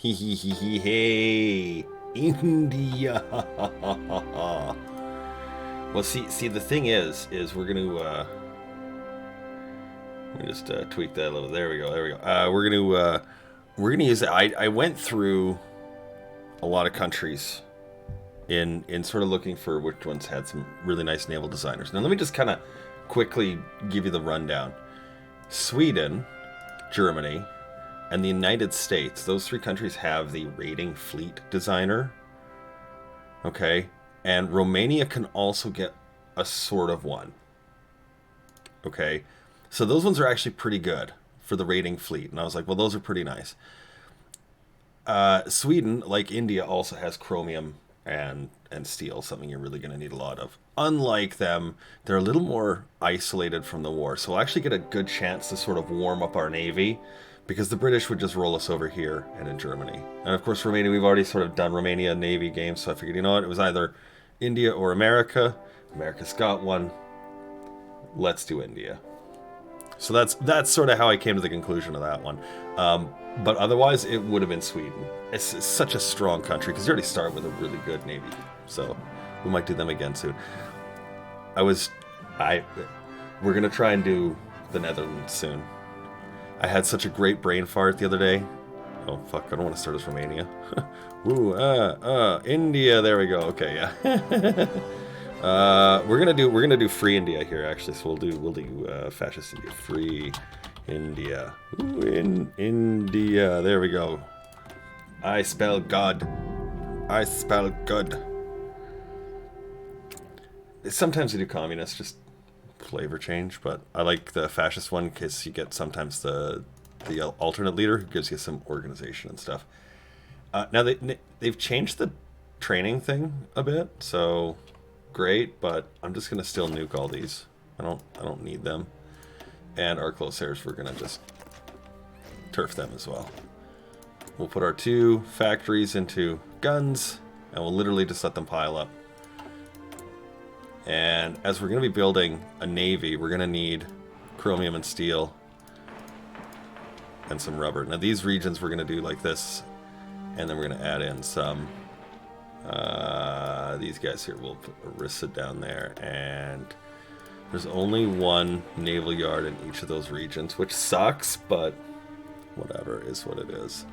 Hey, India. Well, see, the thing is we're gonna let me just tweak that a little. There we go. There we go. We're gonna use it. I went through a lot of countries in sort of looking for which ones had some really nice naval designers. Now let me just kind of quickly give you the rundown. Sweden, Germany, and the United States. Those three countries have the raiding fleet designer. Okay, and Romania can also get a sort of one. Okay, so those ones are actually pretty good for the raiding fleet, and I was like, well, those are pretty nice. Sweden, like India, also has chromium and steel, something you're really going to need a lot of. Unlike them, they're a little more isolated from the war, so we'll actually get a good chance to sort of warm up our navy, because the British would just roll us over here and in Germany. And of course, Romania, we've already sort of done Romania Navy games, so I figured, you know what, it was either India or America. America's got one. Let's do India. So that's sort of how I came to the conclusion of that one. But otherwise, it would have been Sweden. It's such a strong country because you already start with a really good navy. So we might do them again soon. We're gonna try and do the Netherlands soon. I had such a great brain fart the other day. Oh fuck! I don't want to start as Romania. Ooh, India. There we go. Okay, yeah. We're gonna do free India here actually. So we'll do fascist India, free India. Ooh, in India. There we go. I spell God. I spell good. Sometimes we do communist, just flavor change, but I like the fascist one because you get sometimes the alternate leader who gives you some organization and stuff. Now they've changed the training thing a bit, so great, but I'm just gonna still nuke all these. I don't need them. And our closehairs, we're gonna just turf them as well. We'll put our 2 factories into guns, and we'll literally just let them pile up. And as we're gonna be building a navy, we're gonna need chromium and steel and some rubber. Now these regions we're gonna do like this, and then we're gonna add in some these guys here. We'll put Orissa down there, and there's only one naval yard in each of those regions, which sucks, but whatever, is what it is.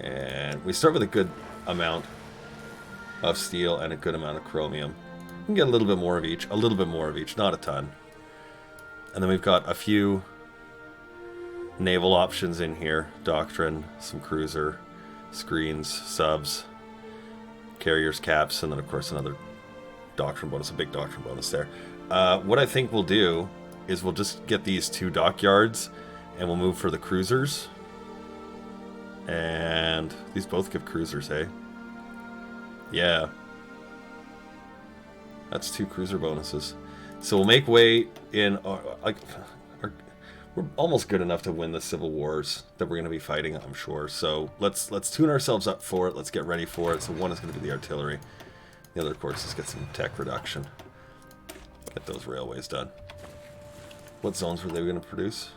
And we start with a good amount of steel and a good amount of chromium. We can get a little bit more of each, not a ton. And then we've got a few naval options in here. Doctrine, some cruiser, screens, subs, carriers, caps, and then of course another doctrine bonus, a big doctrine bonus there. What I think we'll do is we'll just get these 2 dockyards and we'll move for the cruisers. And these both give cruisers, hey? Yeah. That's 2 cruiser bonuses. So we'll make way in we're almost good enough to win the civil wars that we're going to be fighting, I'm sure. So let's tune ourselves up for it. Let's get ready for it. So one is going to be the artillery. The other, of course, is get some tech reduction. Get those railways done. What zones were they going to produce?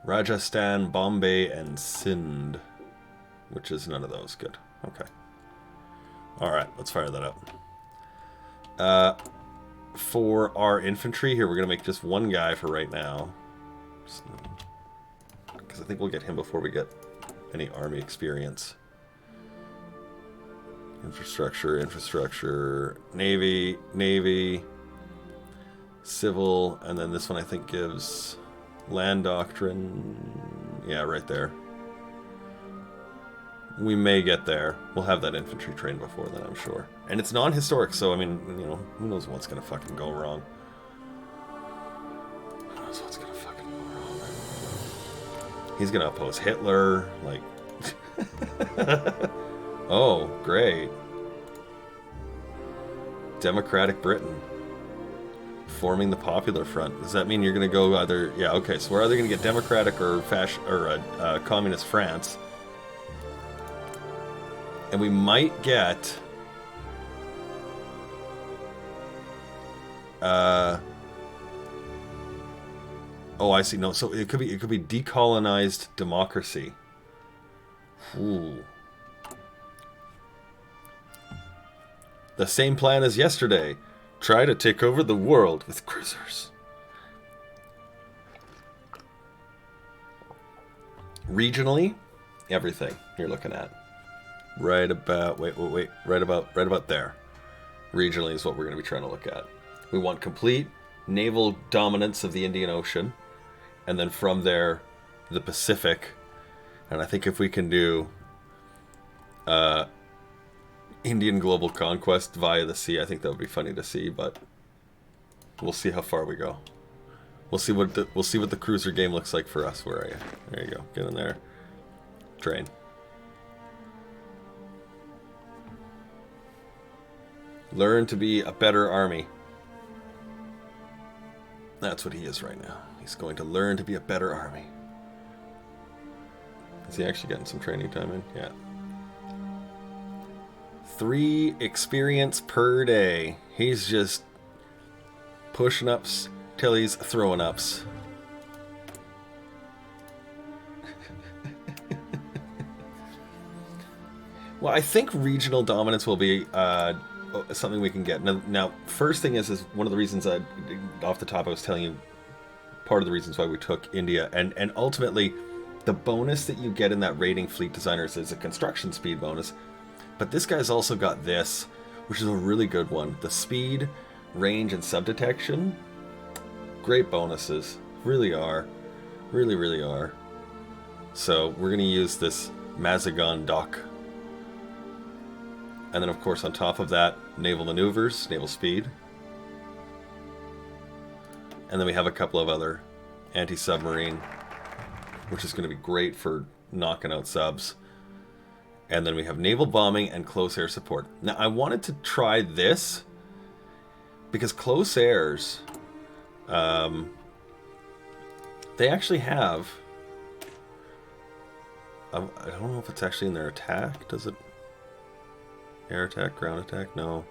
Rajasthan, Bombay, and Sindh. Which is none of those. Good. Okay. Alright, let's fire that up. For our infantry here, we're going to make just one guy for right now. Because I think we'll get him before we get any army experience. Infrastructure, Navy, Civil, and then this one I think gives Land Doctrine. Yeah, right there. We may get there. We'll have that infantry trained before then, I'm sure. And it's non-historic, so I mean, you know, who knows what's gonna fucking go wrong. Who knows what's gonna fucking go wrong, man. He's gonna oppose Hitler, like... Oh, great. Democratic Britain. Forming the Popular Front. Does that mean you're gonna go either... Yeah, okay, so we're either gonna get Democratic or Communist France. And we might get... Oh, I see. No, so it could be decolonized democracy. Ooh. The same plan as yesterday. Try to take over the world with cruisers. Regionally, everything you're looking at. Right about, wait, right about there. Regionally is what we're going to be trying to look at. We want complete naval dominance of the Indian Ocean, and then from there, the Pacific. And I think if we can do Indian global conquest via the sea, I think that would be funny to see, but we'll see how far we go. We'll see what the cruiser game looks like for us. Where are you? There you go. Get in there. Train. Learn to be a better army. That's what he is right now. He's going to learn to be a better army. Is he actually getting some training time in? Yeah. 3 experience per day. He's just pushing ups till he's throwing ups. Well, I think regional dominance will be something we can get. Now, first thing is one of the reasons off the top I was telling you, part of the reasons why we took India, and ultimately the bonus that you get in that rating fleet designers is a construction speed bonus. But this guy's also got this, which is a really good one. The speed, range, and subdetection. Great bonuses. Really are. Really, really are. So we're going to use this Mazagon dock. And then, of course, on top of that, naval maneuvers, naval speed. And then we have a couple of other anti-submarine, which is going to be great for knocking out subs. And then we have naval bombing and close air support. Now, I wanted to try this because close airs, they actually have, I don't know if it's actually in their attack. Does it? Air attack, ground attack? No.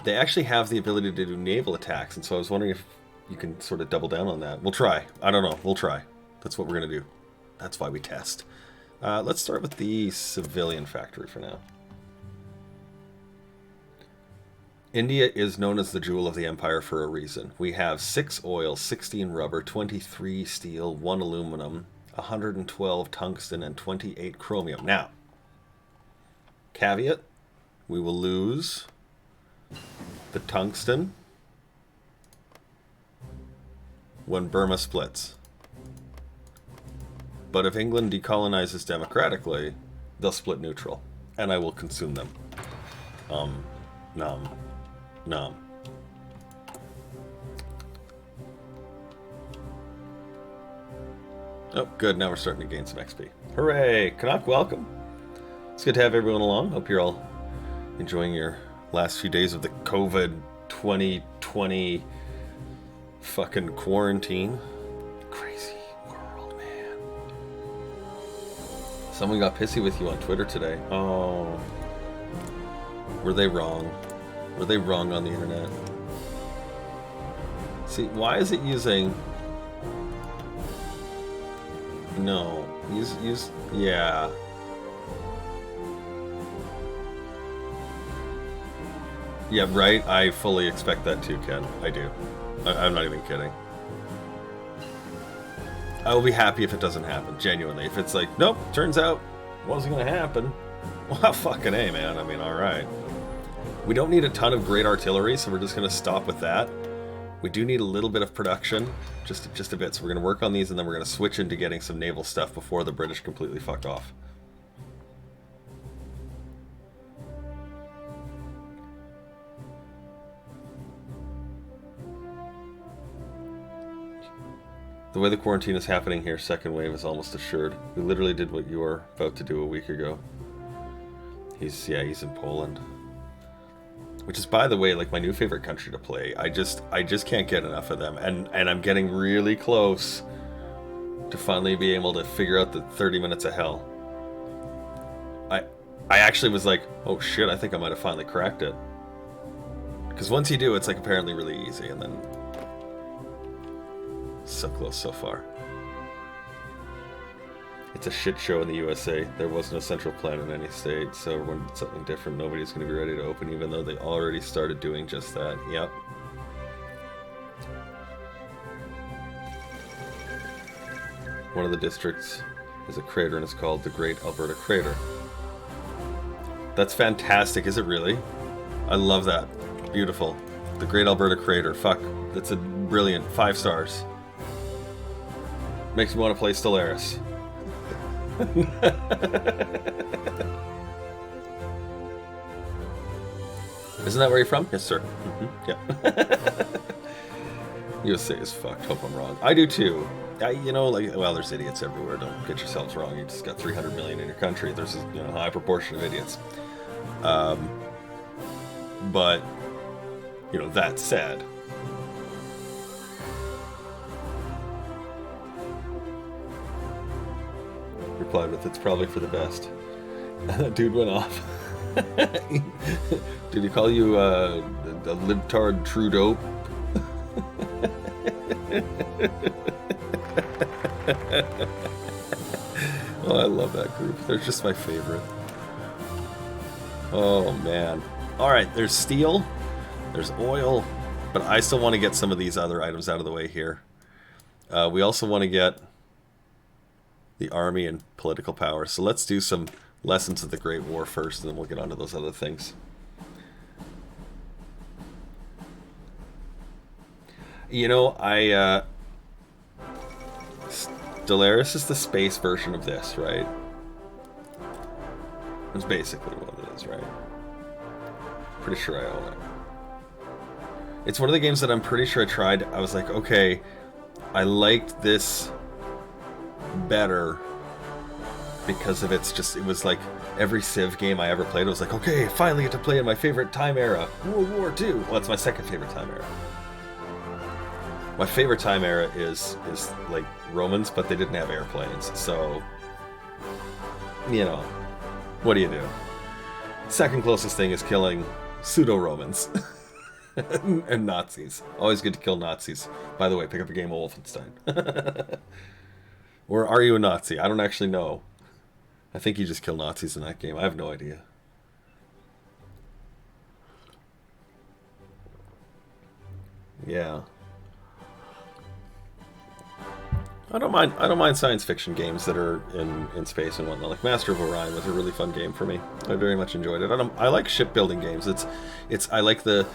They actually have the ability to do naval attacks, and so I was wondering if you can sort of double down on that. We'll try. I don't know. We'll try. That's what we're going to do. That's why we test. Let's start with the civilian factory for now. India is known as the jewel of the empire for a reason. We have 6 oil, 16 rubber, 23 steel, 1 aluminum, 112 tungsten, and 28 chromium. Now, caveat, we will lose the tungsten when Burma splits. But if England decolonizes democratically, they'll split neutral, and I will consume them. Nom. Oh, good, now we're starting to gain some XP. Hooray! Canuck, welcome! It's good to have everyone along. Hope you're all enjoying your last few days of the COVID 2020 fucking quarantine. Crazy world, man. Someone got pissy with you on Twitter today. Oh. Were they wrong? Were they wrong on the internet? See, why is it using... No. Use... Yeah. Yeah, right? I fully expect that too, Ken. I do. I'm not even kidding. I will be happy if it doesn't happen, genuinely. If it's like, nope, turns out it wasn't going to happen. Well, fucking A, man. I mean, alright. We don't need a ton of great artillery, so we're just going to stop with that. We do need a little bit of production, just a bit, so we're going to work on these, and then we're going to switch into getting some naval stuff before the British completely fuck off. The way the quarantine is happening here, second wave is almost assured. We literally did what you were about to do a week ago. He's in Poland. Which is, by the way, like my new favorite country to play. I just can't get enough of them. And I'm getting really close to finally being able to figure out the 30 minutes of hell. I actually was like, oh shit, I think I might have finally cracked it. Because once you do, it's like apparently really easy, and then... So close so far. It's a shit show in the USA. There wasn't a central plan in any state, so when it's something different, nobody's going to be ready to open, even though they already started doing just that. Yep. One of the districts is a crater, and it's called the Great Alberta Crater. That's fantastic, is it really? I love that. Beautiful. The Great Alberta Crater. Fuck. That's a brilliant 5 stars. Makes me want to play Stellaris. Isn't that where you're from? Yes, sir. Yeah. USA is fucked. Hope I'm wrong. I do too. You know, like, well, there's idiots everywhere. Don't get yourselves wrong. You just got 300 million in your country. There's a high proportion of idiots. But that said, replied with, "It's probably for the best." That dude went off. Did he call you a libtard Trudeau? Oh, I love that group. They're just my favorite. Oh, man. Alright, there's steel. There's oil. But I still want to get some of these other items out of the way here. We also want to get the army and political power. So let's do some lessons of the Great War first, and then we'll get on to those other things. You know, Stellaris is the space version of this, right? That's basically what it is, right? Pretty sure I own it. It's one of the games that I'm pretty sure I tried. I was like, okay, I liked this better because of it was like every Civ game I ever played, I was like, okay, finally get to play in my favorite time era, World War II. Well, it's my second favorite time era. My favorite time era is like Romans, but they didn't have airplanes, so what do you do? Second closest thing is killing pseudo-Romans and Nazis. Always good to kill Nazis. By the way, pick up a game of Wolfenstein. Or are you a Nazi? I don't actually know. I think you just kill Nazis in that game. I have no idea. Yeah. I don't mind science fiction games that are in space and whatnot. Like Master of Orion was a really fun game for me. I very much enjoyed it. I like shipbuilding games. I like the,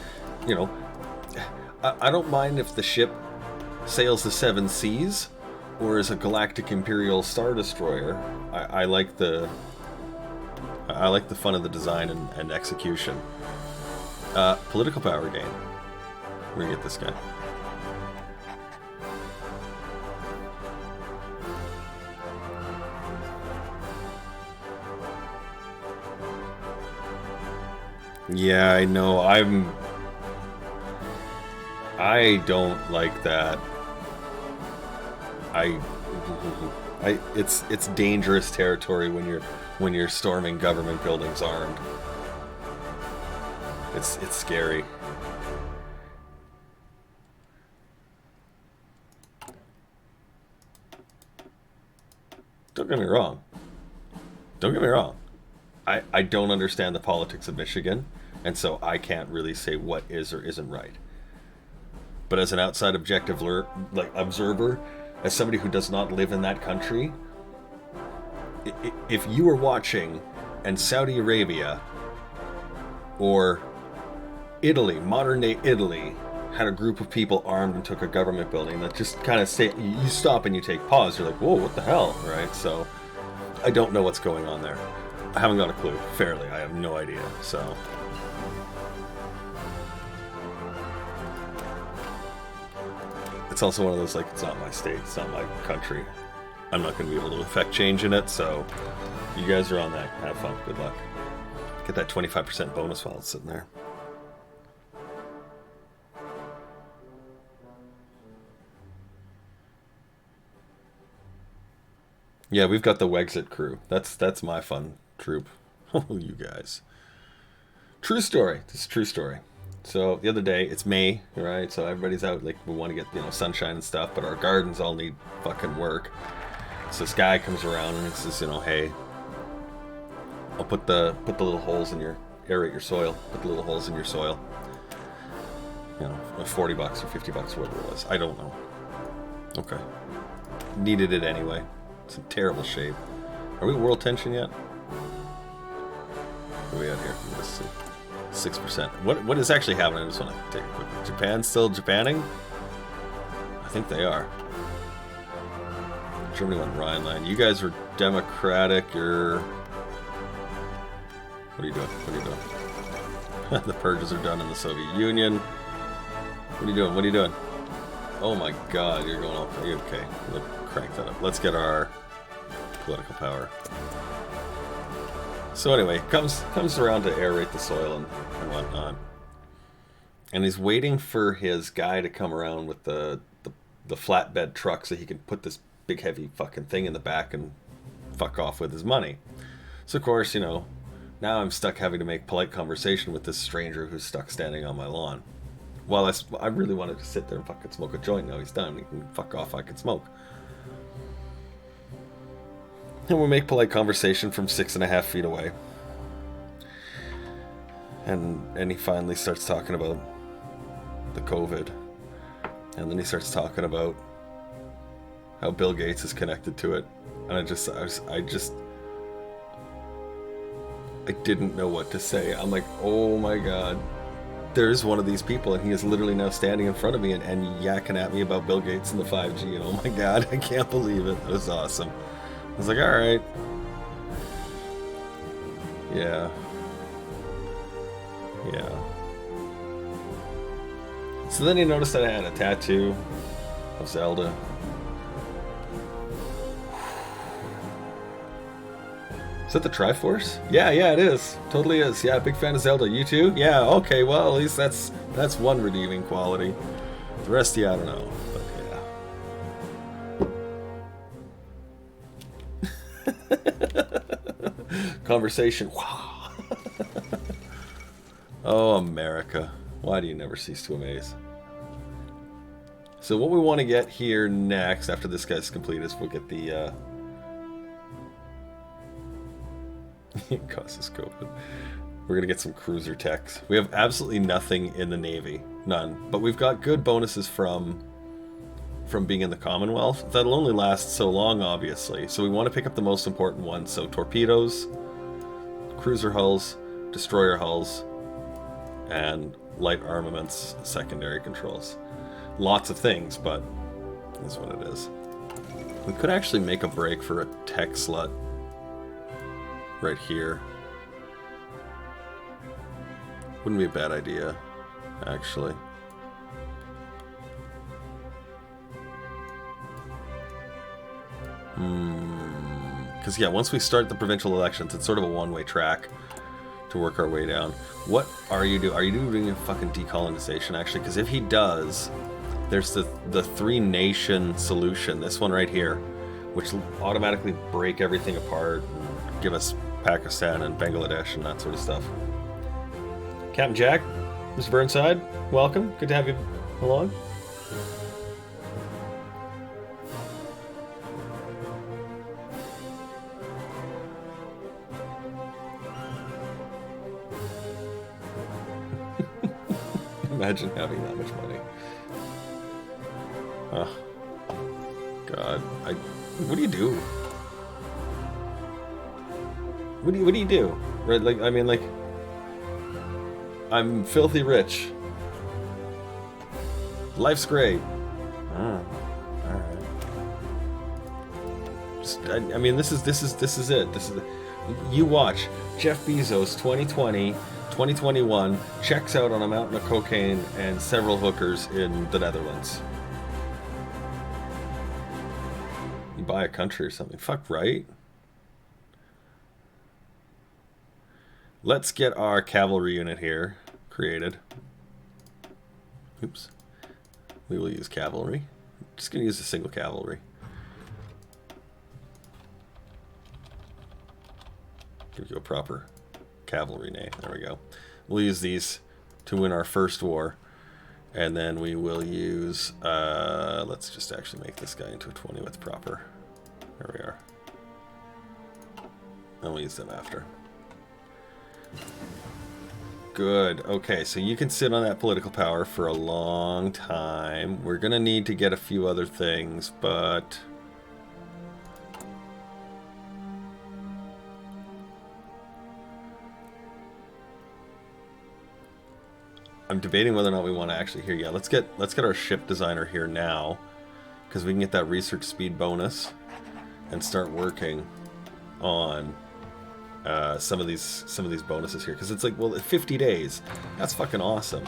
I don't mind if the ship sails the 7 seas or is a galactic imperial star destroyer. I like the fun of the design and execution. Political power game. We're gonna get this guy. Yeah, I know. I don't like that. It's dangerous territory when you're storming government buildings armed. It's scary. Don't get me wrong. I don't understand the politics of Michigan, and so I can't really say what is or isn't right. But as an outside objective observer, as somebody who does not live in that country, if you were watching and Saudi Arabia or Italy, modern day Italy, had a group of people armed and took a government building, that just kind of you stop and you take pause. You're like, whoa, what the hell, right? So I don't know what's going on there. I haven't got a clue. Fairly, I have no idea. So it's also one of those, like, it's not my state, it's not my country. I'm not going to be able to affect change in it, so you guys are on that. Have fun. Good luck. Get that 25% bonus while it's sitting there. Yeah, we've got the Wexit crew. That's my fun troop. Oh, you guys. True story. This is a true story. So the other day, it's May, right? So everybody's out, like, we want to get, sunshine and stuff, but our gardens all need fucking work. So this guy comes around and he says, you know, hey, I'll put the little holes in your, aerate your soil. Put the little holes in your soil. You know, $40 or $50, whatever it was. I don't know. Okay. Needed it anyway. It's in terrible shape. Are we world tension yet? What are we at here? Let's see. 6%. What is actually happening? I just want to take a quick look. Japan still Japanning? I think they are. Germany went Rhineland. You guys are democratic. You're... What are you doing? What are you doing? The purges are done in the Soviet Union. What are you doing? What are you doing? Oh my god, you're going off. Okay, we'll crank that up. Let's get our political power. So anyway, comes around to aerate the soil and whatnot. And he's waiting for his guy to come around with the flatbed truck so he can put this big heavy fucking thing in the back and fuck off with his money. So of course, you know, now I'm stuck having to make polite conversation with this stranger who's stuck standing on my lawn. Well, I really wanted to sit there and fucking smoke a joint. Now he's done. He can fuck off. I can smoke. And we make polite conversation from 6.5 feet away. And he finally starts talking about the COVID. And then he starts talking about how Bill Gates is connected to it. And I didn't know what to say. I'm like, oh my god. There's one of these people, and he is literally now standing in front of me and yakking at me about Bill Gates and the 5G. And oh my god, I can't believe it. It was awesome. I was like, alright. Yeah. Yeah. So then he noticed that I had a tattoo of Zelda. Is that the Triforce? Yeah, it is. Totally is. Yeah, big fan of Zelda. You too? Yeah, okay, well, at least that's one redeeming quality. The rest, yeah, I don't know. But yeah. Conversation. Wow. Oh, America. Why do you never cease to amaze? So what we want to get here next, after this guy's complete, is we'll get the... It causes COVID. We're gonna get some cruiser techs. We have absolutely nothing in the Navy, none. But we've got good bonuses from being in the Commonwealth. That'll only last so long, obviously. So we want to pick up the most important ones. So torpedoes, cruiser hulls, destroyer hulls, and light armaments secondary controls. Lots of things, but that's what it is. We could actually make a break for a tech slot right here. Wouldn't be a bad idea, actually. Because yeah, once we start the provincial elections, it's sort of a one-way track to work our way down. What are you doing? Are you doing a fucking decolonization, actually? Because if he does, there's the three-nation solution, this one right here, which will automatically break everything apart and give us Pakistan and Bangladesh and that sort of stuff. Captain Jack, Mr. Burnside, welcome. Good to have you along. Imagine having that much money. Oh, God. What do you do? What do you do? Right? Like, I mean, like, I'm filthy rich. Life's great. Oh, all right. I mean, this is it. You watch. Jeff Bezos, 2020, 2021, checks out on a mountain of cocaine and several hookers in the Netherlands. You buy a country or something. Fuck right. Let's get our cavalry unit here created. Oops. We will use cavalry. Just going to use a single cavalry. Give you a proper cavalry name. There we go. We'll use these to win our first war. And then we will use... let's just actually make this guy into a 20 with proper There we are. And we'll use them after. Good. Okay, so you can sit on that political power for a long time. We're going to need to get a few other things, but... I'm debating whether or not we want to actually hear. Yeah, let's get our ship designer here now, because we can get that research speed bonus and start working on some of these bonuses here, because it's like, well, 50 days. That's fucking awesome.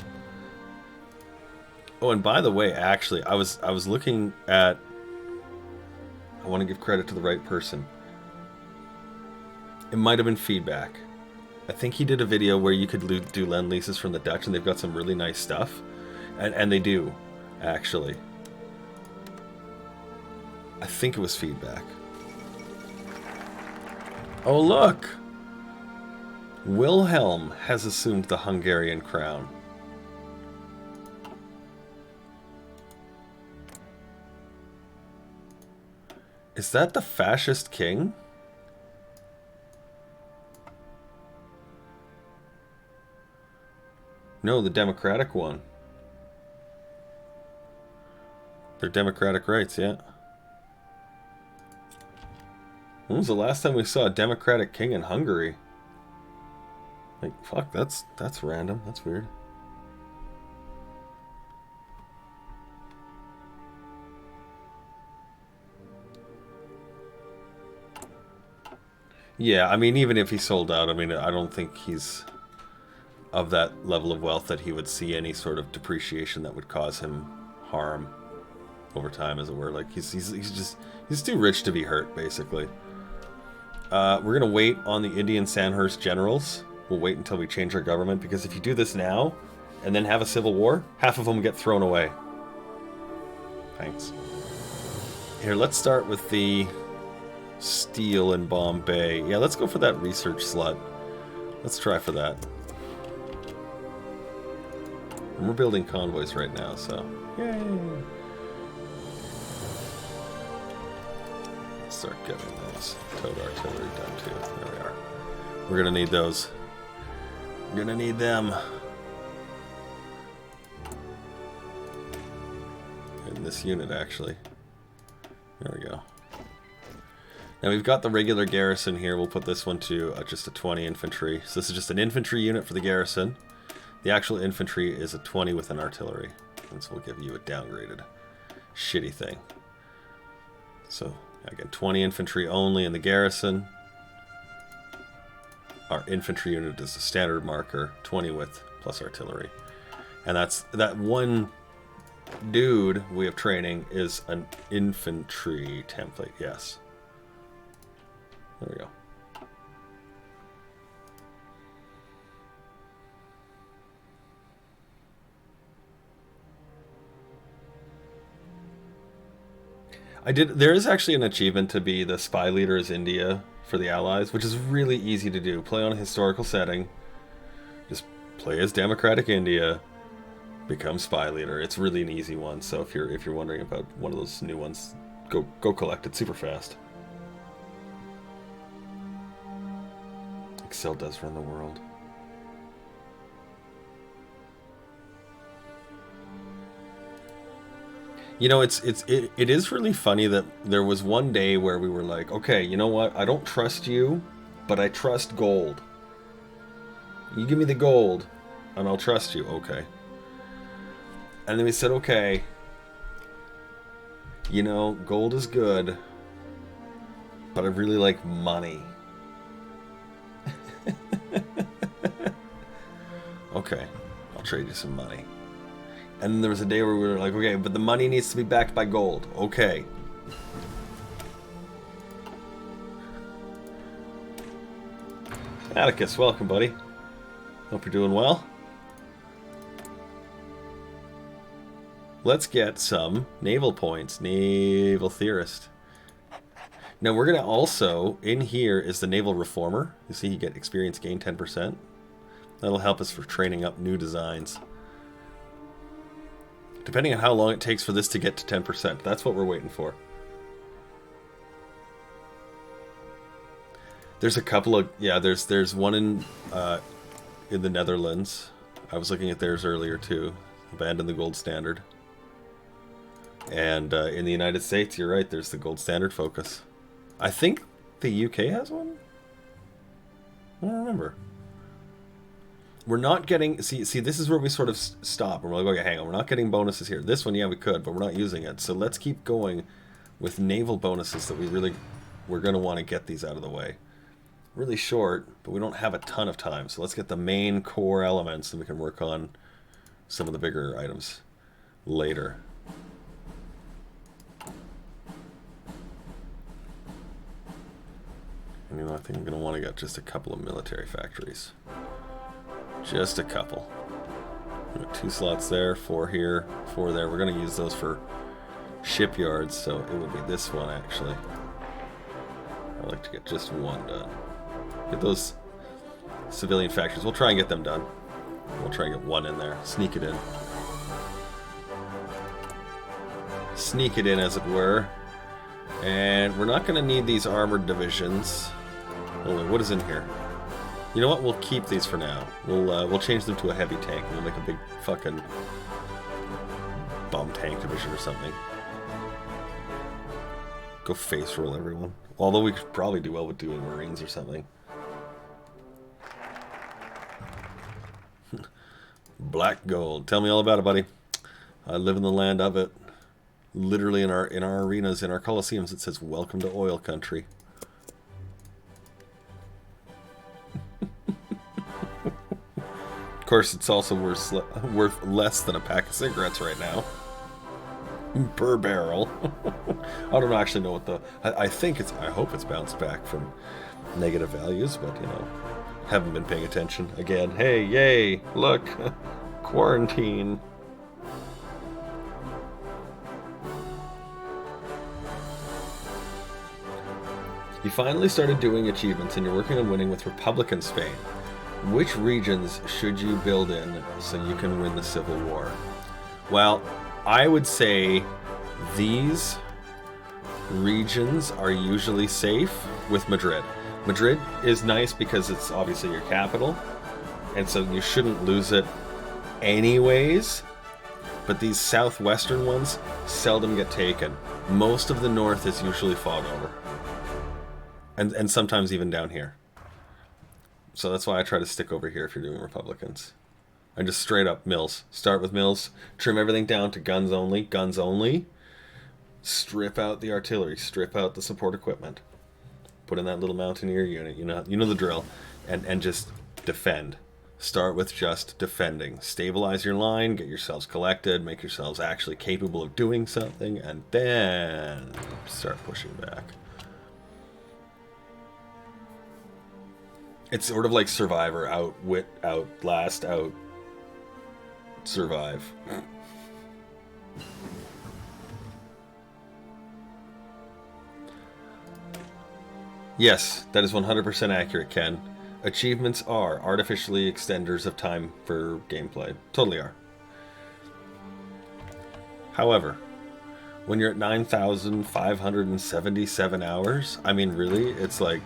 Oh, and by the way, actually, I was looking at. I want to give credit to the right person. It might have been feedback. I think he did a video where you could do lend leases from the Dutch, and they've got some really nice stuff. And they do, actually. I think it was feedback. Oh, look! Wilhelm has assumed the Hungarian crown. Is that the fascist king? No, the democratic one. They're democratic rights, yeah. When was the last time we saw a democratic king in Hungary? Like, fuck, that's random. That's weird. Yeah, I mean, even if he sold out, I mean, I don't think he's of that level of wealth that he would see any sort of depreciation that would cause him harm over time, as it were. Like, he's too rich to be hurt, basically. We're gonna wait on the Indian Sandhurst generals. We'll wait until we change our government, because if you do this now and then have a civil war, half of them get thrown away. Thanks. Here, let's start with the steel in Bombay. Yeah, let's go for that research slot. Let's try for that. And we're building convoys right now, so yay! Let's start getting those towed artillery done too. There we are. We're gonna need those. We're gonna need them. In this unit, actually. There we go. Now we've got the regular garrison here. We'll put this one to just a 20 infantry. So this is just an infantry unit for the garrison. The actual infantry is a 20 with an artillery. And so we'll give you a downgraded shitty thing. So again, 20 infantry only in the garrison. Our infantry unit is a standard marker, 20 with plus artillery. And that's that one dude we have training is an infantry template, yes. There we go. There is actually an achievement to be the spy leader as India for the Allies, which is really easy to do. Play on a historical setting. Just play as Democratic India. Become spy leader. It's really an easy one. So if you're wondering about one of those new ones, go collect it super fast. Excel does run the world. You know, it is really funny that there was one day where we were like, okay, you know what? I don't trust you, but I trust gold. You give me the gold, and I'll trust you. Okay. And then we said, okay, you know, gold is good, but I really like money. Okay, I'll trade you some money. And then there was a day where we were like, okay, but the money needs to be backed by gold. Okay. Atticus, welcome, buddy. Hope you're doing well. Let's get some naval points. Naval theorist. Now we're going to also, in here is the naval reformer. You see you get experience gain 10%. That'll help us for training up new designs. Depending on how long it takes for this to get to 10%. That's what we're waiting for. There's a couple of there's one in the Netherlands. I was looking at theirs earlier too. Abandon the gold standard. And in the United States, you're right. There's the gold standard focus. I think the UK has one. I don't remember. We're not getting... See, this is where we sort of stop. And we're like, okay, hang on. We're not getting bonuses here. This one, yeah, we could, but we're not using it. So let's keep going with naval bonuses that we're going to want to get these out of the way. Really short, but we don't have a ton of time. So let's get the main core elements, and we can work on some of the bigger items later. And, you know, I think I'm going to want to get just a couple of military factories. Just a couple. 2 slots there, 4 here, 4 there. We're going to use those for shipyards, so it would be this one, actually. I'd like to get just 1 done. Get those civilian factories. We'll try and get them done. We'll try and get 1 in there. Sneak it in. Sneak it in, as it were. And we're not going to need these armored divisions. Oh, wait, what is in here? You know what? We'll keep these for now. We'll change them to a heavy tank. We'll make a big fucking bomb tank division or something. Go face roll everyone. Although we could probably do well with doing Marines or something. Black gold. Tell me all about it, buddy. I live in the land of it. Literally in our arenas, in our coliseums, it says "Welcome to oil country." Of course, it's also worth less than a pack of cigarettes right now. Per barrel. I don't actually know what the... I hope it's bounced back from negative values, but, you know, haven't been paying attention. Again, hey, yay, look, quarantine. You finally started doing achievements and you're working on winning with Republican Spain. Which regions should you build in so you can win the Civil War? Well, I would say these regions are usually safe with Madrid. Madrid is nice because it's obviously your capital, and so you shouldn't lose it anyways. But these southwestern ones seldom get taken. Most of the north is usually fought over. And sometimes even down here. So that's why I try to stick over here if you're doing Republicans. And just straight up mills. Start with mills. Trim everything down to guns only. Guns only. Strip out the artillery. Strip out the support equipment. Put in that little mountaineer unit. You know the drill. And just defend. Start with just defending. Stabilize your line. Get yourselves collected. Make yourselves actually capable of doing something. And then start pushing back. It's sort of like Survivor. Outwit, outlast, out... survive. Yes, that is 100% accurate, Ken. Achievements are artificially extenders of time for gameplay. Totally are. However, when you're at 9,577 hours, I mean, really, it's like...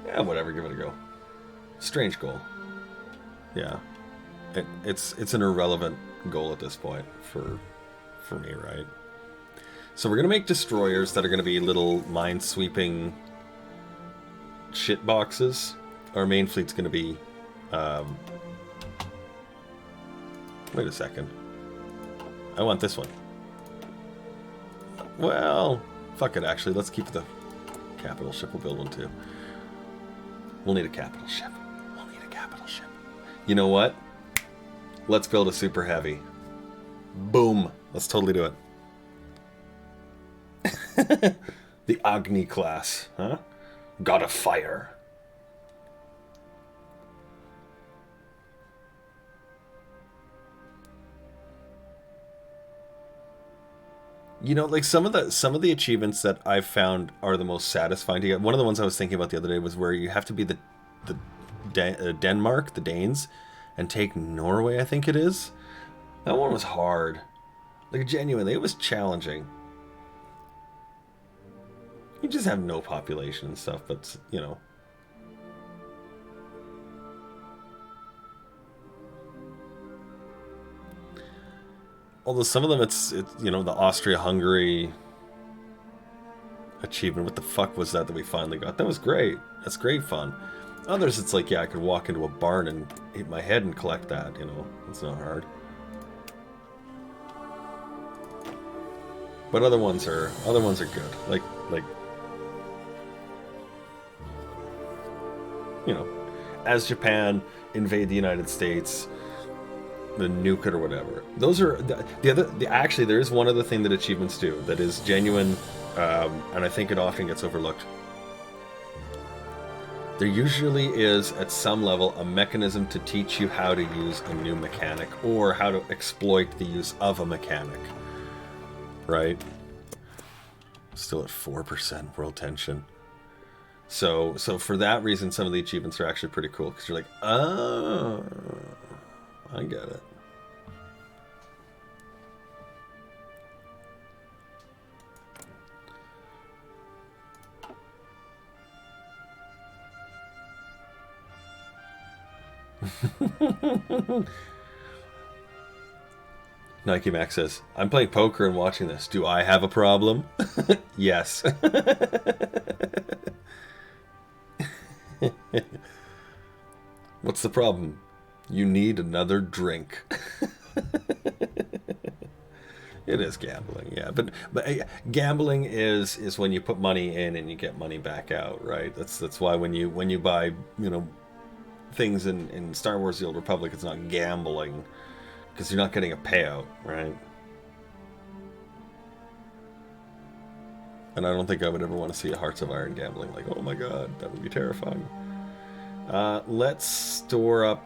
yeah, whatever, give it a go. Strange goal. Yeah. It's an irrelevant goal at this point for me, right? So we're going to make destroyers that are going to be little mine-sweeping shit boxes. Our main fleet's going to be... wait a second. I want this one. Well, fuck it, actually. Let's keep the capital ship. We'll build one, too. We'll need a capital ship. We'll need a capital ship. You know what? Let's build a super heavy. Boom. Let's totally do it. The Agni class, huh? God of Fire. You know, like some of the achievements that I've found are the most satisfying to get. One of the ones I was thinking about the other day was where you have to be the Denmark, the Danes, and take Norway, I think it is. That one was hard. Like, genuinely, it was challenging. You just have no population and stuff, but, you know. Although some of them, it's you know, the Austria-Hungary achievement. What the fuck was that we finally got? That was great. That's great fun. Others, it's like, yeah, I could walk into a barn and hit my head and collect that, you know. It's not hard. But other ones are good. Like you know, as Japan invade the United States, the nuke it or whatever. Those are actually there is one other thing that achievements do that is genuine, and I think it often gets overlooked. There usually is, at some level, a mechanism to teach you how to use a new mechanic or how to exploit the use of a mechanic. Right? Still at 4% world tension. So for that reason, some of the achievements are actually pretty cool because you're like, oh, I get it. Nike Max says, I'm playing poker and watching this. Do I have a problem? Yes. What's the problem? You need another drink. It is gambling, yeah. But gambling is when you put money in and you get money back out, right? That's why when you buy, you know, things in Star Wars: The Old Republic, it's not gambling because you're not getting a payout, right? And I don't think I would ever want to see a Hearts of Iron gambling. Like, oh my god, that would be terrifying. Let's store up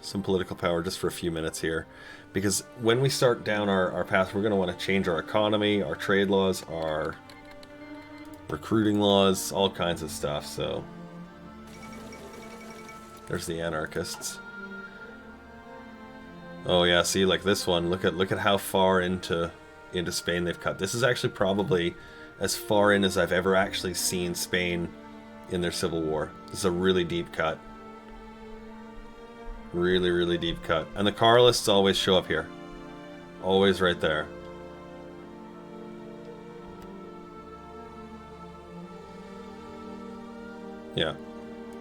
some political power just for a few minutes here. Because when we start down our path, we're going to want to change our economy, our trade laws, our recruiting laws, all kinds of stuff. So there's the anarchists. Oh yeah, see, like this one. Look at how far into Spain they've cut. This is actually probably as far in as I've ever actually seen Spain in their civil war. This is a really deep cut. Really, really deep cut. And the Carlists always show up here. Always right there. Yeah.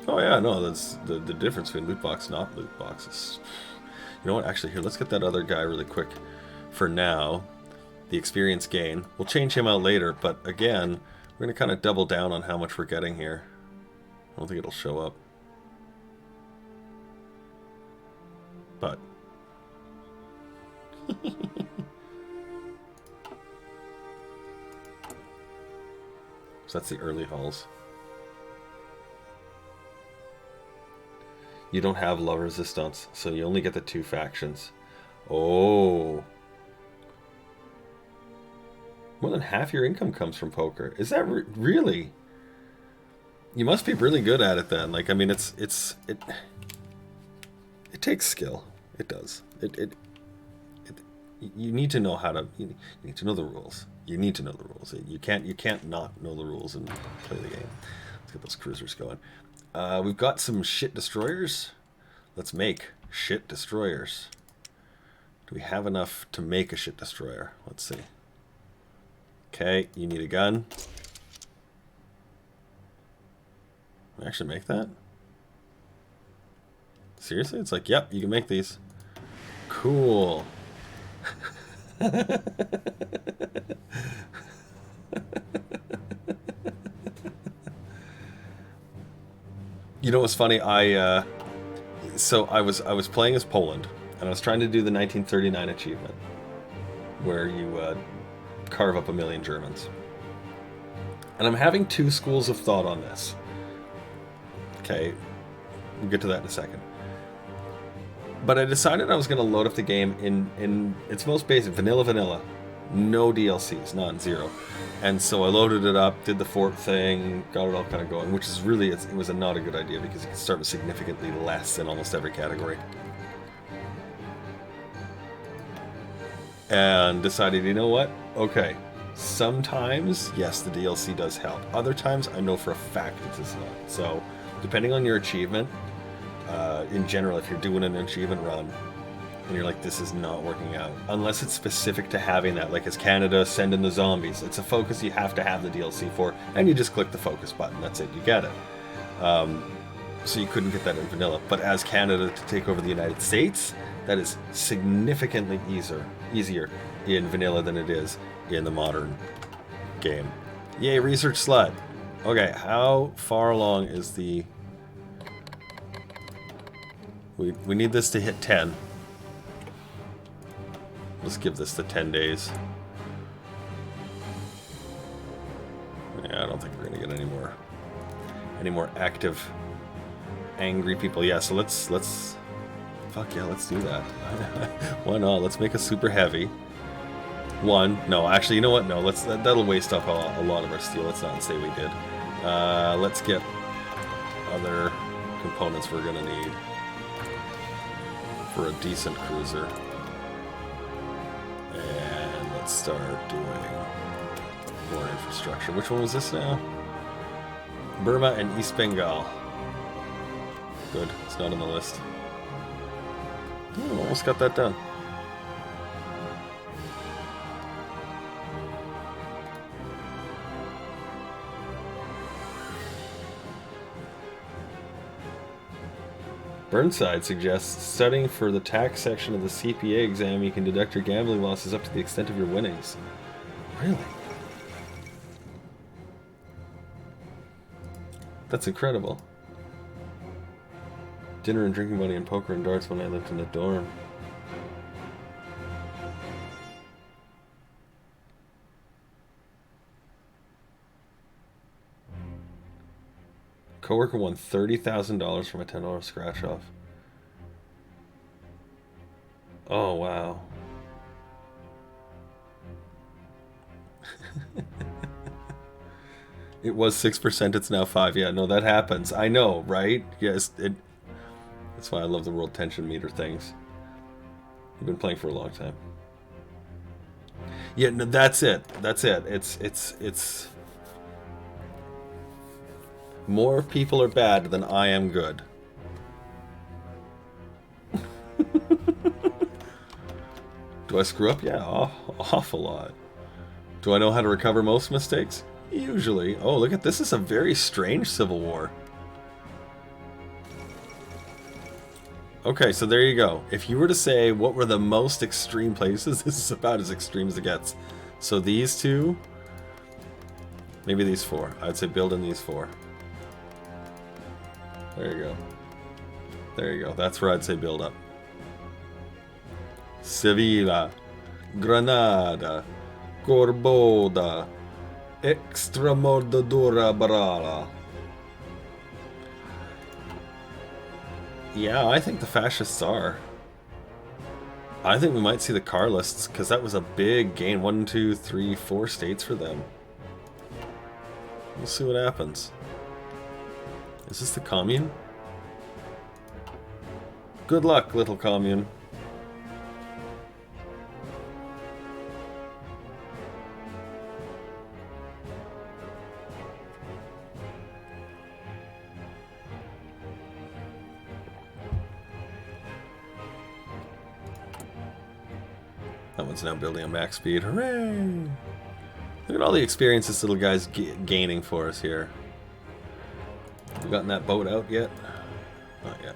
Oh yeah, no, that's the difference between loot box and not loot boxes. You know what? Actually, here, let's get that other guy really quick. For now, the experience gain. We'll change him out later, but again, we're going to kind of double down on how much we're getting here. I don't think it'll show up. But so that's the early halls. You don't have La Resistance, so you only get the 2 factions. Oh. More than half your income comes from poker. Is that really? You must be really good at it then. Like, I mean, it takes skill. It does. You need to know how to. You need to know the rules. You need to know the rules. You can't not know the rules and play the game. Let's get those cruisers going. We've got some shit destroyers. Let's make shit destroyers. Do we have enough to make a shit destroyer? Let's see. Okay, you need a gun. Can I actually make that? Seriously? It's like, yep, you can make these. Cool. You know what's funny? So I was playing as Poland, and I was trying to do the 1939 achievement, where you carve up 1 million Germans. And I'm having 2 schools of thought on this. Okay, we'll get to that in a second. But I decided I was going to load up the game in its most basic, vanilla. No DLCs, none, 0. And so I loaded it up, did the fort thing, got it all kind of going, which is really, it was not a good idea because you can start with significantly less in almost every category. And decided, you know what? Okay, Sometimes, yes, the DLC does help. Other times, I know for a fact it does not. So, depending on your achievement, in general, if you're doing an achievement run and you're like, this is not working out, unless it's specific to having that, like as Canada, send in the zombies. It's a focus you have to have the DLC for, and you just click the focus button. That's it, you get it. So you couldn't get that in vanilla. But as Canada to take over the United States, that is significantly easier in vanilla than it is in the modern game. Yay, research slut. Okay, how far along is the... We need this to hit 10. Let's give this the 10 days. Yeah, I don't think we're gonna get any more active angry people. Yeah, so let's fuck yeah, let's do that. Why not? Let's make a super heavy one. No, actually, you know what? No, that'll waste up a lot of our steel. Let's not say we did. Let's get other components we're gonna need for a decent cruiser. And let's start doing more infrastructure. Which one was this now? Burma and East Bengal. Good, it's not on the list. Oh, almost got that done. Burnside suggests studying for the tax section of the CPA exam, you can deduct your gambling losses up to the extent of your winnings. Really? That's incredible. Dinner and drinking money and poker and darts when I lived in the dorm. Coworker won $30,000 from a $10 scratch off. Oh, wow. It was 6%, it's now 5%. Yeah, no, that happens. I know, right? Yes, that's why I love the world tension meter things. I've been playing for a long time. Yeah, no, that's it. That's it. It's more people are bad than I am good. Do I screw up? Yeah, awful lot. Do I know how to recover most mistakes? Usually. Oh, look at this. This is a very strange civil war. Okay, so there you go. If you were to say what were the most extreme places, this is about as extreme as it gets. So these two, maybe these four. I'd say build in these four. There you go. There you go. That's where I'd say build up. Sevilla, Granada, Corboda, Extremadura Barala. Yeah, I think the fascists are. I think we might see the Carlists, because that was a big gain. 1, 2, 3, 4 states for them. We'll see what happens. Is this the commune? Good luck, little commune. That one's now building on max speed. Hooray! Look at all the experience this little guy's gaining for us here. Have we gotten that boat out yet? Not yet.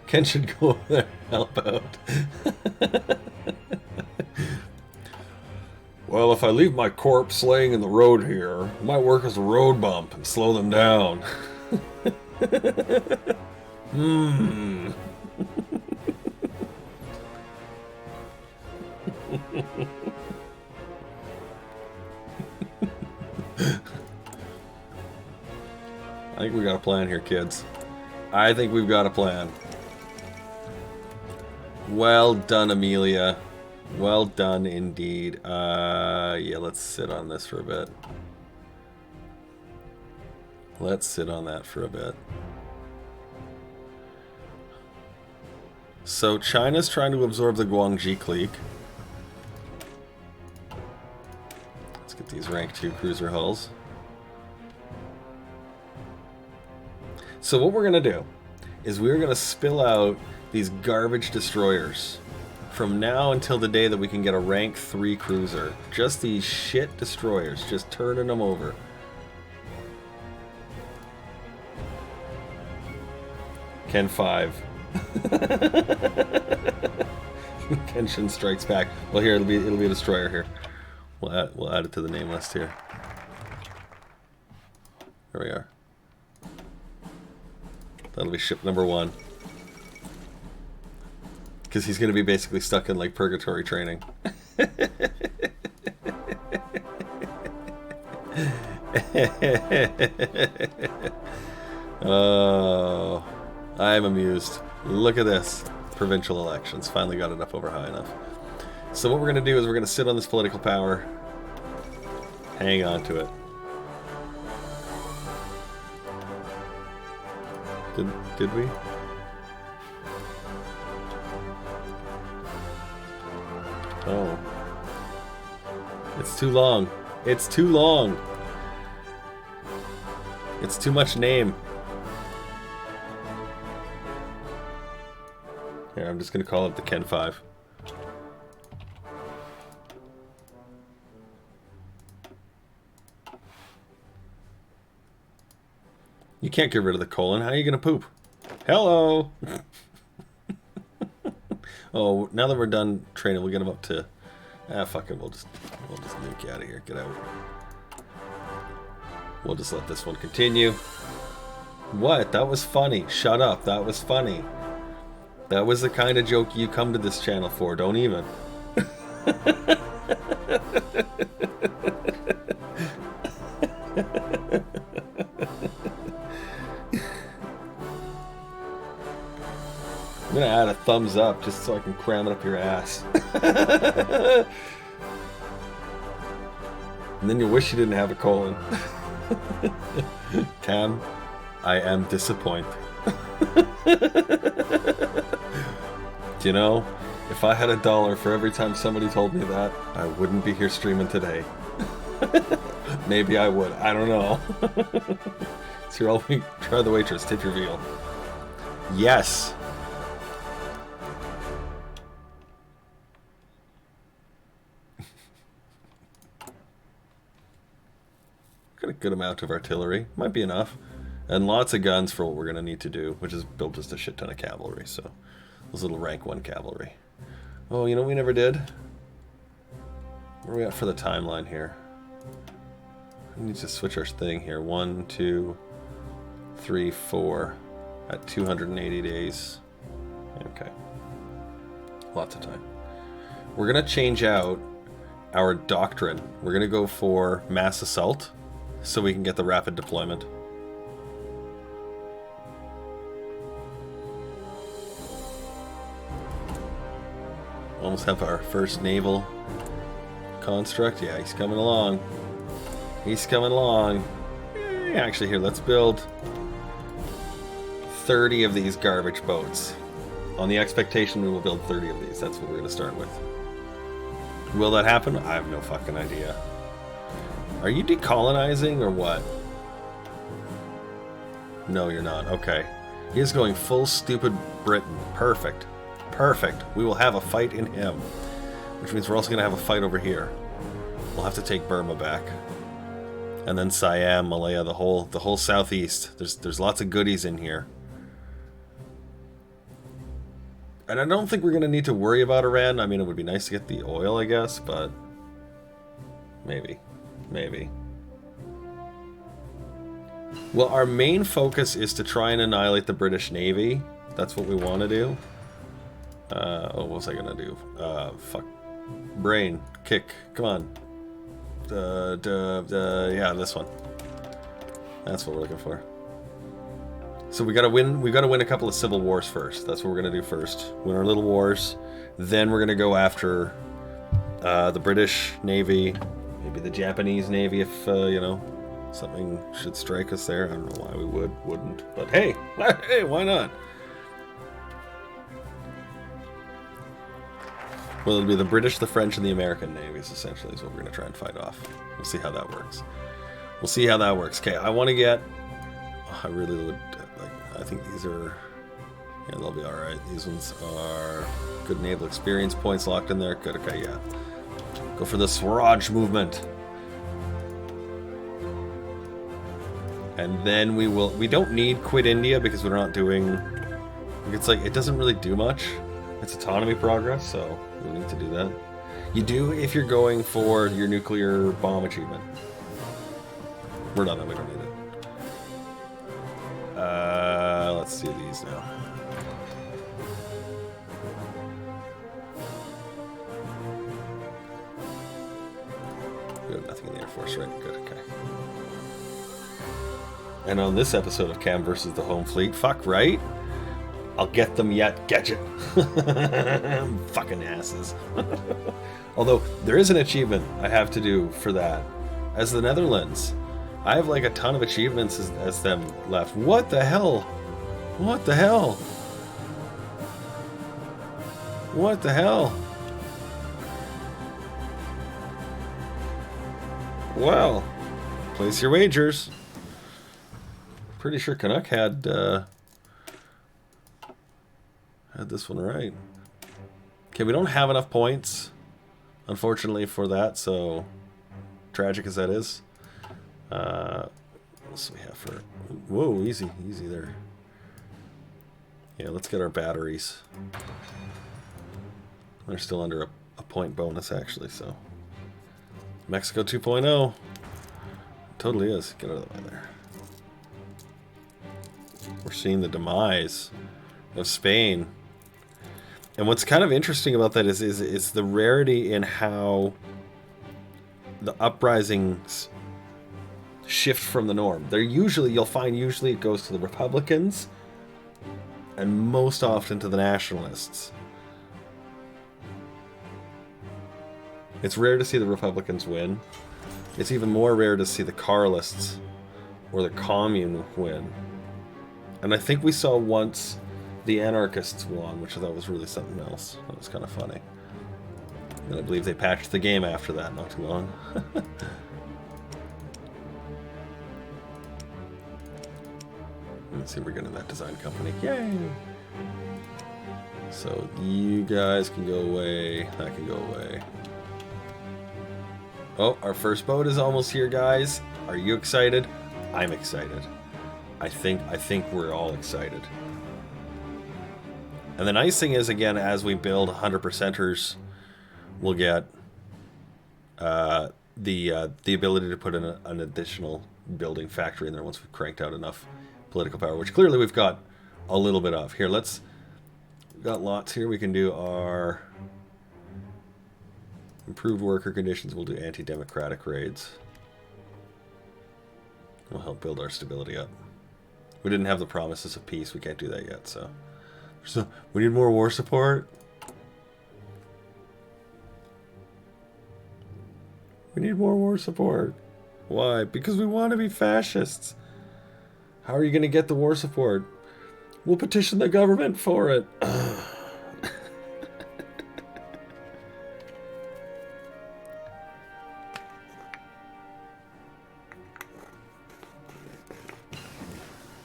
Ken should go over there and help out. Well, if I leave my corpse laying in the road here, it might work as a road bump and slow them down. Hmm. I think we got a plan here, kids. I think we've got a plan. Well done, Amelia. Well done indeed. Yeah, let's sit on this for a bit. Let's sit on that for a bit. So China's trying to absorb the Guangxi clique. Let's get these rank 2 cruiser hulls. So what we're going to do is we're going to spill out these garbage destroyers from now until the day that we can get a rank 3 cruiser. Just these shit destroyers, just turning them over. Ken 5. Kenshin strikes back. Well, here it'll be a destroyer here. We'll add it to the name list here. There we are. That'll be ship number 1. Because he's going to be basically stuck in like purgatory training. Oh, I'm amused. Look at this. Provincial elections. Finally got it up over high enough. So what we're going to do is we're going to sit on this political power. Hang on to it. Did we? Oh. It's too long. It's too long. It's too much name. Here, I'm just going to call it the Ken 5. You can't get rid of the colon. How are you going to poop? Hello! Oh, now that we're done training, we'll get him up to... Ah, fuck it. We'll just nuke you out of here. Get out. We'll just let this one continue. What? That was funny. Shut up. That was funny. That was the kind of joke you come to this channel for. Don't even. I'm gonna add a thumbs up just so I can cram it up your ass. And then you'll wish you didn't have a colon. Tam, I am disappointed. You know, if I had $1 for every time somebody told me that, I wouldn't be here streaming today. Maybe I would. I don't know. So you're all try the waitress, tip your veal. Yes. Got a good amount of artillery. Might be enough. And lots of guns for what we're going to need to do, which is build just a shit ton of cavalry, so... Those little rank 1 cavalry. Oh, you know what we never did? Where are we at for the timeline here? We need to switch our thing here. 1, 2, 3, 4. At 280 days. Okay. Lots of time. We're going to change out our doctrine. We're going to go for mass assault so we can get the rapid deployment. Almost have our first naval construct. Yeah, he's coming along. He's coming along. Actually, here, let's build 30 of these garbage boats. On the expectation we will build 30 of these. That's what we're going to start with. Will that happen? I have no fucking idea. Are you decolonizing or what? No, you're not. Okay. He is going full stupid Britain. Perfect. Perfect. We will have a fight in him. Which means we're also going to have a fight over here. We'll have to take Burma back. And then Siam, Malaya, the whole southeast. There's lots of goodies in here. And I don't think we're going to need to worry about Iran. I mean, it would be nice to get the oil, I guess, but... Maybe. Maybe. Well, our main focus is to try and annihilate the British Navy. That's what we want to do. Oh, what was I gonna do? Fuck. Brain. Kick. Come on. Yeah, this one. That's what we're looking for. So we gotta win a couple of civil wars first. That's what we're gonna do first. Win our little wars. Then we're gonna go after the British Navy, maybe the Japanese Navy if, you know, something should strike us there. I don't know why we wouldn't. But hey, hey, why not? Well, it'll be the British, the French, and the American navies, essentially, is what we're going to try and fight off. We'll see how that works. We'll see how that works. Okay, I want to get... Oh, I really would... I think these are... Yeah, they'll be alright. These ones are good naval experience points locked in there. Good, okay, yeah. Go for the Swaraj movement. And then we will... We don't need Quit India because we're not doing... It's like, it doesn't really do much. It's autonomy progress, so we need to do that. You do if you're going for your nuclear bomb achievement. We're done, we don't need it. Let's do these now. We have nothing in the Air Force, right? Good, okay. And on this episode of Cam versus the Home Fleet, fuck, right? I'll get them yet, gadget. Fucking asses. Although, there is an achievement I have to do for that. As the Netherlands. I have like a ton of achievements as them left. What the hell? What the hell? What the hell? Well, place your wagers. Pretty sure Canuck had this one right. Okay, we don't have enough points, unfortunately, for that, so tragic as that is. What else do we have for... Whoa, easy there. Yeah, let's get our batteries. They're still under a point bonus, actually, so... Mexico 2.0. Totally is. Get out of the way there. We're seeing the demise of Spain. And what's kind of interesting about that is the rarity in how the uprisings shift from the norm. They're usually, you'll find usually it goes to the Republicans and most often to the nationalists. It's rare to see the Republicans win. It's even more rare to see the Carlists or the Commune win. And I think we saw once the anarchists won, which I thought was really something else. That was kind of funny. And I believe they patched the game after that, not too long. Let's see if we're getting that design company. Yay! So you guys can go away. That can go away. Oh, our first boat is almost here, guys. Are you excited? I'm excited. I think we're all excited. And the nice thing is, again, as we build 100%ers, we'll get the ability to put in an additional building factory in there once we've cranked out enough political power, which clearly we've got a little bit of. Here, we've got lots here. We can do our improved worker conditions. We'll do anti-democratic raids. We'll help build our stability up. We didn't have the promises of peace. We can't do that yet, so we need more war support. We need more war support. Why? Because we want to be fascists. How are you going to get the war support? We'll petition the government for it.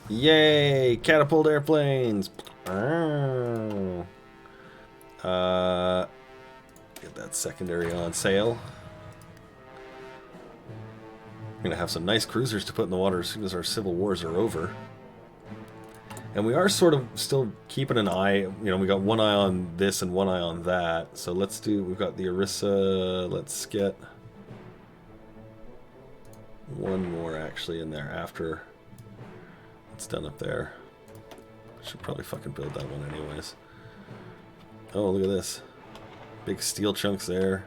Yay! Catapult airplanes! Oh. Get that secondary on sale. We're gonna have some nice cruisers to put in the water as soon as our civil wars are over. And we are sort of still keeping an eye, you know, we got one eye on this and one eye on that. So let's do, we've got the Orissa, let's get one more actually in there after it's done up there. Should probably fucking build that one anyways. Oh, look at this. Big steel chunks there.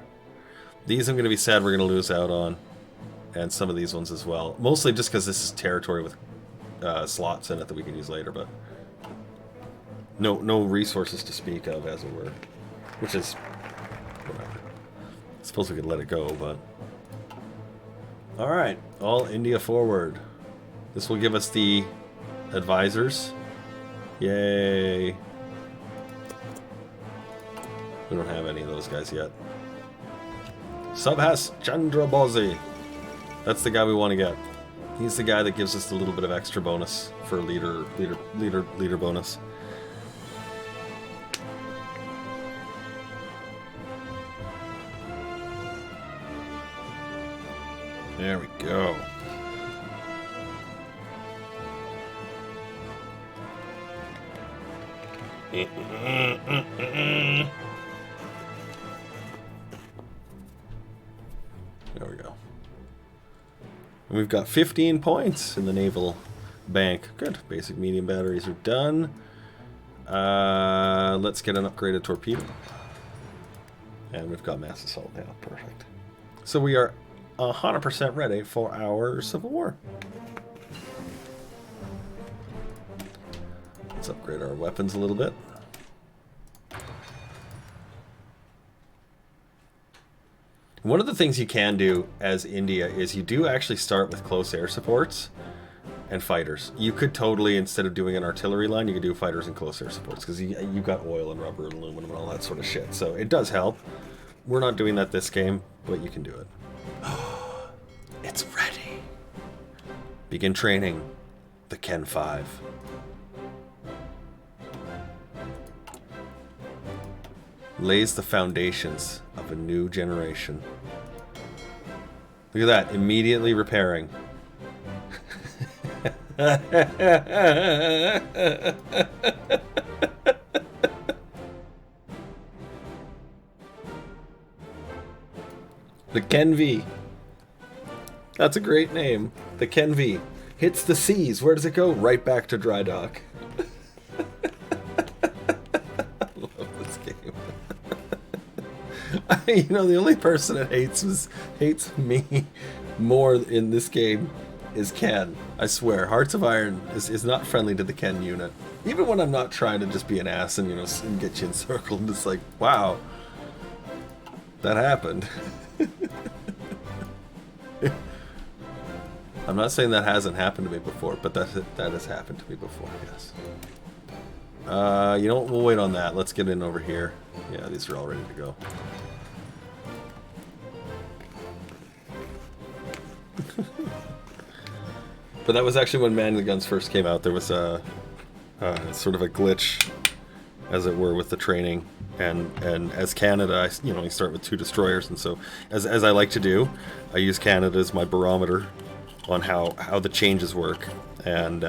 These I'm going to be sad we're going to lose out on. And some of these ones as well. Mostly just because this is territory with slots in it that we can use later, but no resources to speak of, as it were. Which is whatever. I suppose we could let it go, but... Alright, all India forward. This will give us the advisors. Yay. We don't have any of those guys yet. Subhas Chandrabose. That's the guy we want to get. He's the guy that gives us a little bit of extra bonus for leader bonus. There we go. There we go. And we've got 15 points in the naval bank. Good. Basic medium batteries are done. Let's get an upgraded torpedo. And we've got mass assault now. Perfect. So we are 100% ready for our Civil War. Let's upgrade our weapons a little bit. One of the things you can do as India is you do actually start with close air supports and fighters. You could totally, instead of doing an artillery line, you could do fighters and close air supports because you've got oil and rubber and aluminum and all that sort of shit. So it does help. We're not doing that this game, but you can do it. It's ready. Begin training. The Ken 5. Lays the foundations of a new generation. Look at that, immediately repairing. The Ken V. That's a great name. The Ken V. Hits the seas. Where does it go? Right back to dry dock. I love this game. You know, the only person that hates me more in this game is Ken. I swear, Hearts of Iron is not friendly to the Ken unit. Even when I'm not trying to just be an ass and, you know, and get you encircled, it's like, wow, that happened. I'm not saying that hasn't happened to me before, but that has happened to me before, yes. You know what? We'll wait on that. Let's get in over here. Yeah, these are all ready to go. But that was actually when Manning the Guns first came out. There was a sort of a glitch, as it were, with the training. And as Canada, you start with 2 destroyers, and so as I like to do, I use Canada as my barometer on how the changes work. And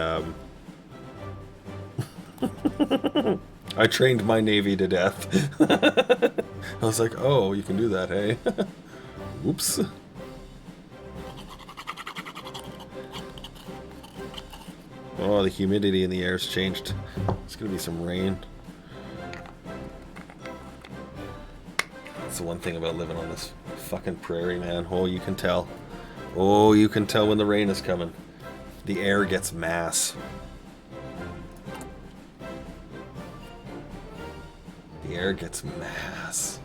I trained my Navy to death. I was like, oh, you can do that, hey? Oops. Oh, the humidity in the air's changed. It's gonna be some rain. That's the one thing about living on this fucking prairie, man. Oh, you can tell. Oh, you can tell when the rain is coming. The air gets mass. The air gets mass.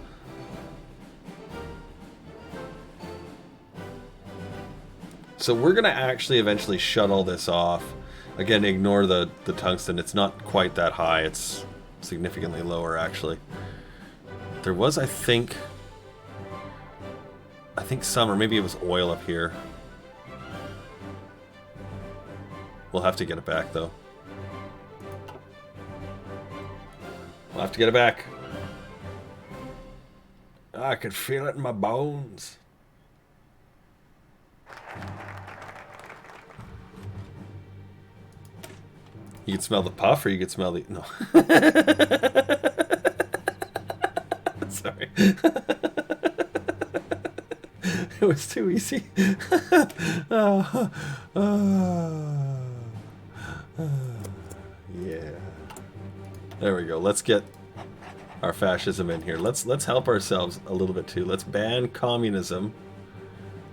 So we're gonna actually eventually shut all this off. Again, ignore the tungsten. It's not quite that high. It's significantly lower, actually. There was, I think some, or maybe it was oil up here. We'll have to get it back, though. We'll have to get it back. I could feel it in my bones. You can smell the puff, or you can smell the... No. Sorry. It was too easy. Yeah. There we go. Let's get our fascism in here. Let's help ourselves a little bit, too. Let's ban communism.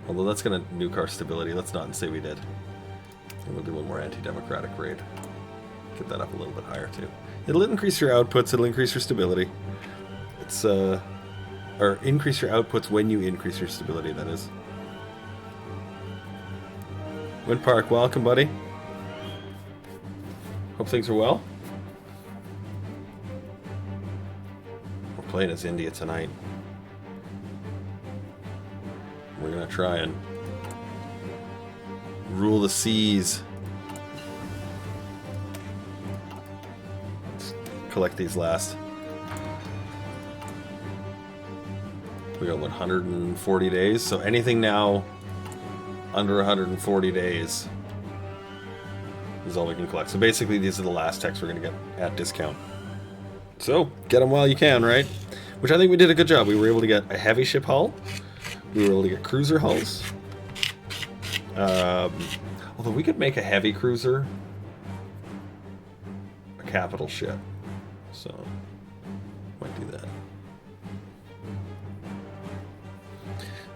Although that's going to nuke our stability. Let's not say we did. And we'll do one more anti-democratic raid. Get that up a little bit higher too. It'll increase your outputs, it'll increase your stability. It's or increase your outputs when you increase your stability, that is. Wind Park, welcome, buddy. Hope things are well. Playing as India tonight. We're gonna try and rule the seas. Let's collect these last. We got, what, 140 days? So anything now under 140 days is all we can collect. So basically these are the last techs we're gonna get at discount. So, get them while you can, right? Which I think we did a good job. We were able to get a heavy ship hull. We were able to get cruiser hulls. Although we could make a heavy cruiser a capital ship. So, might do that.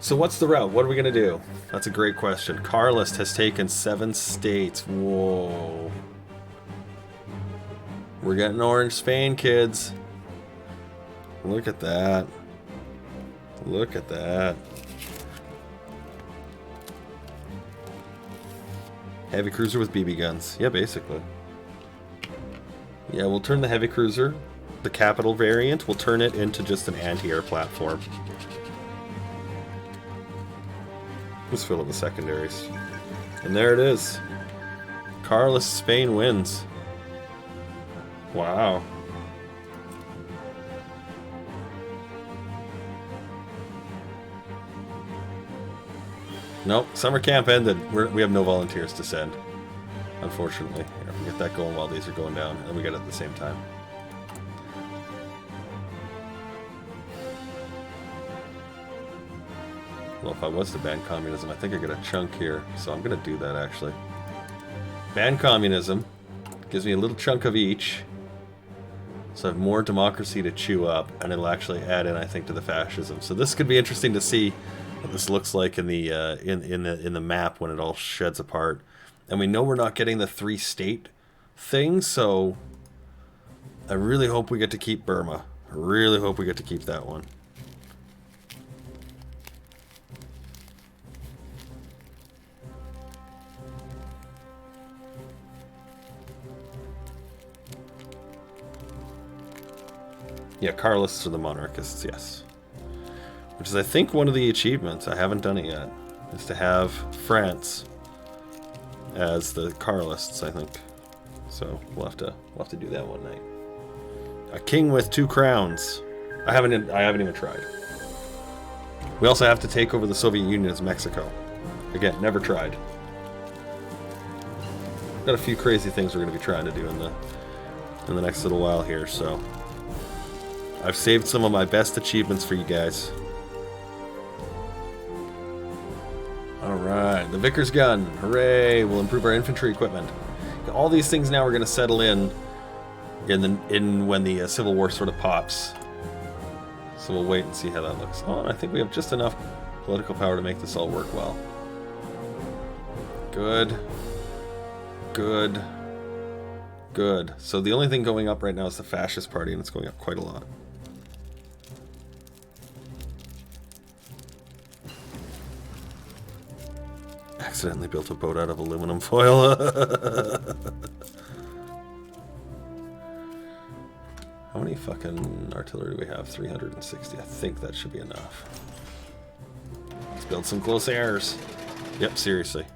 So what's the route? What are we going to do? That's a great question. Carlist has taken 7 states. Whoa. We're getting Orange Spain, kids. Look at that. Look at that. Heavy cruiser with BB guns. Yeah, basically. Yeah, we'll turn the heavy cruiser, the capital variant, we'll turn it into just an anti-air platform. Just fill up the secondaries. And there it is. Carlos Spain wins. Wow. Nope, summer camp ended. We have no volunteers to send, unfortunately. Here, we get that going while these are going down, and we get it at the same time. Well, if I was to ban communism, I think I get a chunk here, so I'm going to do that, actually. Ban communism. Gives me a little chunk of each. So I have more democracy to chew up, and it'll actually add in, I think, to the fascism. So this could be interesting to see what this looks like in the in the map when it all sheds apart. And we know we're not getting the 3-state thing, so I really hope we get to keep Burma. I really hope we get to keep that one. Yeah, Carlists are the monarchists, yes. Which is, I think, one of the achievements. I haven't done it yet. Is to have France as the Carlists, I think. So we'll have to do that one night. A king with 2 crowns. I haven't even tried. We also have to take over the Soviet Union as Mexico. Again, never tried. Got a few crazy things we're going to be trying to do in the next little while here, so I've saved some of my best achievements for you guys. Alright, the Vickers gun. Hooray! We'll improve our infantry equipment. All these things now are going to settle in when the Civil War sort of pops. So we'll wait and see how that looks. Oh, and I think we have just enough political power to make this all work well. Good. Good. Good. So the only thing going up right now is the Fascist Party, and it's going up quite a lot. Accidentally built a boat out of aluminum foil. How many fucking artillery do we have? 360. I think that should be enough. Let's build some close airs. Yep, seriously.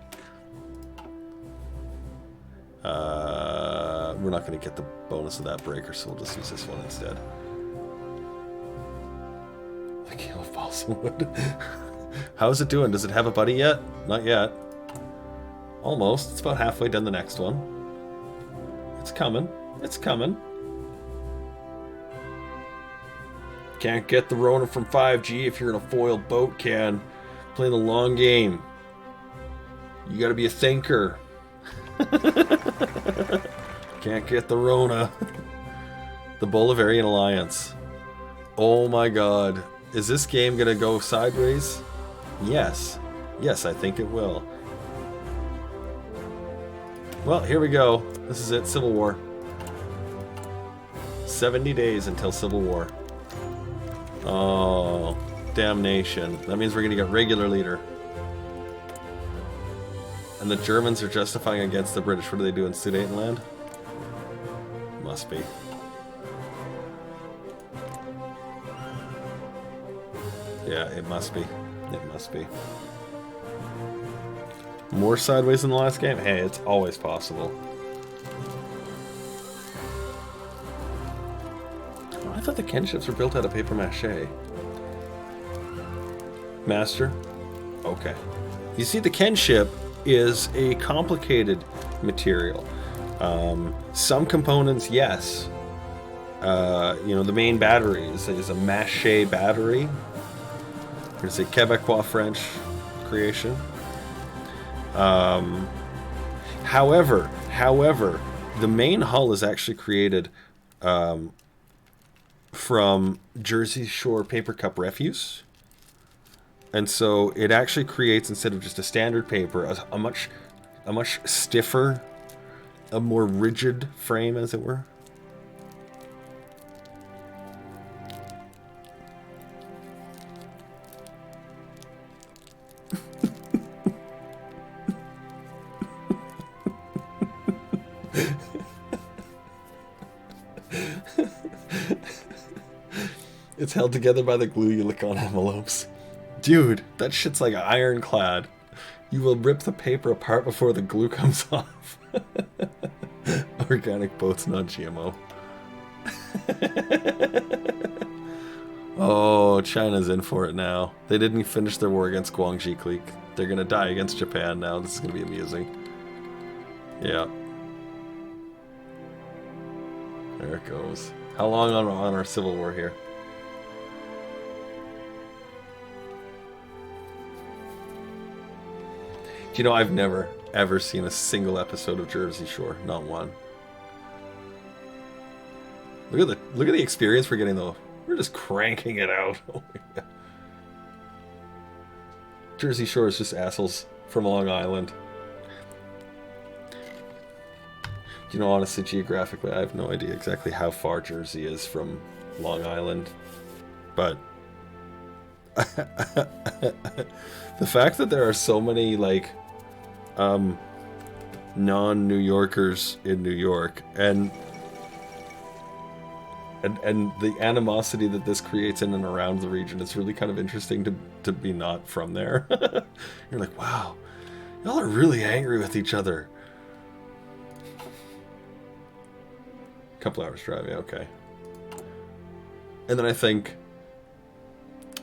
We're not going to get the bonus of that breaker, so we'll just use this one instead. A kilo of balsa wood. How's it doing? Does it have a buddy yet? Not yet. Almost. It's about halfway done the next one. It's coming. It's coming. Can't get the Rona from 5G if you're in a foiled boat, can. Playing the long game. You gotta be a thinker. Can't get the Rona. The Bolivarian Alliance. Oh my god. Is this game gonna go sideways? Yes. Yes, I think it will. Well, here we go. This is it. Civil War. 70 days until Civil War. Oh, damnation. That means we're gonna get regular leader. And the Germans are justifying against the British. What do they do in Sudetenland? Must be. Yeah, it must be. It must be. More sideways in the last game? Hey, it's always possible. Oh, I thought the Ken ships were built out of paper mache. Master? Okay. You see, the Ken ship is a complicated material. Some components, yes. You know, the main battery is a mache battery. It's a Quebecois French creation. However, the main hull is actually created from Jersey Shore paper cup refuse. And so it actually creates, instead of just a standard paper, a much stiffer, a more rigid frame, as it were. It's held together by the glue you lick on envelopes. Dude, that shit's like ironclad. You will rip the paper apart before the glue comes off. Organic boats, not GMO. Oh, China's in for it now. They didn't finish their war against Guangxi Clique. They're gonna die against Japan now. This is gonna be amusing. Yeah. There it goes. How long on our civil war here? You know, I've never, ever seen a single episode of Jersey Shore. Not one. Look at the experience we're getting, though. We're just cranking it out. Oh my God. Jersey Shore is just assholes from Long Island. You know, honestly, geographically, I have no idea exactly how far Jersey is from Long Island. But the fact that there are so many, like, non-New Yorkers in New York, and the animosity that this creates in and around the region, it's really kind of interesting to be not from there. You're like, wow, y'all are really angry with each other. Couple hours drive, yeah, okay. And then I think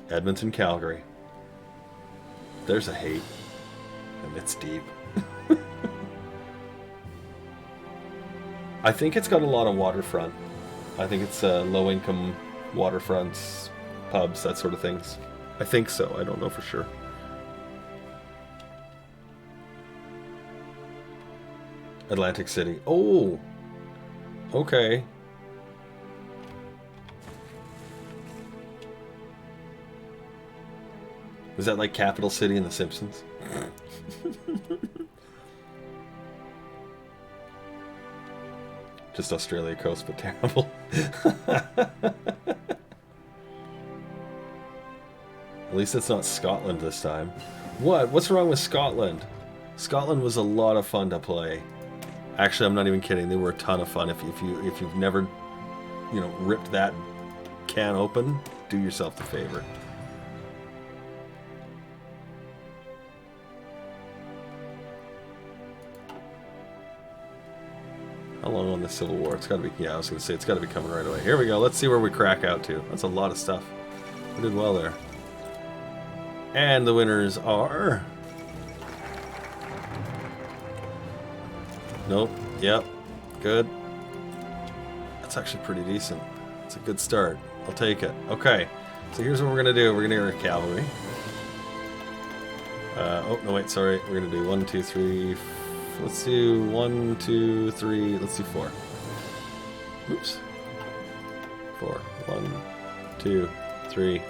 Edmonton, Calgary. There's a hate, and it's deep. I think it's got a lot of waterfront. I think it's low-income waterfronts, pubs, that sort of things. I think so. I don't know for sure. Atlantic City. Oh! Okay. Is that like Capital City in The Simpsons? Just Australia Coast, but terrible. At least it's not Scotland this time. What? What's wrong with Scotland? Scotland was a lot of fun to play. Actually, I'm not even kidding. They were a ton of fun. If you've never, you know, ripped that can open, do yourself the favor. How long on the Civil War? It's got to be, yeah, I was going to say, it's got to be coming right away. Here we go. Let's see where we crack out to. That's a lot of stuff. We did well there. And the winners are... Nope. Yep. Good. That's actually pretty decent. It's a good start. I'll take it. Okay. So here's what we're going to do. We're going to go to cavalry. Oh, no, wait, sorry. We're going to do 1, 2, 3... Let's do 1, 2, 3. Let's do 4. Oops. 4. 1, 2, 3,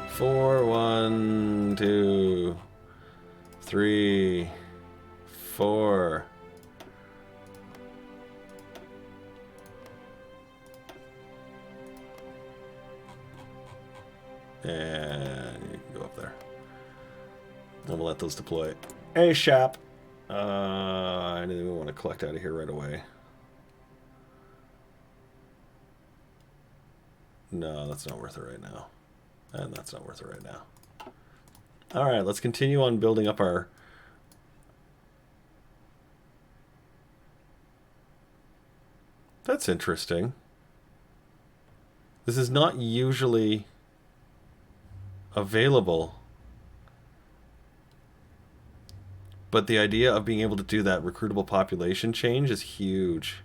4. 1, 2, 3, 4. And you can go up there. And we'll let those deploy ASAP. Anything we want to collect out of here right away? No, that's not worth it right now. And that's not worth it right now. Alright, let's continue on building up our... That's interesting. This is not usually available. But the idea of being able to do that recruitable population change is huge.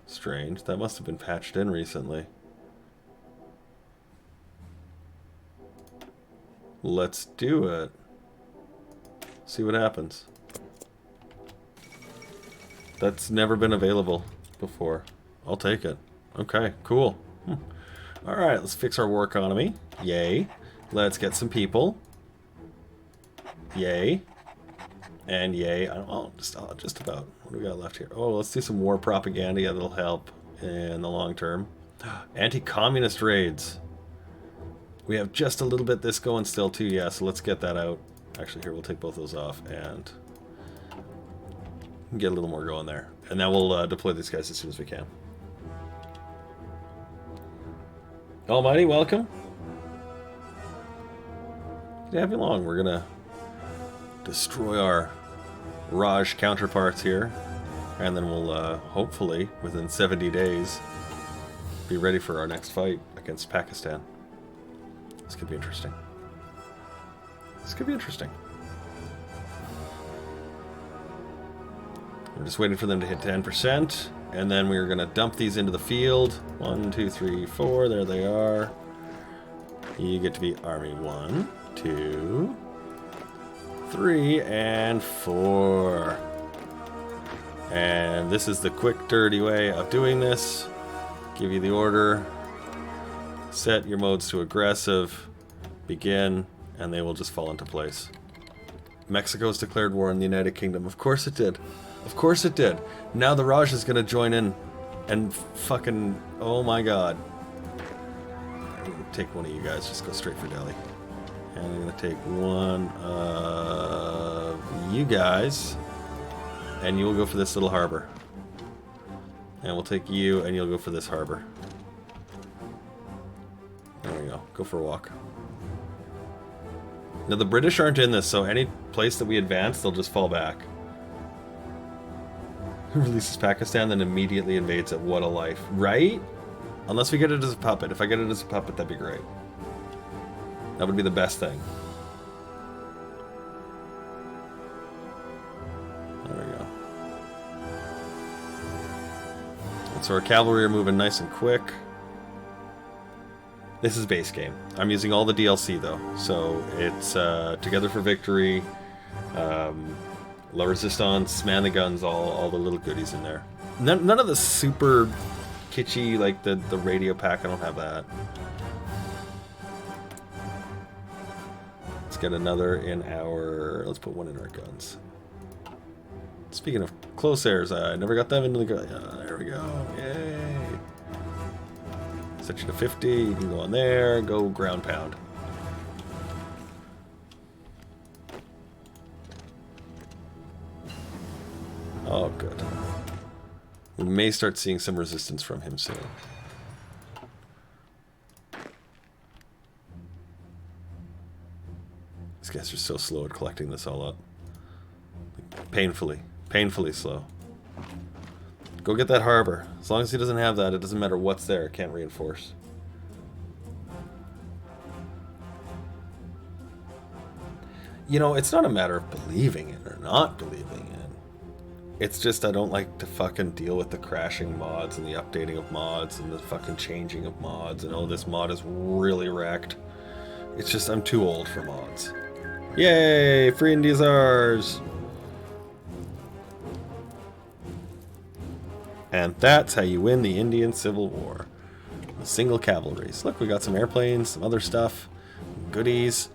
Strange. That must have been patched in recently. Let's do it. See what happens. That's never been available before. I'll take it. Okay, cool. Alright, let's fix our war economy. Yay. Let's get some people. Yay. And yay. Oh, just about. What do we got left here? Oh, let's do some war propaganda. Yeah, that'll help in the long term. Anti-communist raids. We have just a little bit this going still too, yeah, so let's get that out. Actually, here, we'll take both those off and get a little more going there. And then we'll deploy these guys as soon as we can. Almighty, welcome. Can't have you long. We're gonna destroy our Raj counterparts here, and then we'll hopefully within 70 days be ready for our next fight against Pakistan. This could be interesting. This could be interesting. We're just waiting for them to hit 10%, and then we're gonna dump these into the field. 1, 2, 3, 4. There they are. You get to be Army 1, 2, 3, and 4. And this is the quick, dirty way of doing this. Give you the order. Set your modes to aggressive. Begin, and they will just fall into place. Mexico's declared war on the United Kingdom. Of course it did. Of course it did. Now the Raj is going to join in and fucking... Oh my god. I'm going to take one of you guys. Just go straight for Delhi. And I'm going to take one of you guys. And you'll go for this little harbor. And we'll take you and you'll go for this harbor. There we go. Go for a walk. Now the British aren't in this, so any place that we advance, they'll just fall back. Releases Pakistan, then immediately invades it. What a life. Right? Unless we get it as a puppet. If I get it as a puppet, that'd be great. That would be the best thing. There we go. And so our cavalry are moving nice and quick. This is base game. I'm using all the DLC though. So it's Together for Victory, La Resistance, Man the Guns, all the little goodies in there. None of the super kitschy, like the radio pack, I don't have that. Let's get another in our... Let's put one in our guns. Speaking of close airs, I never got them into the gun. There we go. Yay. Set you to 50, you can go on there, go ground pound. Oh, good. We may start seeing some resistance from him soon. These guys are so slow at collecting this all up. Painfully slow. Go get that harbor. As long as he doesn't have that, it doesn't matter what's there. It can't reinforce. You know, it's not a matter of believing it or not believing it. It's just I don't like to fucking deal with the crashing mods and the updating of mods and the fucking changing of mods and oh, this mod is really wrecked. It's just I'm too old for mods. Yay! Free India's ours! And that's how you win the Indian Civil War. The single cavalries. Look, we got some airplanes, some other stuff, goodies.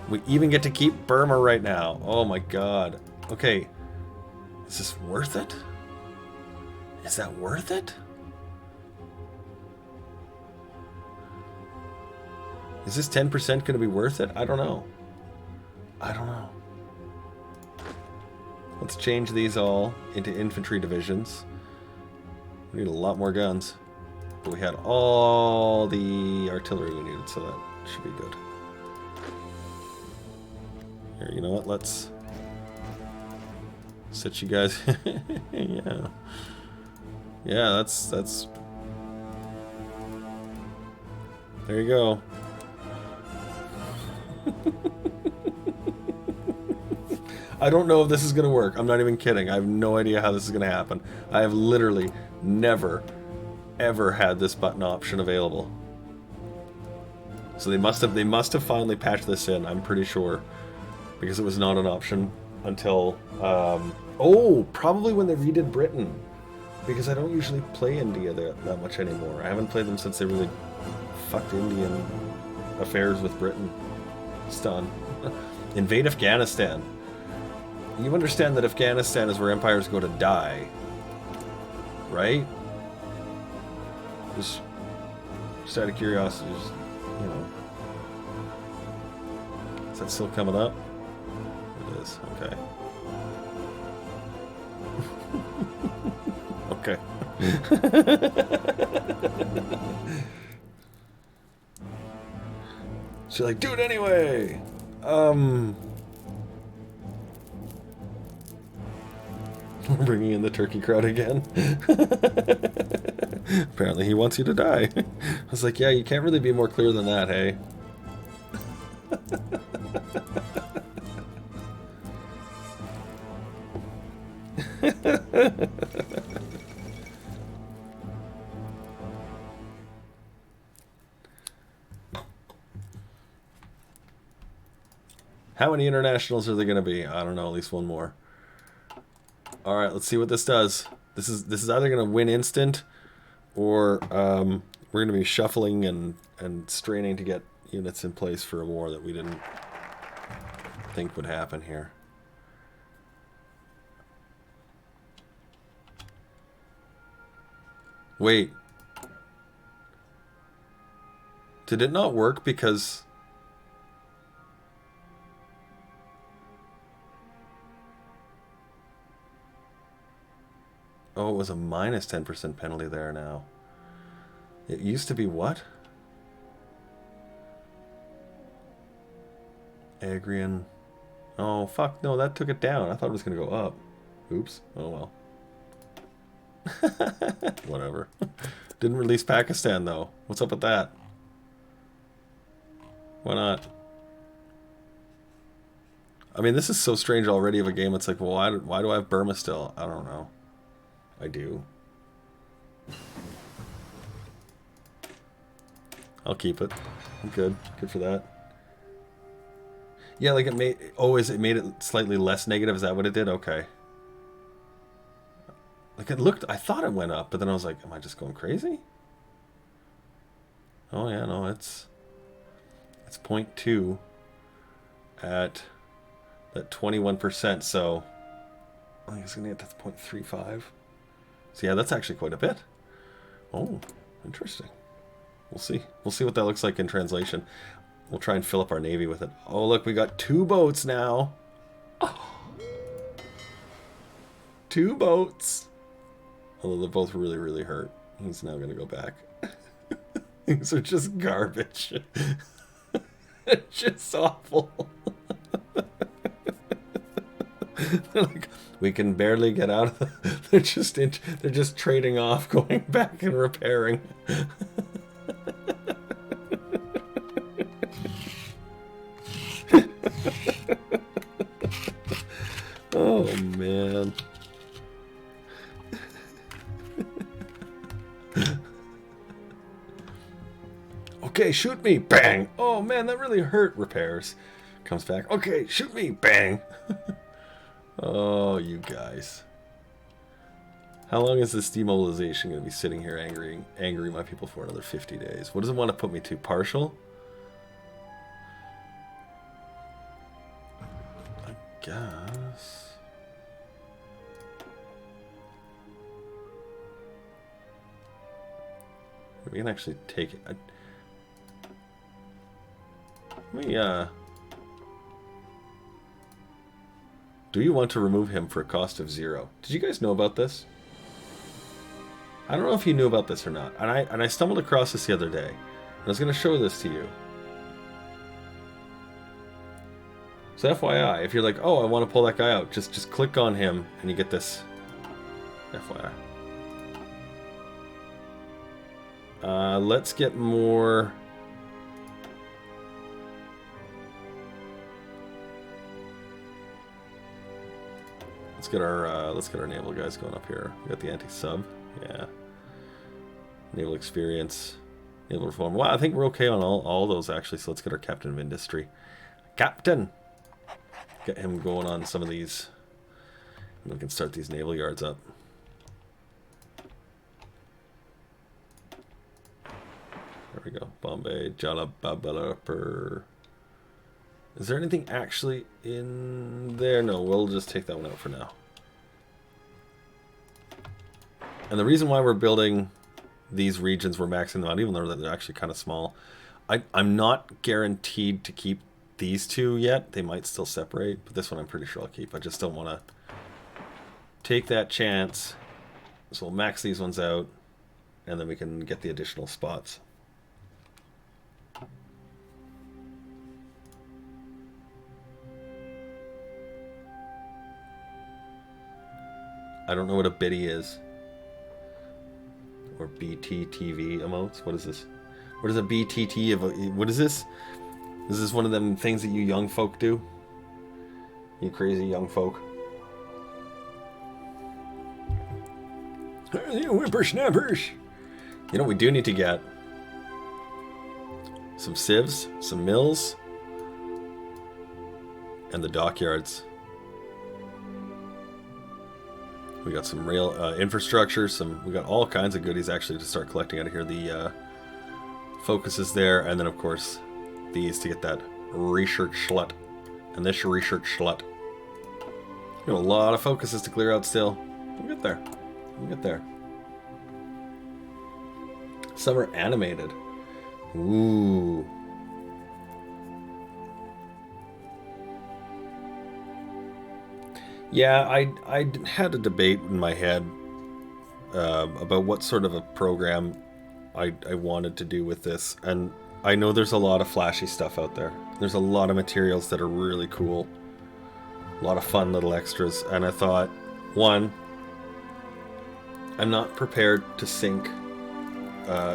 We even get to keep Burma right now. Oh my god. Okay. Is this worth it? Is that worth it? Is this 10% going to be worth it? I don't know. I don't know. Let's change these all into infantry divisions. We need a lot more guns. But we had all the artillery we needed, so that should be good. Here, you know what? Let's sit you guys. Yeah. Yeah, that's... There you go. I don't know if this is going to work. I'm not even kidding. I have no idea how this is going to happen. I have literally never, ever had this button option available. So they must have finally patched this in, I'm pretty sure. Because it was not an option until... oh, probably when they redid Britain. Because I don't usually play India that much anymore. I haven't played them since they really fucked Indian affairs with Britain. It's done. Invade Afghanistan. You understand that Afghanistan is where empires go to die, right? Just out of curiosity, just, you know. Is that still coming up? It is, okay. Okay. So you're like, do it anyway! We're bringing in the turkey crowd again. Apparently he wants you to die. I was like, yeah, you can't really be more clear than that, hey? How many internationals are there going to be? I don't know, at least one more. All right, let's see what this does. This is either going to win instant, or we're going to be shuffling and straining to get units in place for a war that we didn't think would happen here. Wait. Did it not work because... Oh, it was a minus 10% penalty there now. It used to be what? Agrian. Oh, fuck. No, that took it down. I thought it was going to go up. Oops. Oh, well. Whatever. Didn't release Pakistan, though. What's up with that? Why not? I mean, this is so strange already of a game. It's like, well, why do I have Burma still? I don't know. I do. I'll keep it. I'm good. Good for that. Yeah, like it made... Oh, it made it slightly less negative? Is that what it did? Okay. Like it looked... I thought it went up, but then I was like, am I just going crazy? Oh, yeah, no, it's 0.2 at that 21%, so I think it's going to get to 0.35. So yeah, that's actually quite a bit. Oh, interesting. We'll see. We'll see what that looks like in translation. We'll try and fill up our navy with it. Oh, look, we got 2 boats now. Oh. 2 boats. Although they're both really, really hurt. He's now going to go back. These are just garbage. It's just awful. They're like, we can barely get out of the... They're just trading off, going back and repairing. Oh man. Okay, shoot me, bang. Oh man, that really hurt. Repairs. Comes back. Okay, shoot me, bang. Oh, you guys. How long is this demobilization going to be sitting here angering my people for? Another 50 days. What does it want to put me to? Partial? I guess. We can actually take it. Let me, do you want to remove him for a cost of 0? Did you guys know about this? I don't know if you knew about this or not, and I stumbled across this the other day. And I was going to show this to you. So FYI, if you're like, oh, I want to pull that guy out, just click on him and you get this. FYI. Let's get more. Let's get our naval guys going up here. We got the anti-sub, yeah. Naval experience, naval reform. Wow, I think we're okay on all those actually. So let's get our captain of industry, captain. Get him going on some of these. And we can start these naval yards up. There we go. Bombay, Jalababalaper. Is there anything actually in there? No, we'll just take that one out for now. And the reason why we're building these regions, we're maxing them out, even though they're actually kind of small. I'm not guaranteed to keep these two yet. They might still separate, but this one I'm pretty sure I'll keep. I just don't want to take that chance. So we'll max these ones out, and then we can get the additional spots. I don't know what a biddy is. Or BTTV emotes. What is this? What is a BTT? What is this? Is this one of them things that you young folk do? You crazy young folk. You whippersnappers. You know what we do need to get? Some sieves, some mills, and the dockyards. We got some rail infrastructure, we got all kinds of goodies actually to start collecting out of here. The focus is there, and then of course these to get that research schlut, and this research schlut. We got a lot of focuses to clear out still. We'll get there. We'll get there. Some are animated. Ooh. Yeah, I had a debate in my head about what sort of a program I wanted to do with this, and I know there's a lot of flashy stuff out there. There's a lot of materials that are really cool, a lot of fun little extras, and I thought, one, I'm not prepared to sink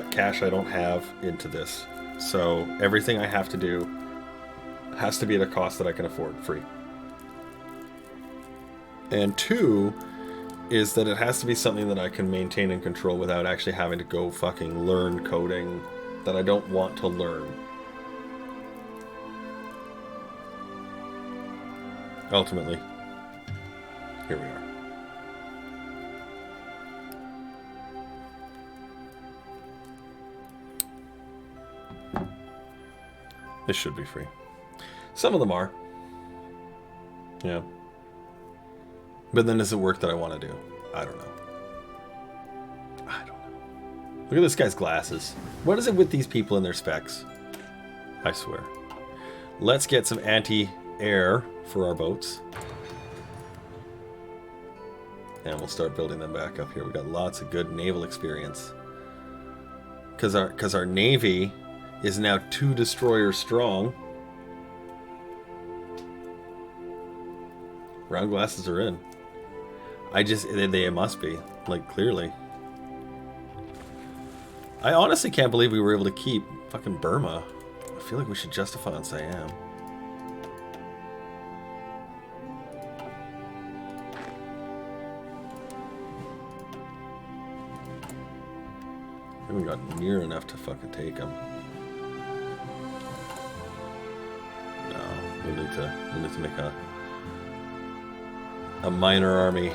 cash I don't have into this, so everything I have to do has to be at a cost that I can afford free. And two, is that it has to be something that I can maintain and control without actually having to go fucking learn coding that I don't want to learn. Ultimately, here we are. This should be free. Some of them are. Yeah. But then does it work that I want to do? I don't know. I don't know. Look at this guy's glasses. What is it with these people and their specs? I swear. Let's get some anti-air for our boats. And we'll start building them back up here. We got lots of good naval experience. Because our navy is now 2 destroyers strong. Round glasses are in. They must be, like, clearly. I honestly can't believe we were able to keep fucking Burma. I feel like we should justify on Siam. We haven't got near enough to fucking take them. No, we'll need to make a minor army.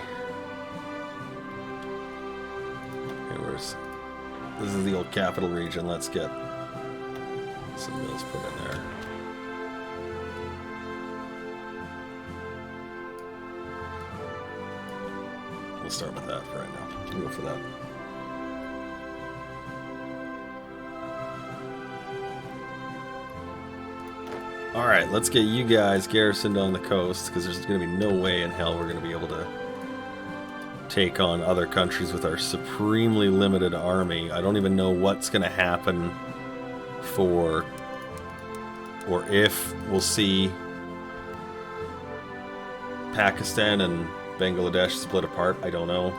This is the old capital region. Let's get some mills put in there. We'll start with that for right now. We'll go for that. Alright, let's get you guys garrisoned on the coast, because there's going to be no way in hell we're going to be able to take on other countries with our supremely limited army. I don't even know what's going to happen for, or if we'll see Pakistan and Bangladesh split apart. I don't know.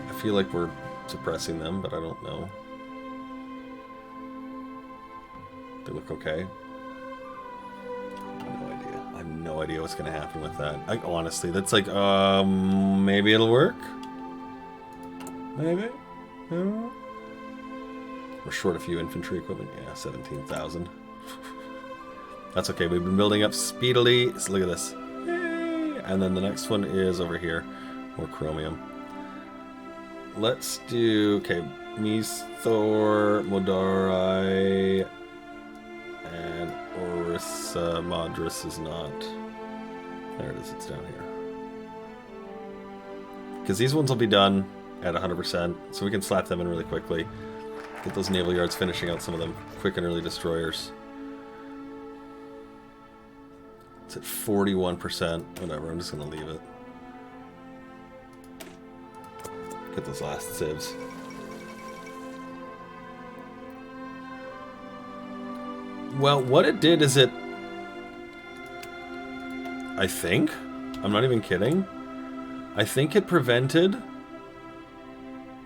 I feel like we're suppressing them, but I don't know. They look okay. I have no idea what's going to happen with that. Honestly, that's like, maybe it'll work? Maybe? We're short a few infantry equipment. Yeah, 17,000. That's okay, we've been building up speedily. So look at this. Yay! And then the next one is over here. More chromium. Let's do, okay, Misthor, Modarai, and Orissa Madras is not. There it is, it's down here. Because these ones will be done at 100%, so we can slap them in really quickly. Get those naval yards finishing out some of them quick and early destroyers. It's at 41%. Whatever, I'm just going to leave it. Get those last civs. Well, what it did is it... I think? I'm not even kidding. I think it prevented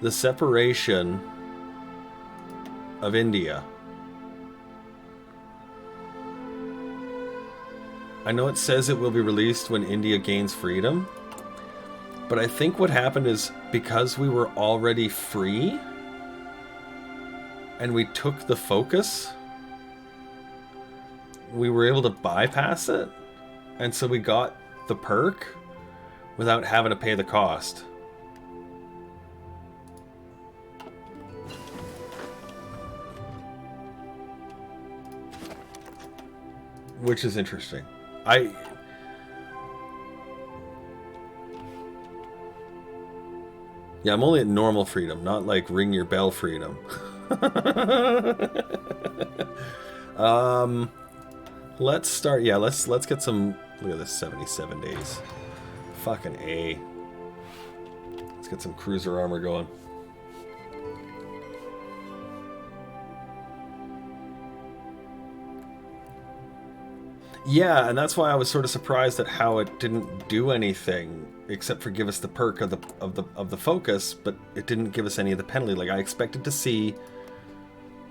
the separation of India. I know it says it will be released when India gains freedom, but I think what happened is because we were already free and we took the focus, we were able to bypass it, and so we got the perk without having to pay the cost. Which is interesting. Yeah, I'm only at normal freedom, not like ring your bell freedom. Let's start. Yeah, let's get some. Look at this, 77 days. Fucking A. Let's get some cruiser armor going. Yeah, and that's why I was sort of surprised at how it didn't do anything except for give us the perk of the focus, but it didn't give us any of the penalty. Like I expected to see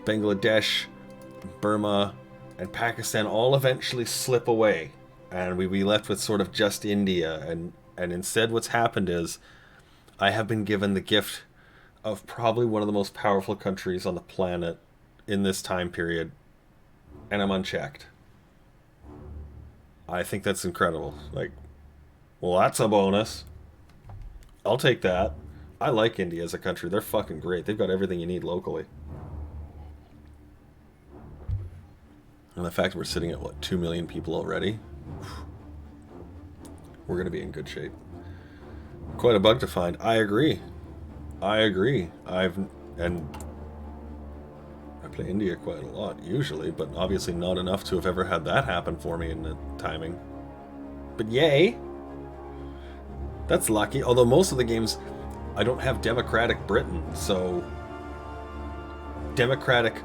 Bangladesh, Burma, and Pakistan all eventually slip away, and we'd be left with sort of just India. And instead, what's happened is I have been given the gift of probably one of the most powerful countries on the planet in this time period, and I'm unchecked. I think that's incredible. Like, well, that's a bonus. I'll take that. I like India as a country. They're fucking great. They've got everything you need locally. And the fact we're sitting at, what, 2 million people already? We're going to be in good shape. Quite a bug to find. I agree. I agree. I play India quite a lot, usually, but obviously not enough to have ever had that happen for me in the timing. But yay! That's lucky. Although most of the games, I don't have Democratic Britain, so... Democratic...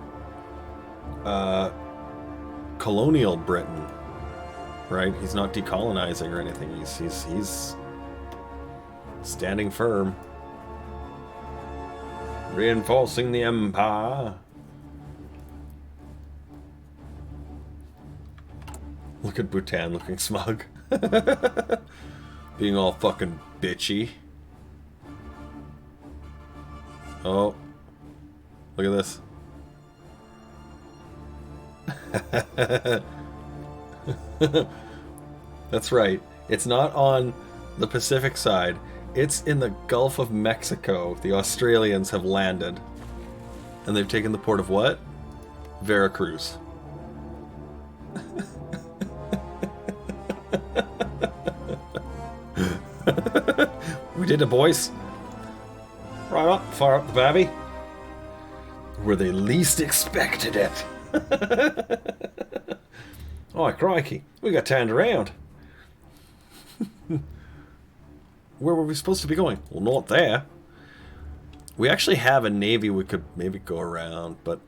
colonial Britain, right? He's not decolonizing or anything. He's standing firm. Reinforcing the empire. Look at Bhutan looking smug. Being all fucking bitchy. Oh. Look at this. That's right. It's not on the Pacific side. It's in the Gulf of Mexico. The Australians have landed. And they've taken the port of what? Veracruz. We did it, boys. Right up, far up the babby. Where they least expected it. Oh, crikey. We got turned around. Where were we supposed to be going? Well, not there. We actually have a navy we could maybe go around, but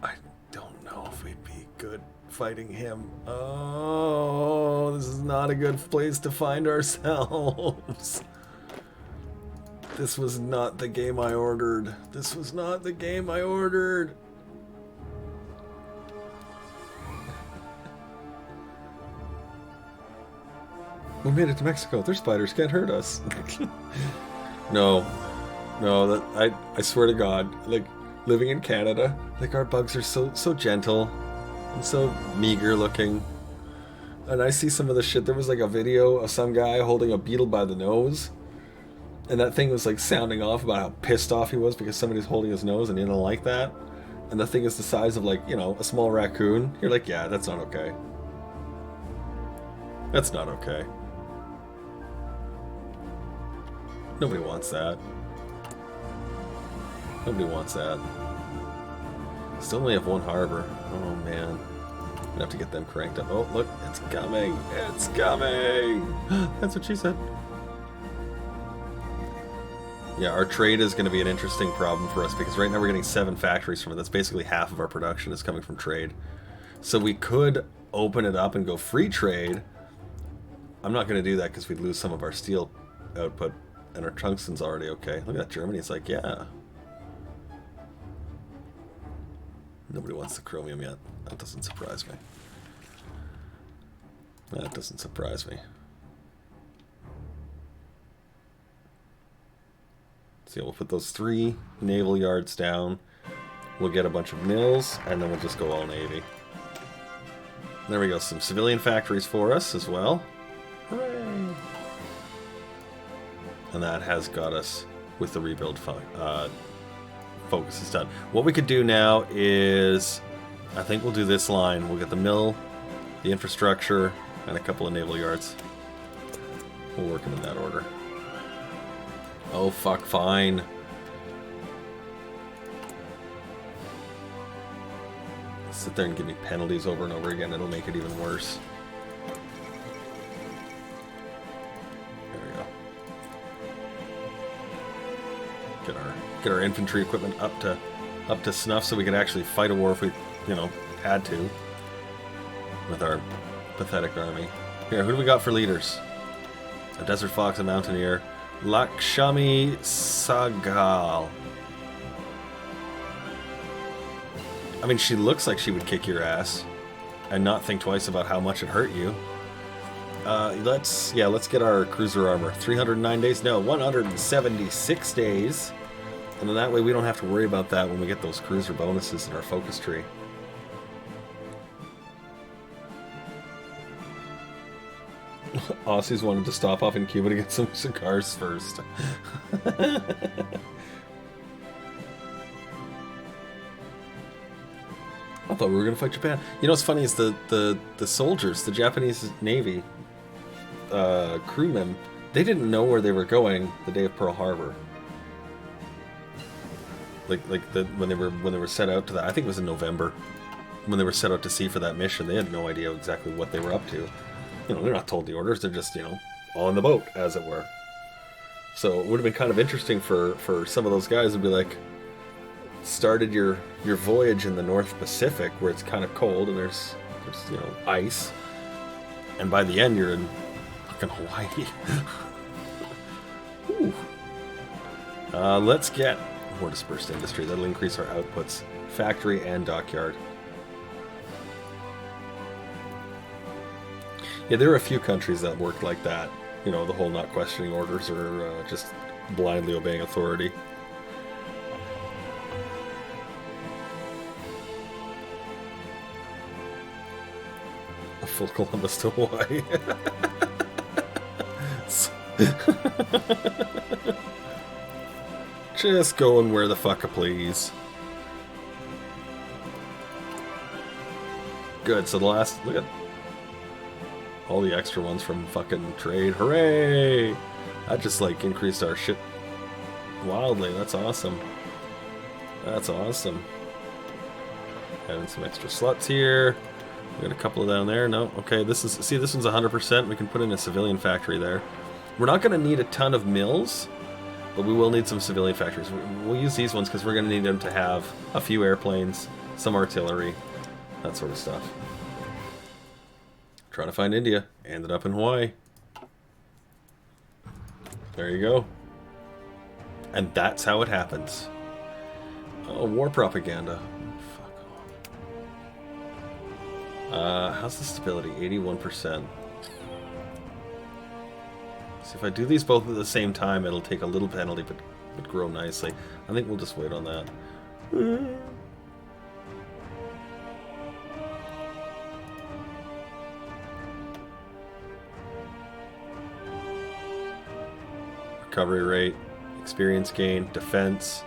I don't know if we'd be good fighting him. Oh, this is not a good place to find ourselves. This was not the game I ordered. This was not the game I ordered. We made it to Mexico. Their spiders can't hurt us. No. No, that I swear to God, like living in Canada, like our bugs are so gentle and so meager looking. And I see some of the shit. There was like a video of some guy holding a beetle by the nose, and that thing was like sounding off about how pissed off he was because somebody's holding his nose and he didn't like that. And the thing is the size of, like, you know, a small raccoon. You're like, yeah, that's not okay. That's not okay. Nobody wants that. Nobody wants that. Still only have one harbor. Oh man. Gonna have to get them cranked up. Oh, look, it's coming. It's coming. That's what she said. Yeah, our trade is going to be an interesting problem for us because right now we're getting 7 factories from it. That's basically half of our production is coming from trade. So we could open it up and go free trade. I'm not going to do that because we'd lose some of our steel output, and our tungsten's already okay. Look at that, Germany. It's like, yeah. Nobody wants the chromium yet. That doesn't surprise me. That doesn't surprise me. So we'll put those 3 naval yards down. We'll get a bunch of mills, and then we'll just go all navy. There we go. Some civilian factories for us as well. Hooray! And that has got us with the rebuild focus is done. What we could do now is, I think we'll do this line. We'll get the mill, the infrastructure, and a couple of naval yards. We'll work them in that order. Oh, fuck, fine. Sit there and give me penalties over and over again. It'll make it even worse. There we go. Get our infantry equipment up to snuff so we could actually fight a war if we, you know, had to. With our pathetic army. Here, who do we got for leaders? A desert fox, a mountaineer. Lakshmi Sagal. I mean, she looks like she would kick your ass and not think twice about how much it hurt you. Let's get our cruiser armor. 309 days? No, 176 days. And then that way we don't have to worry about that when we get those cruiser bonuses in our focus tree. Aussies wanted to stop off in Cuba to get some cigars first. I thought we were going to fight Japan. You know what's funny is the soldiers, the Japanese Navy crewmen, they didn't know where they were going the day of Pearl Harbor. When they were set out to that, I think it was in November, when they were set out to sea for that mission, they had no idea exactly what they were up to. You know, they're not told the orders, they're just, you know, on the boat, as it were. So it would have been kind of interesting for some of those guys to be like, started your voyage in the North Pacific, where it's kind of cold and there's you know, ice, and by the end you're in fucking Hawaii. Let's get more dispersed industry. That'll increase our outputs, factory and dockyard. Yeah, there are a few countries that work like that. You know, the whole not questioning orders or just blindly obeying authority. A full Columbus to Hawaii. Just going where the fuck I please. Good, so the last... Look at... all the extra ones from fucking trade. Hooray! That just, like, increased our shit wildly. That's awesome. That's awesome. Having some extra sluts here. We got a couple down there. No, okay. This one's 100%. We can put in a civilian factory there. We're not going to need a ton of mills, but we will need some civilian factories. We'll use these ones because we're going to need them to have a few airplanes, some artillery, that sort of stuff. Trying to find India. Ended up in Hawaii. There you go. And that's how it happens. Oh, war propaganda. Fuck off. How's the stability? 81%. So if I do these both at the same time, it'll take a little penalty, but grow nicely. I think we'll just wait on that. Recovery rate, experience gain, defense,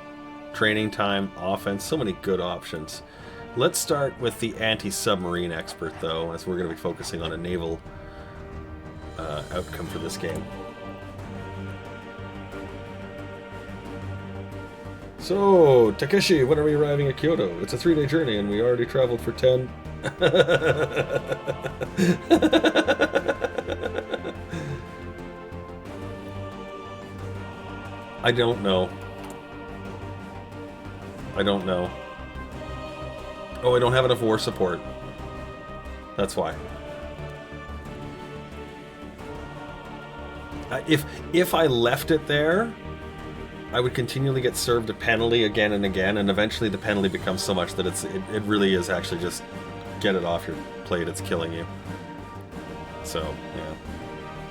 training time, offense. So many good options. Let's start with the anti-submarine expert, though, as we're going to be focusing on a naval outcome for this game. So, Takeshi, when are we arriving at Kyoto? It's a 3-day journey, and we already traveled for 10. I don't know. I don't know. Oh, I don't have enough war support. That's why. If I left it there, I would continually get served a penalty again and again, and eventually the penalty becomes so much that it really is actually just get it off your plate. It's killing you. So, yeah.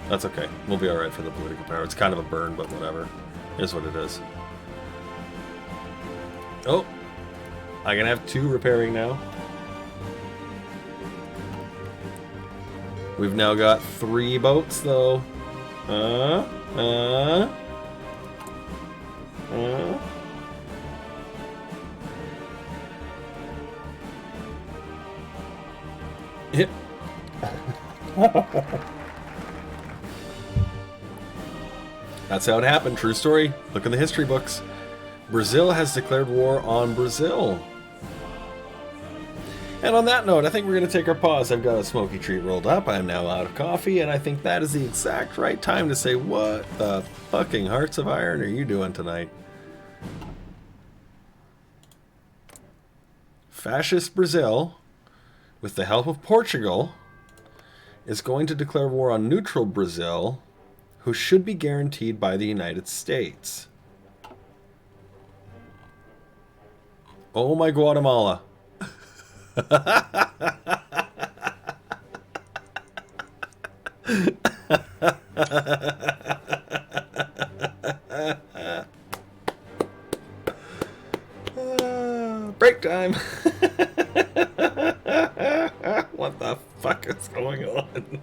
That's okay. We'll be alright for the political power. It's kind of a burn, but whatever. It is what it is. Oh! I can have 2 repairing now. We've now got 3 boats, though. Yep. That's how it happened. True story. Look in the history books. Brazil has declared war on Brazil. And on that note, I think we're going to take our pause. I've got a smoky treat rolled up. I am now out of coffee, and I think that is the exact right time to say, what the fucking hearts of iron are you doing tonight? Fascist Brazil, with the help of Portugal, is going to declare war on neutral Brazil, who should be guaranteed by the United States. Oh my Guatemala. Break time. What the fuck is going on?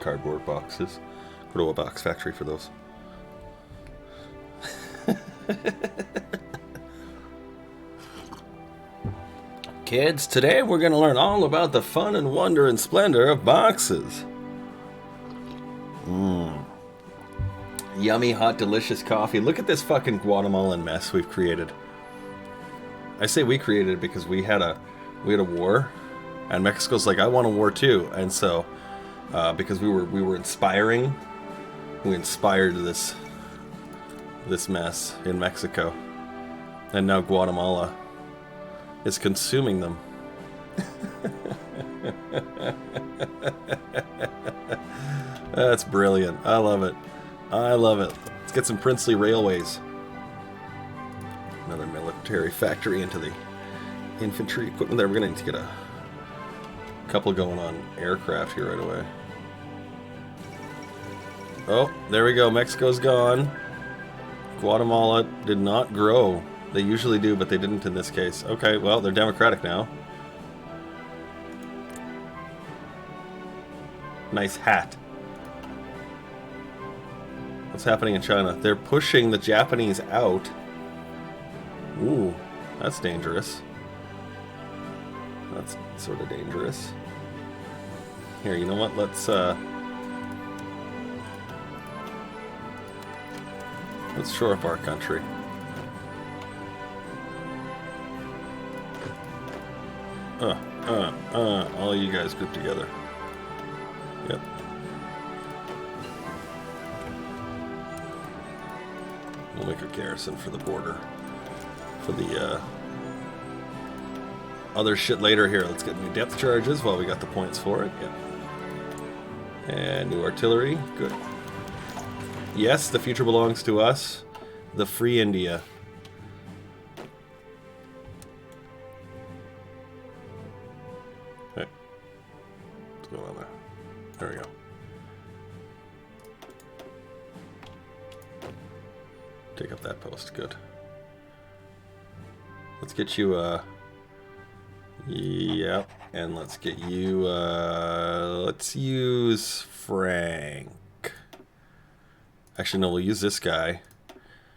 Cardboard boxes. Go to a box factory for those. Kids, today we're going to learn all about the fun and wonder and splendor of boxes. Yummy, hot, delicious coffee. Look at this fucking Guatemalan mess we've created. I say we created it because we had a war, and Mexico's like, I want a war too. And so, because we were inspiring, we inspired this mess in Mexico, and now Guatemala is consuming them. That's brilliant. I love it. I love it. Let's get some princely railways. Another military factory into the infantry equipment there. We're going to need to get a couple going on aircraft here right away. Oh, there we go. Mexico's gone. Guatemala did not grow. They usually do, but they didn't in this case. Okay, well, they're democratic now. Nice hat. What's happening in China? They're pushing the Japanese out. Ooh, that's dangerous. That's sort of dangerous. Here, you know what? Let's shore up our country. All you guys group together. Yep. We'll make a garrison for the border. For the other shit later here. Let's get new depth charges while we got the points for it. Yep. And new artillery. Good. Yes, the future belongs to us. The free India. Hey. What's going on there? There we go. Take up that post. Good. Let's get you, yep. And let's get you, let's use Frank. Actually, no, we'll use this guy.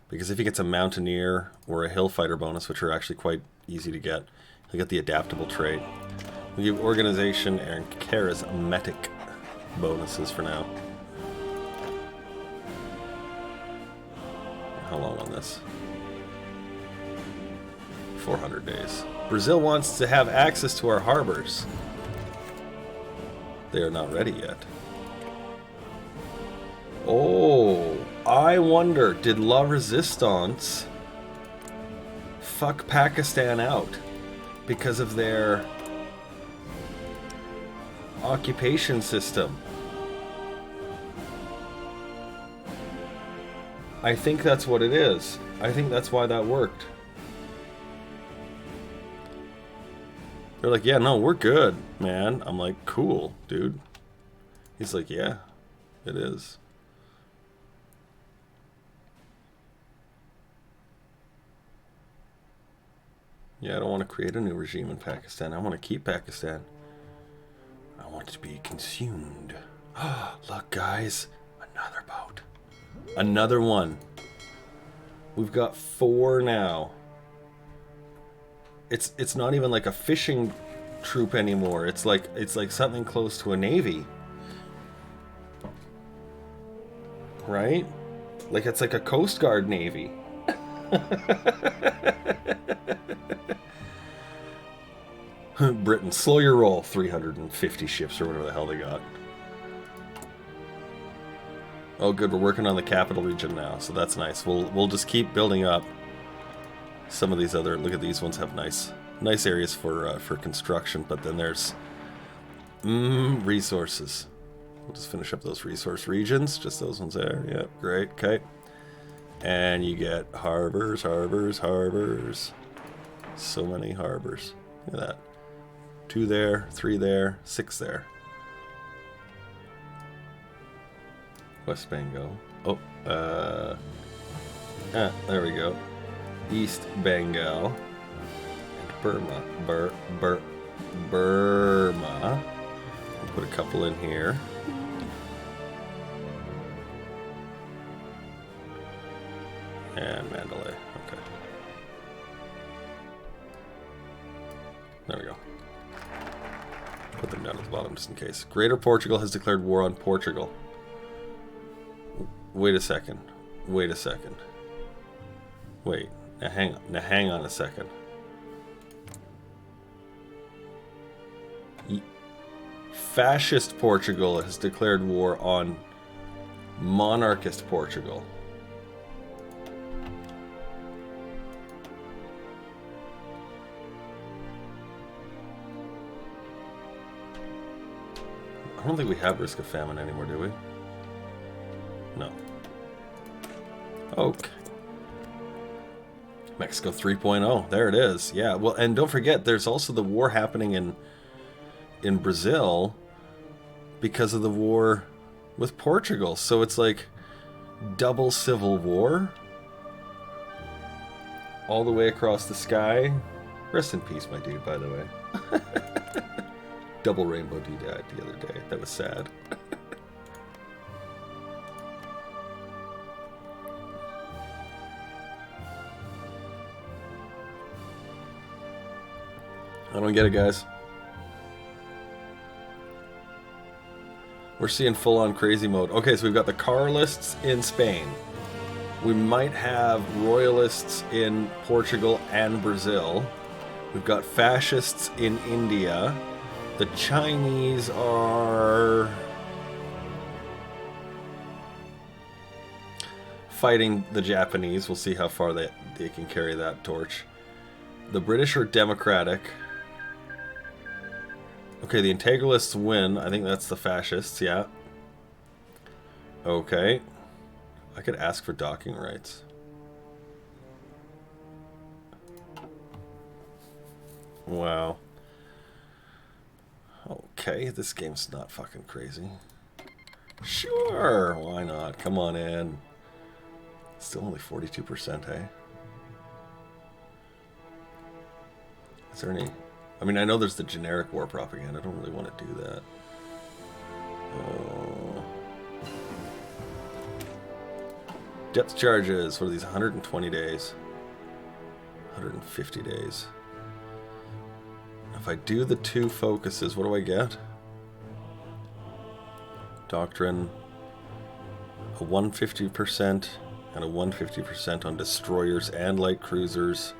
Because if he gets a Mountaineer or a Hill Fighter bonus, which are actually quite easy to get, he'll get the adaptable trait. We'll give Organization and Charismatic bonuses for now. How long on this? 400 days. Brazil wants to have access to our harbors. They are not ready yet. Oh, I wonder, did La Resistance fuck Pakistan out because of their occupation system? I think that's what it is. I think that's why that worked. They're like, yeah, no, we're good, man. I'm like, cool, dude. He's like, yeah, it is. Yeah, I don't want to create a new regime in Pakistan. I want to keep Pakistan. I want it to be consumed. Look, guys. Another boat. Another one. We've got 4 now. It's not even like a fishing troop anymore. It's like something close to a navy. Right? Like it's like a Coast Guard navy. Britain, slow your roll. 350 ships or whatever the hell they got. Oh good, we're working on the capital region now, so that's nice. We'll just keep building up. Some of these other, look at these ones have nice areas for construction, but then there's resources. We'll just finish up those resource regions, just those ones there. Yep, great, okay. And you get harbors. So many harbors. Look at that. 2 there, 3 there, 6 there. West Bengal. Oh, there we go. East Bengal. And Burma. Burma. I'll put a couple in here. And Mandalay. Okay. There we go. Put them down at the bottom just in case. Greater Portugal has declared war on Portugal. Wait a second. Wait a second. Wait. Now hang on a second. Fascist Portugal has declared war on monarchist Portugal. I don't think we have risk of famine anymore, do we? No. Okay. Mexico 3.0. There it is. Yeah, well, and don't forget, there's also the war happening in Brazil because of the war with Portugal. So it's like double civil war all the way across the sky. Rest in peace, my dude, by the way. Double Rainbow D died the other day. That was sad. I don't get it, guys. We're seeing full-on crazy mode. Okay, so we've got the Carlists in Spain. We might have Royalists in Portugal and Brazil. We've got Fascists in India. The Chinese are fighting the Japanese. We'll see how far they can carry that torch. The British are democratic. Okay, the integralists win. I think that's the fascists, yeah. Okay. I could ask for docking rights. Wow. Okay, this game's not fucking crazy. Sure, why not? Come on in. Still only 42%, hey? Is there any... I mean, I know there's the generic war propaganda. I don't really want to do that. Depth charges. What are these? 120 days. 150 days. If I do the 2 focuses, what do I get? Doctrine. A 150% and a 150% on destroyers and light cruisers.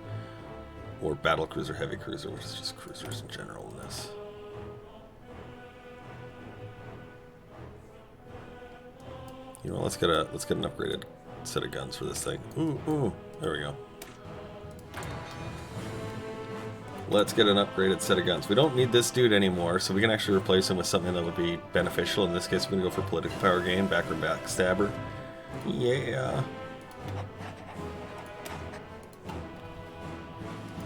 Or battle cruiser, heavy cruiser, which is just cruisers in general in this. You know, let's get an upgraded set of guns for this thing. Ooh, there we go. Let's get an upgraded set of guns. We don't need this dude anymore, so we can actually replace him with something that would be beneficial. In this case, we're gonna go for political power gain, backstabber. Yeah.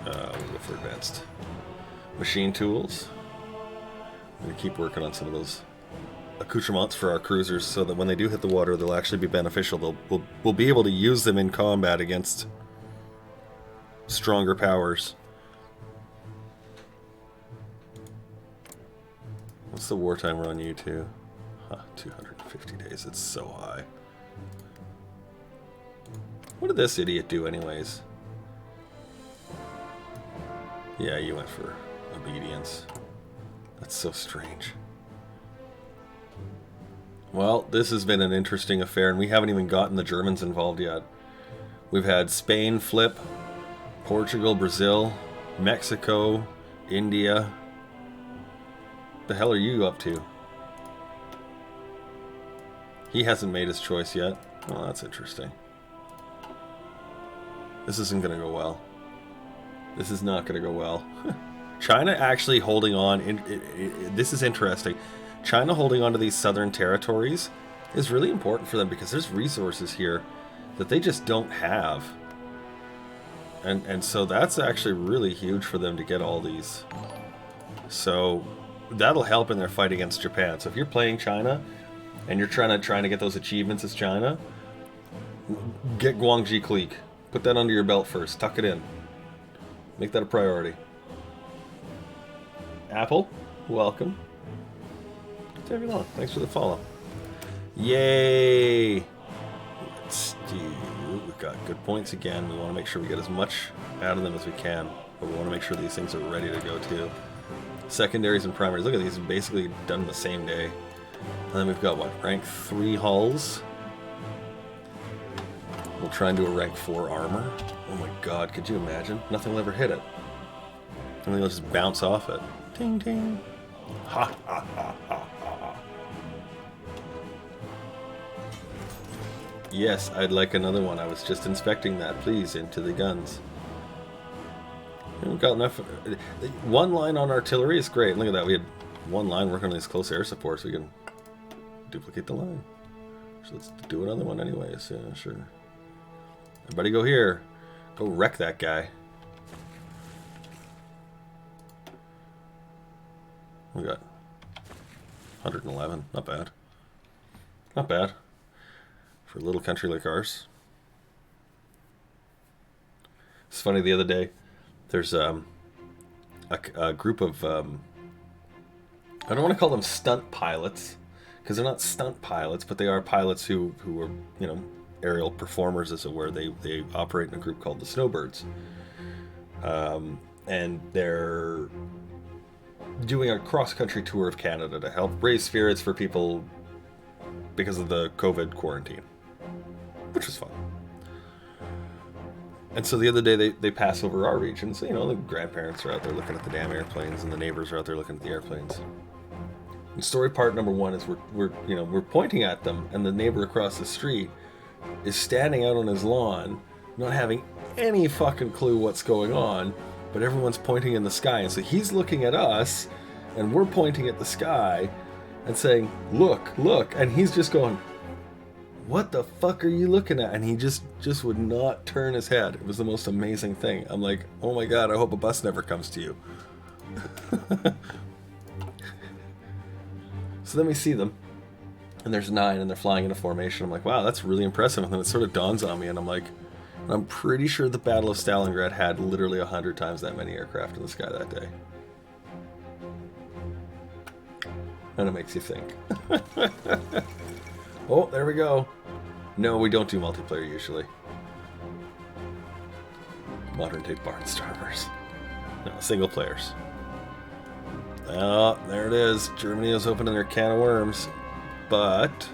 We'll go for advanced machine tools. We're gonna keep working on some of those accoutrements for our cruisers, so that when they do hit the water, they'll actually be beneficial. We'll be able to use them in combat against stronger powers. What's the war timer on you two? 250 days. It's so high. What did this idiot do anyways? Yeah, you went for obedience. That's so strange. Well, this has been an interesting affair, and we haven't even gotten the Germans involved yet. We've had Spain flip, Portugal, Brazil, Mexico, India. The hell are you up to? He hasn't made his choice yet. Oh, that's interesting. This isn't going to go well. This is not going to go well. China actually holding on. This is interesting. China holding on to these southern territories is really important for them because there's resources here that they just don't have. And so that's actually really huge for them to get all these. So that'll help in their fight against Japan. So if you're playing China and you're trying to get those achievements as China, get Guangxi Clique. Put that under your belt first. Tuck it in. Make that a priority. Apple, welcome. Take it long. Thanks for the follow. Yay! Let's do we've got good points again. We want to make sure we get as much out of them as we can, but we want to make sure these things are ready to go too. Secondaries and primaries. Look at these, basically done the same day. And then we've got what? Rank 3 hulls. We'll try and do a rank 4 armor. Oh my god, could you imagine? Nothing will ever hit it. Everything will just bounce off it. Ting ting. Ha ha ha ha ha. Yes, I'd like another one. I was just inspecting that. Please, into the guns. We've got enough. One line on artillery is great. Look at that. We had one line working on these close air supports. We can duplicate the line. So let's do another one anyways. Yeah, sure. Everybody go here. Go wreck that guy. We got 111. Not bad. Not bad. For a little country like ours. It's funny, the other day, there's a group of, I don't want to call them stunt pilots, because they're not stunt pilots, but they are pilots who are, you know, aerial performers, as it were. They operate in a group called the Snowbirds. And they're doing a cross-country tour of Canada to help raise spirits for people because of the COVID quarantine, which was fun. And so the other day they pass over our region, so, you know, the grandparents are out there looking at the damn airplanes, and the neighbors are out there looking at the airplanes. And story part number one is we're pointing at them, and the neighbor across the street is standing out on his lawn, not having any fucking clue what's going on, but everyone's pointing in the sky, and so he's looking at us, and we're pointing at the sky, and saying, "Look, look," and he's just going, "What the fuck are you looking at?" And he just would not turn his head. It was the most amazing thing. I'm like, oh my god, I hope a bus never comes to you. So then we see them, and there's 9, and they're flying in a formation. I'm like, wow, that's really impressive. And then it sort of dawns on me, and I'm like, I'm pretty sure the Battle of Stalingrad had literally 100 times that many aircraft in the sky that day. And it makes you think. Oh, there we go. No, we don't do multiplayer usually. Modern day barnstormers. No, single players. Oh, there it is. Germany is opening their can of worms. But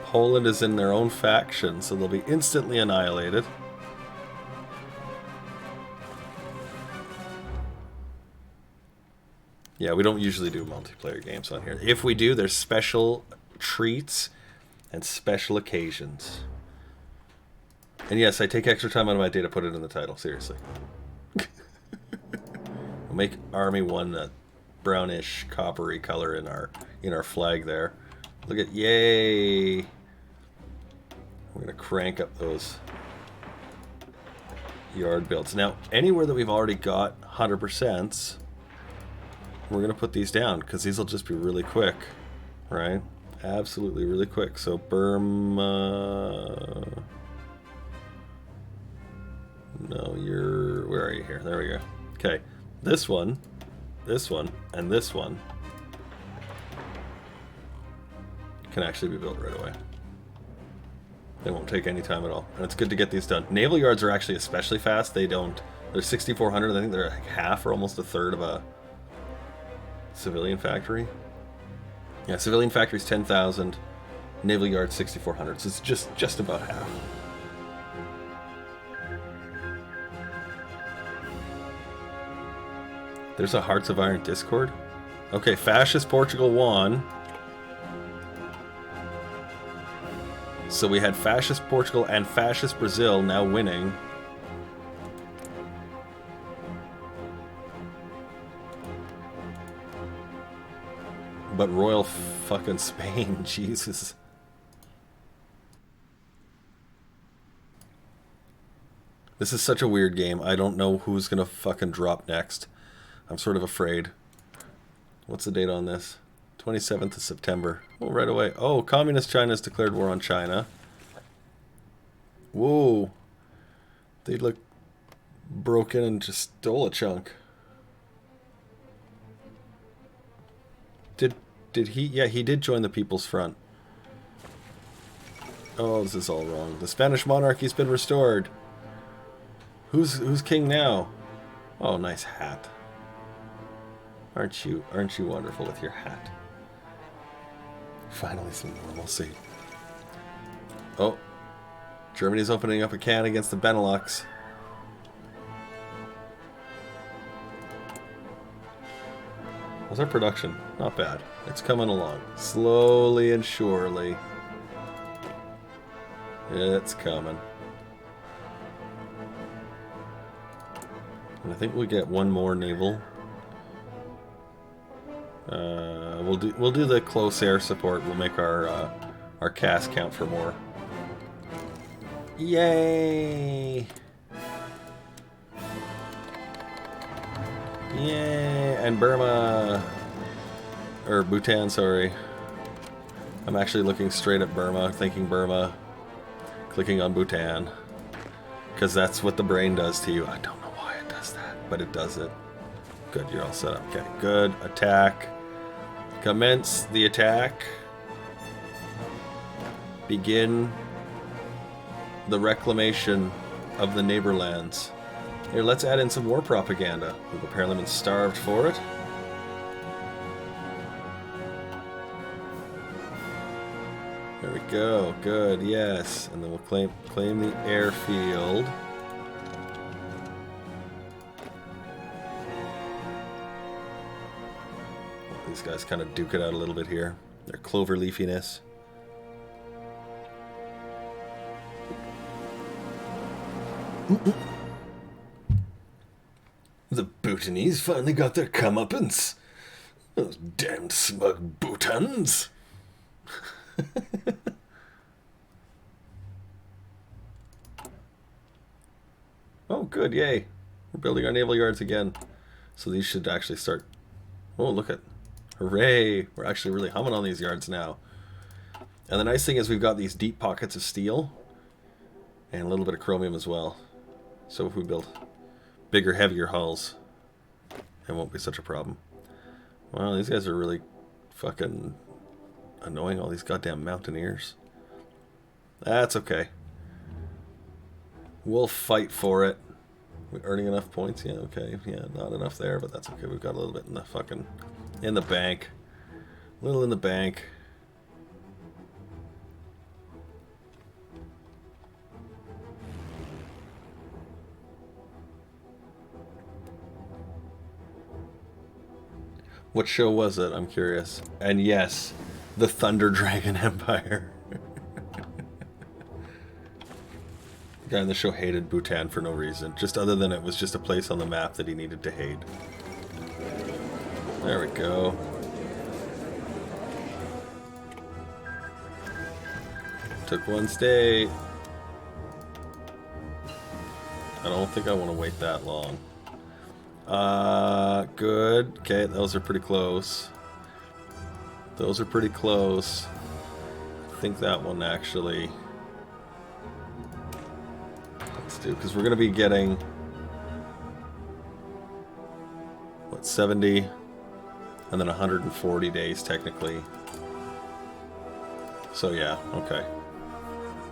Poland is in their own faction, so they'll be instantly annihilated. Yeah, we don't usually do multiplayer games on here. If we do, there's special treats and special occasions. And yes, I take extra time out of my day to put it in the title, seriously. We'll make Army 1 a brownish, coppery color in our flag there. Look at, yay! We're gonna crank up those yard builds. Now, anywhere that we've already got 100%, we're gonna put these down, because these will just be really quick, right? Absolutely really quick. So Burma... No, you're... Where are you here? There we go. Okay. This one, and this one can actually be built right away. They won't take any time at all. And it's good to get these done. Naval yards are actually especially fast. They're 6,400. I think they're like half or almost a third of a civilian factory. Yeah, civilian factory's 10,000. Naval yard 6,400. So it's just about half. There's a Hearts of Iron Discord. Okay, Fascist Portugal won. So we had Fascist Portugal and Fascist Brazil now winning. But Royal fucking Spain, Jesus. This is such a weird game. I don't know who's gonna fucking drop next. I'm sort of afraid. What's the date on this? 27th of September. Oh, right away. Oh, Communist China's declared war on China. Whoa. They look broke in and just stole a chunk. Did he? Yeah, he did join the People's Front. Oh, this is all wrong. The Spanish monarchy's been restored. Who's king now? Oh, nice hat. Aren't you wonderful with your hat? Finally some normalcy. Oh, Germany's opening up a can against the Benelux. How's our production? Not bad. It's coming along. Slowly and surely. It's coming. And I think we get one more naval. We'll do the close air support. We'll make our cast count for more. Yay! Yay! And Burma, or Bhutan, sorry. I'm actually looking straight at Burma, thinking Burma, clicking on Bhutan, because that's what the brain does to you. I don't know why it does that, but it does it. Good, you're all set up. Okay, good. Attack. Commence the attack. Begin the reclamation of the neighbor lands. Here, let's add in some war propaganda. We've apparently been starved for it. There we go. Good, yes. And then we'll claim the airfield. These guys kind of duke it out a little bit here. Their clover leafiness. The Bhutanese finally got their comeuppance. Those damned smug Bhutans. Oh, good, yay. We're building our naval yards again. So these should actually start... Oh, look at... Hooray! We're actually really humming on these yards now. And the nice thing is we've got these deep pockets of steel. And a little bit of chromium as well. So if we build bigger, heavier hulls, it won't be such a problem. Wow, these guys are really fucking annoying, all these goddamn mountaineers. That's okay. We'll fight for it. We earning enough points? Yeah, okay. Yeah, not enough there, but that's okay. We've got a little bit in the fucking... in the bank. A little in the bank. What show was it? I'm curious. And yes, the Thunder Dragon Empire. The guy in the show hated Bhutan for no reason. Just other than it was just a place on the map that he needed to hate. There we go. Took one state. I don't think I want to wait that long. Good. Okay, those are pretty close. Those are pretty close. I think that one actually... Let's do, because we're going to be getting... What, 70? And then 140 days, technically. So yeah, okay.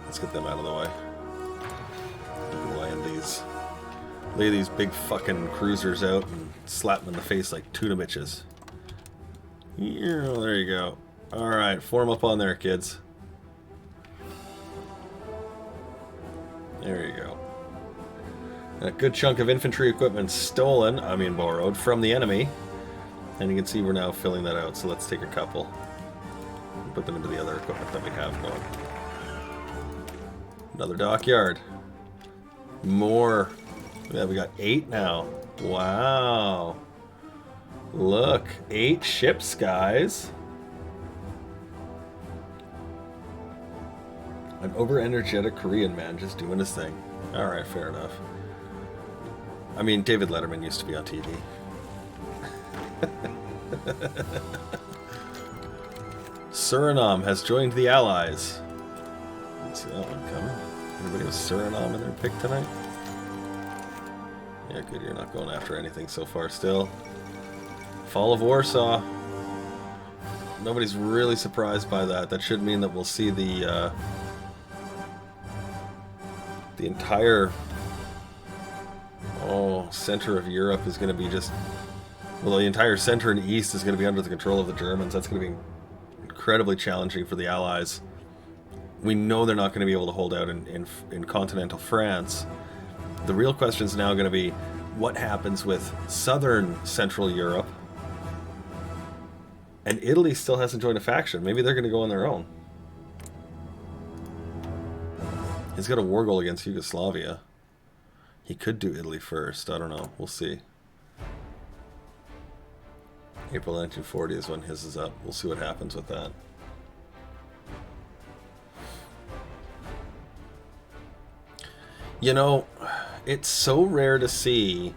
Let's get them out of the way. Land these... Lay these big fucking cruisers out and slap them in the face like tuna bitches. Yeah, there you go. Alright, form up on there, kids. There you go. And a good chunk of infantry equipment stolen, I mean borrowed, from the enemy. And you can see we're now filling that out, so let's take a couple. Put them into the other equipment that we have going. Another dockyard. More. Yeah, we got 8 now. Wow. Look, 8 ships, guys. An over-energetic Korean man just doing his thing. Alright, fair enough. I mean, David Letterman used to be on TV. Suriname has joined the Allies. Didn't see that one coming. Anybody with Suriname in their pick tonight? Yeah, good, you're not going after anything so far still. Fall of Warsaw. Nobody's really surprised by that. That should mean that we'll see the The entire center of Europe is going to be just... Well, the entire center and east is going to be under the control of the Germans. That's going to be incredibly challenging for the Allies. We know they're not going to be able to hold out in continental France. The real question is now going to be, what happens with southern Central Europe? And Italy still hasn't joined a faction. Maybe they're going to go on their own. He's got a war goal against Yugoslavia. He could do Italy first. I don't know. We'll see. April 1940 is when his is up. We'll see what happens with that. You know, it's so rare to see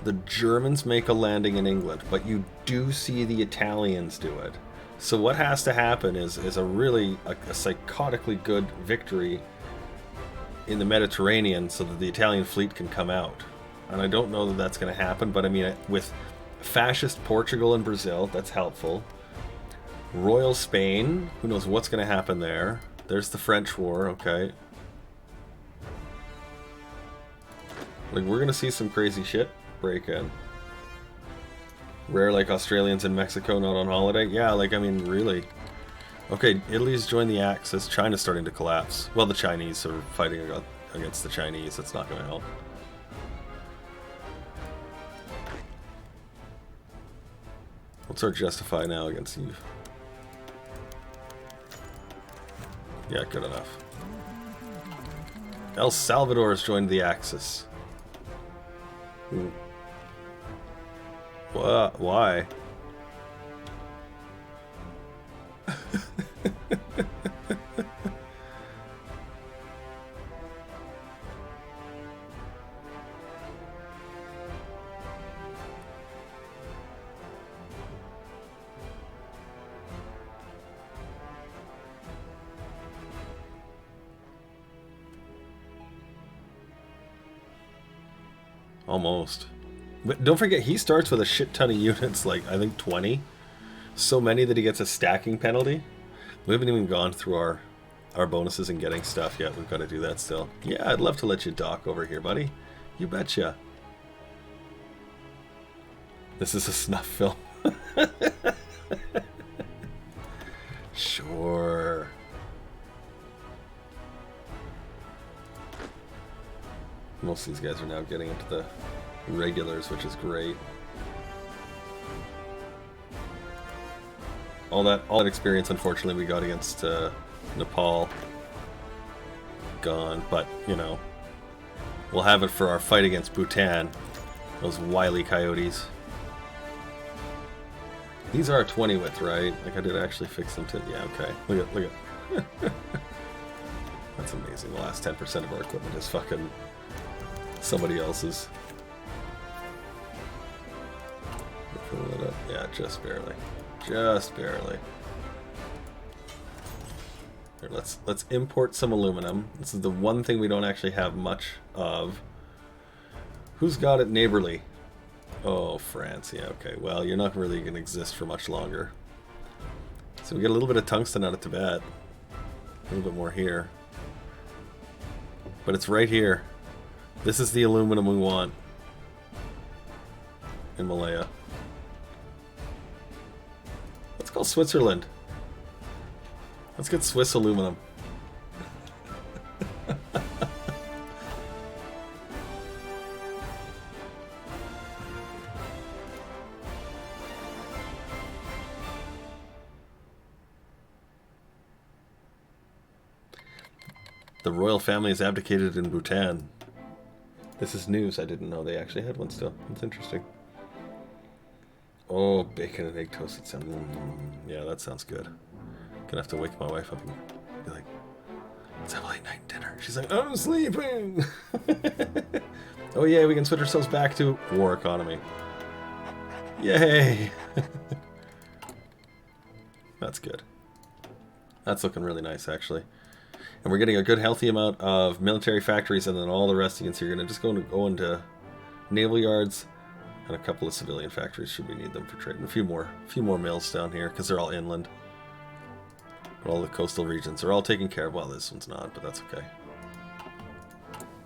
the Germans make a landing in England, but you do see the Italians do it. So what has to happen is a really a psychotically good victory in the Mediterranean so that the Italian fleet can come out. And I don't know that that's going to happen, but I mean, with fascist Portugal and Brazil, that's helpful. Royal Spain, who knows what's going to happen there. There's the French War, okay. Like, we're going to see some crazy shit break in. Rare like Australians in Mexico not on holiday. Yeah, like, I mean, really. Okay, Italy's joined the Axis. China's starting to collapse. Well, the Chinese are fighting against the Chinese. That's not going to help. What's our justify now against you? Yeah, good enough. El Salvador has joined the Axis. Ooh. What? Why? Almost. But don't forget, he starts with a shit ton of units, like, I think 20. So many that he gets a stacking penalty. We haven't even gone through our bonuses and getting stuff yet. We've got to do that still. Yeah, I'd love to let you dock over here, buddy. You betcha. This is a snuff film. Sure. Most of these guys are now getting into the regulars, which is great. All that experience, unfortunately, we got against Nepal. Gone, but you know, we'll have it for our fight against Bhutan. Those wily coyotes. These are 20 width, right? Like, I did actually fix them too. Yeah, okay. Look at. That's amazing. The last 10% of our equipment is fucking somebody else's. Pull it up. Yeah, just barely. Just barely. Here, let's import some aluminum. This is the one thing we don't actually have much of. Who's got it neighborly? Oh, France. Yeah, okay. Well, you're not really going to exist for much longer. So we get a little bit of tungsten out of Tibet. A little bit more here. But it's right here. This is the aluminum we want in Malaya. Let's call Switzerland. Let's get Swiss aluminum. The royal family has abdicated in Bhutan. This is news. I didn't know they actually had one still. That's interesting. Oh, bacon and egg toasted salmon. Yeah, that sounds good. Gonna have to wake my wife up and be like, let's have a late night dinner. She's like, I'm sleeping. Oh yeah, we can switch ourselves back to war economy. Yay. That's good. That's looking really nice, actually. And we're getting a good healthy amount of military factories, and then all the rest you can see are going to just go into naval yards and a couple of civilian factories should we need them for trade. And a few more mills down here because they're all inland. But all the coastal regions are all taken care of. Well, this one's not, but that's okay.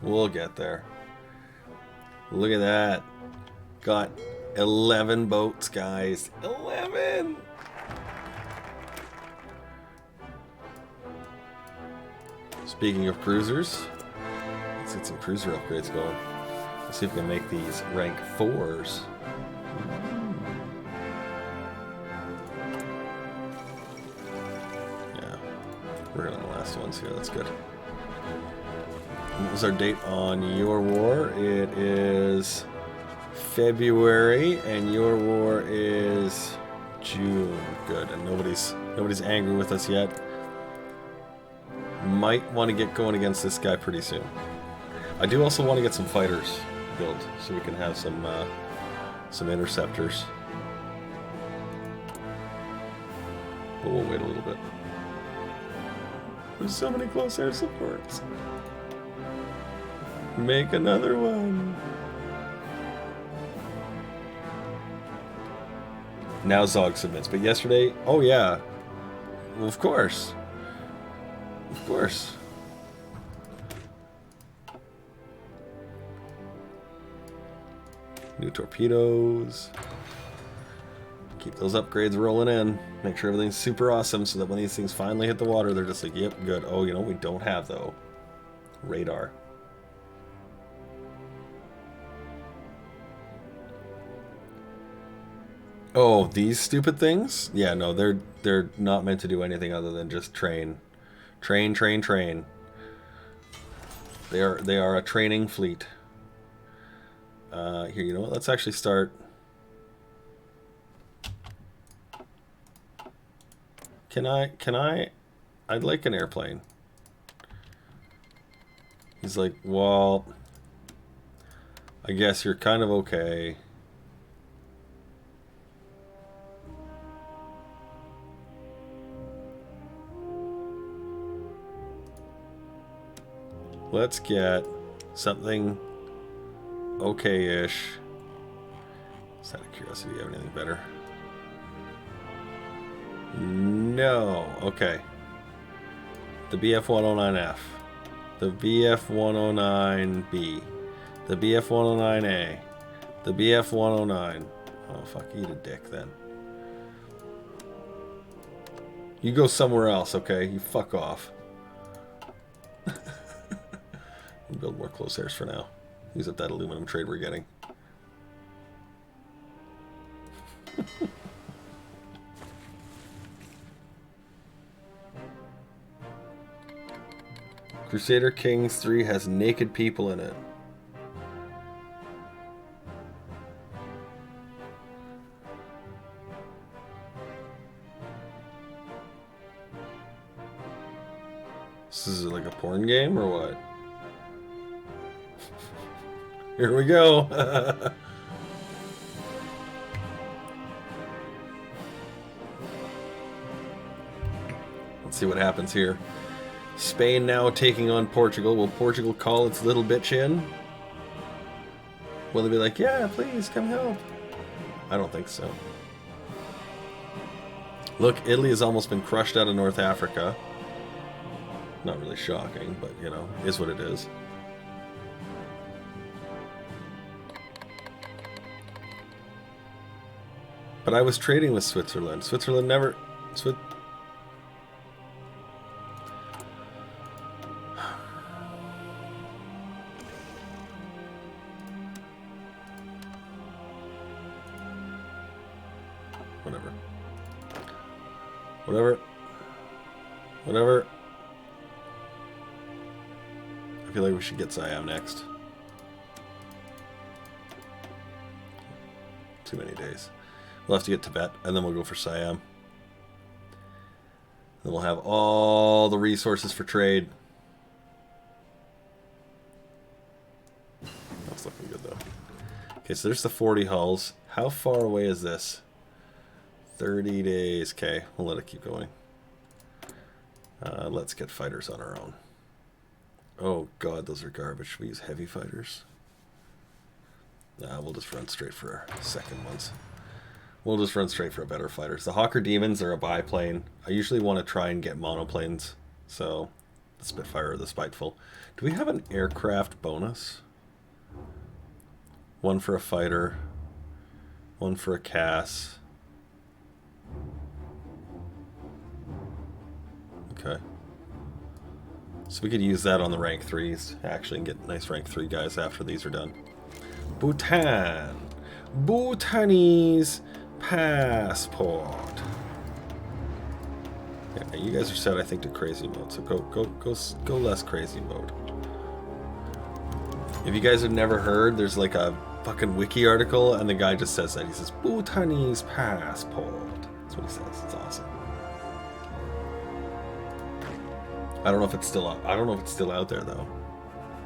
We'll get there. Look at that. Got 11 boats, guys. 11! Speaking of cruisers, let's get some cruiser upgrades going. Let's see if we can make these rank 4s. Yeah, we're on the last ones here. That's good. What was our date on your war? It is February, and your war is June. Good, and nobody's angry with us yet. Might want to get going against this guy pretty soon. I do also want to get some fighters built so we can have some interceptors. But we'll wait a little bit. There's so many close air supports. Make another one. Now Zog submits, but yesterday, oh yeah, well, of course. Of course. New torpedoes. Keep those upgrades rolling in. Make sure everything's super awesome so that when these things finally hit the water, they're just like, yep, good. Oh, you know what we don't have, though? Radar. Oh, these stupid things? Yeah, no, they're not meant to do anything other than just train. Train, train, train. They are a training fleet. Here, you know what? Let's actually start. Can I? I'd like an airplane. He's like, well, I guess you're kind of okay. Let's get something okay-ish. Just out of curiosity, do you have anything better? No. Okay. The BF-109F. The BF-109B. The BF-109A. The BF-109. Oh, fuck. Eat a dick, then. You go somewhere else, okay? You fuck off. Build more close airs for now. Use up that aluminum trade we're getting. Crusader Kings 3 has naked people in it. This is like a porn game or what? Here we go. Let's see what happens here. Spain now taking on Portugal. Will Portugal call its little bitch in? Will they be like, yeah, please come help? I don't think so. Look, Italy has almost been crushed out of North Africa. Not really shocking, but you know, is what it is. But I was trading with Switzerland. Switzerland never... Whatever. Whatever. Whatever. I feel like we should get Siam next. Too many days. We'll have to get Tibet, and then we'll go for Siam. Then we'll have all the resources for trade. That's looking good, though. Okay, so there's the 40 hulls. How far away is this? 30 days. Okay, we'll let it keep going. Let's get fighters on our own. Oh, God, those are garbage. We use heavy fighters. Nah, we'll just run straight for our second ones. We'll just run straight for better fighters. The Hawker Demons are a biplane. I usually want to try and get monoplanes, so The Spitfire or the Spiteful. Do we have an aircraft bonus? One for a fighter. One for a Cass. Okay. So we could use that on the rank 3s, actually, and get nice rank 3 guys after these are done. Bhutan. Bhutanese passport. Yeah, you guys are set, I think, to crazy mode, so go less crazy mode. If you guys have never heard, there's like a fucking wiki article, and the guy just says that. He says, Bhutanese passport. That's what he says. It's awesome. I don't know if it's still out. I don't know if it's still out there though.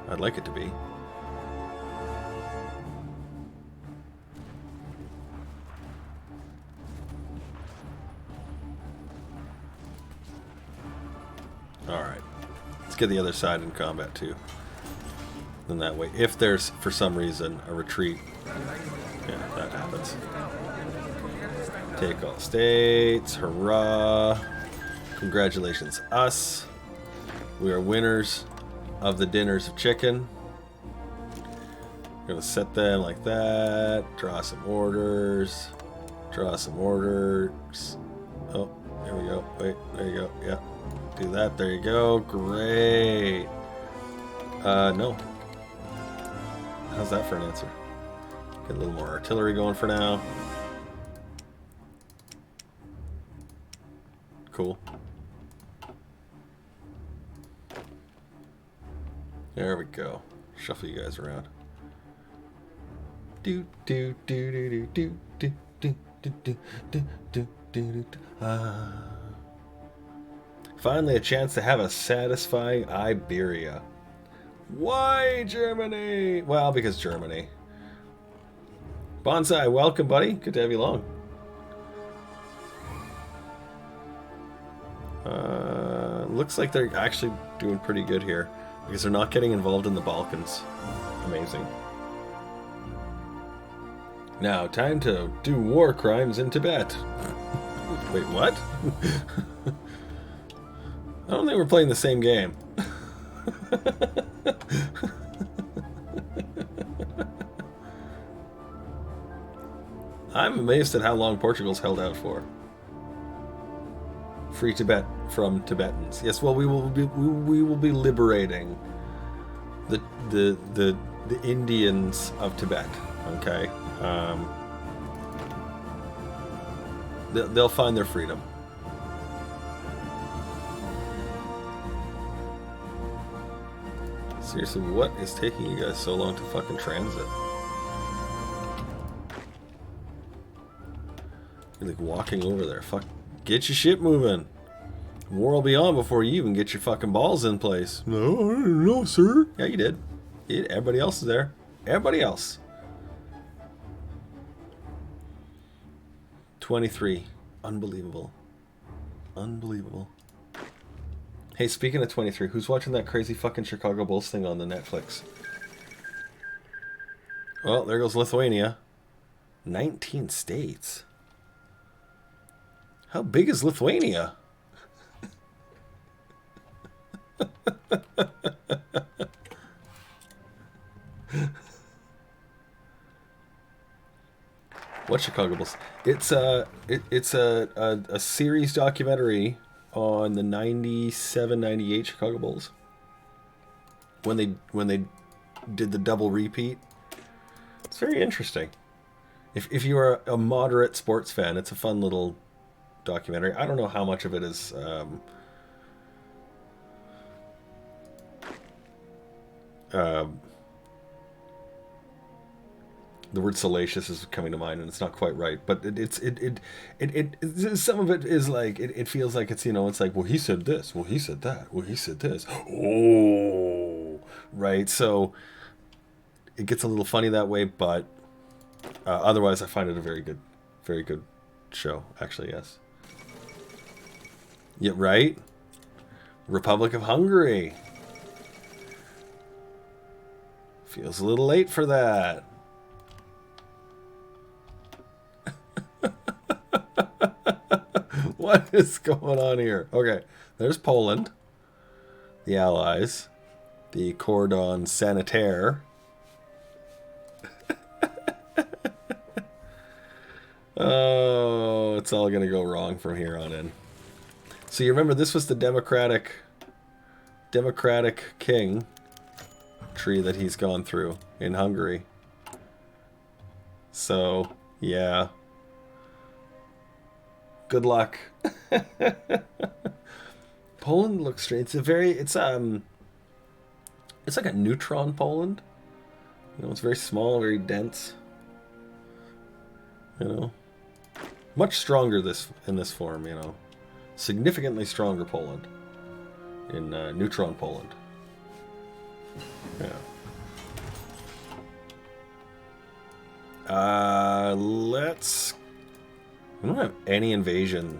I'd like it to be. All right. Let's get the other side in combat too. Then that way, if there's for some reason a retreat, yeah, that happens. Take all states, hurrah! Congratulations, us. We are winners of the dinners of chicken. We're gonna set them like that. Draw some orders. Draw some orders. Oh, there we go. Wait, there you go. Yeah, do that. There you go. Great. No. How's that for an answer? Get a little more artillery going for now. Cool. There we go. Shuffle you guys around. Do do do do do do do do do do do do do. Finally, a chance to have a satisfying Iberia. Why Germany? Well, because Germany. Bonsai, welcome, buddy. Good to have you along. Looks like they're actually doing pretty good here because they're not getting involved in the Balkans. Amazing. Now, time to do war crimes in Tibet. Wait, what? I don't think we're playing the same game. I'm amazed at how long Portugal's held out for. Free Tibet from Tibetans. Yes, well, we will be liberating the Indians of Tibet. Okay, they'll find their freedom. Seriously, what is taking you guys so long to fucking transit? You're like walking over there. Fuck. Get your shit moving. War will be on before you even get your fucking balls in place. No, I don't know, sir. Yeah, you did. Everybody else is there. Everybody else. 23. Unbelievable. Unbelievable. Hey, speaking of 23, who's watching that crazy fucking Chicago Bulls thing on the Netflix? Well, there goes Lithuania. 19 states. How big is Lithuania? What Chicago Bulls? It's a series documentary on the 97-98 Chicago Bulls. When they did the double repeat. It's very interesting. If you are a moderate sports fan, it's a fun little documentary. I don't know how much of it is the word salacious is coming to mind, and it's not quite right, but it some of it is like it feels like it's, you know, it's like, well, he said this, well, he said that, well, he said this. Oh, right. So it gets a little funny that way, but otherwise, I find it a very good show. Actually, yes. Yeah, right. Republic of Hungary. Feels a little late for that. What is going on here? Okay, there's Poland. the Allies, the cordon sanitaire. Oh, it's all gonna go wrong from here on in. So you remember this was the democratic king tree that he's gone through in Hungary. So, yeah. Good luck. Poland looks strange. It's like a neutron Poland. You know, it's very small, very dense. You know, much stronger in this form. You know, significantly stronger Poland in neutron Poland. Yeah. Let's. I don't have any invasion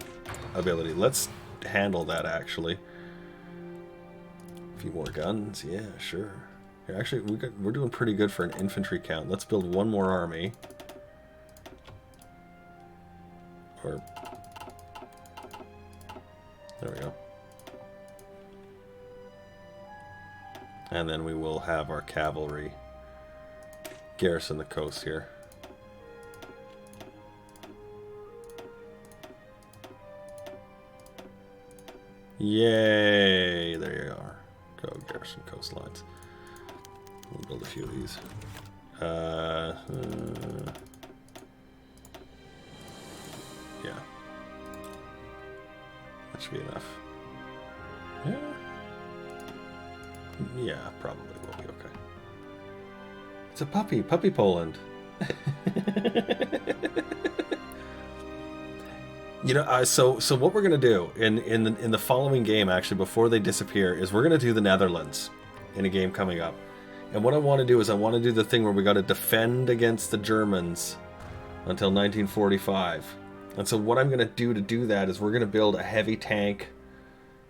ability. Let's handle that actually. A few more guns, yeah, sure. Here, actually, we're doing pretty good for an infantry count. Let's build one more army. Or there we go. And then we will have our cavalry garrison the coast here. Yay! There you are. Go garrison coastlines. We'll build a few of these. Yeah. That should be enough. Yeah. Yeah, probably will be okay. It's a puppy. Puppy Poland. You know, so what we're gonna do in the following game, actually, before they disappear, is we're gonna do the Netherlands in a game coming up. And what I want to do is I want to do the thing where we got to defend against the Germans until 1945. And so what I'm gonna do that is we're gonna build a heavy tank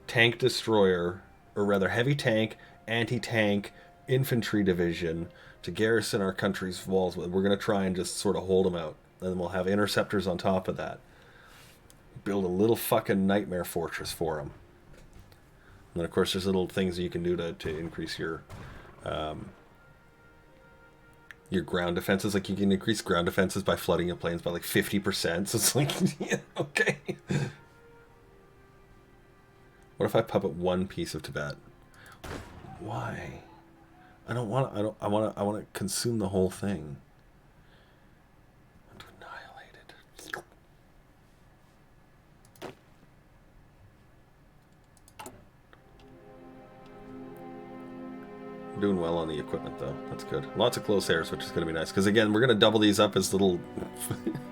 destroyer, or rather heavy tank, anti-tank infantry division to garrison our country's walls with. We're gonna try and just sort of hold them out, and then we'll have interceptors on top of that. Build a little fucking nightmare fortress for them. And then, of course, there's little things that you can do to increase your ground defenses. Like, you can increase ground defenses by flooding your plains by like 50%. So it's like, yeah, okay. What if I puppet one piece of Tibet? Why? I want to consume the whole thing. Doing well on the equipment, though. That's good. Lots of close airs, which is going to be nice. Because, again, we're going to double these up as little...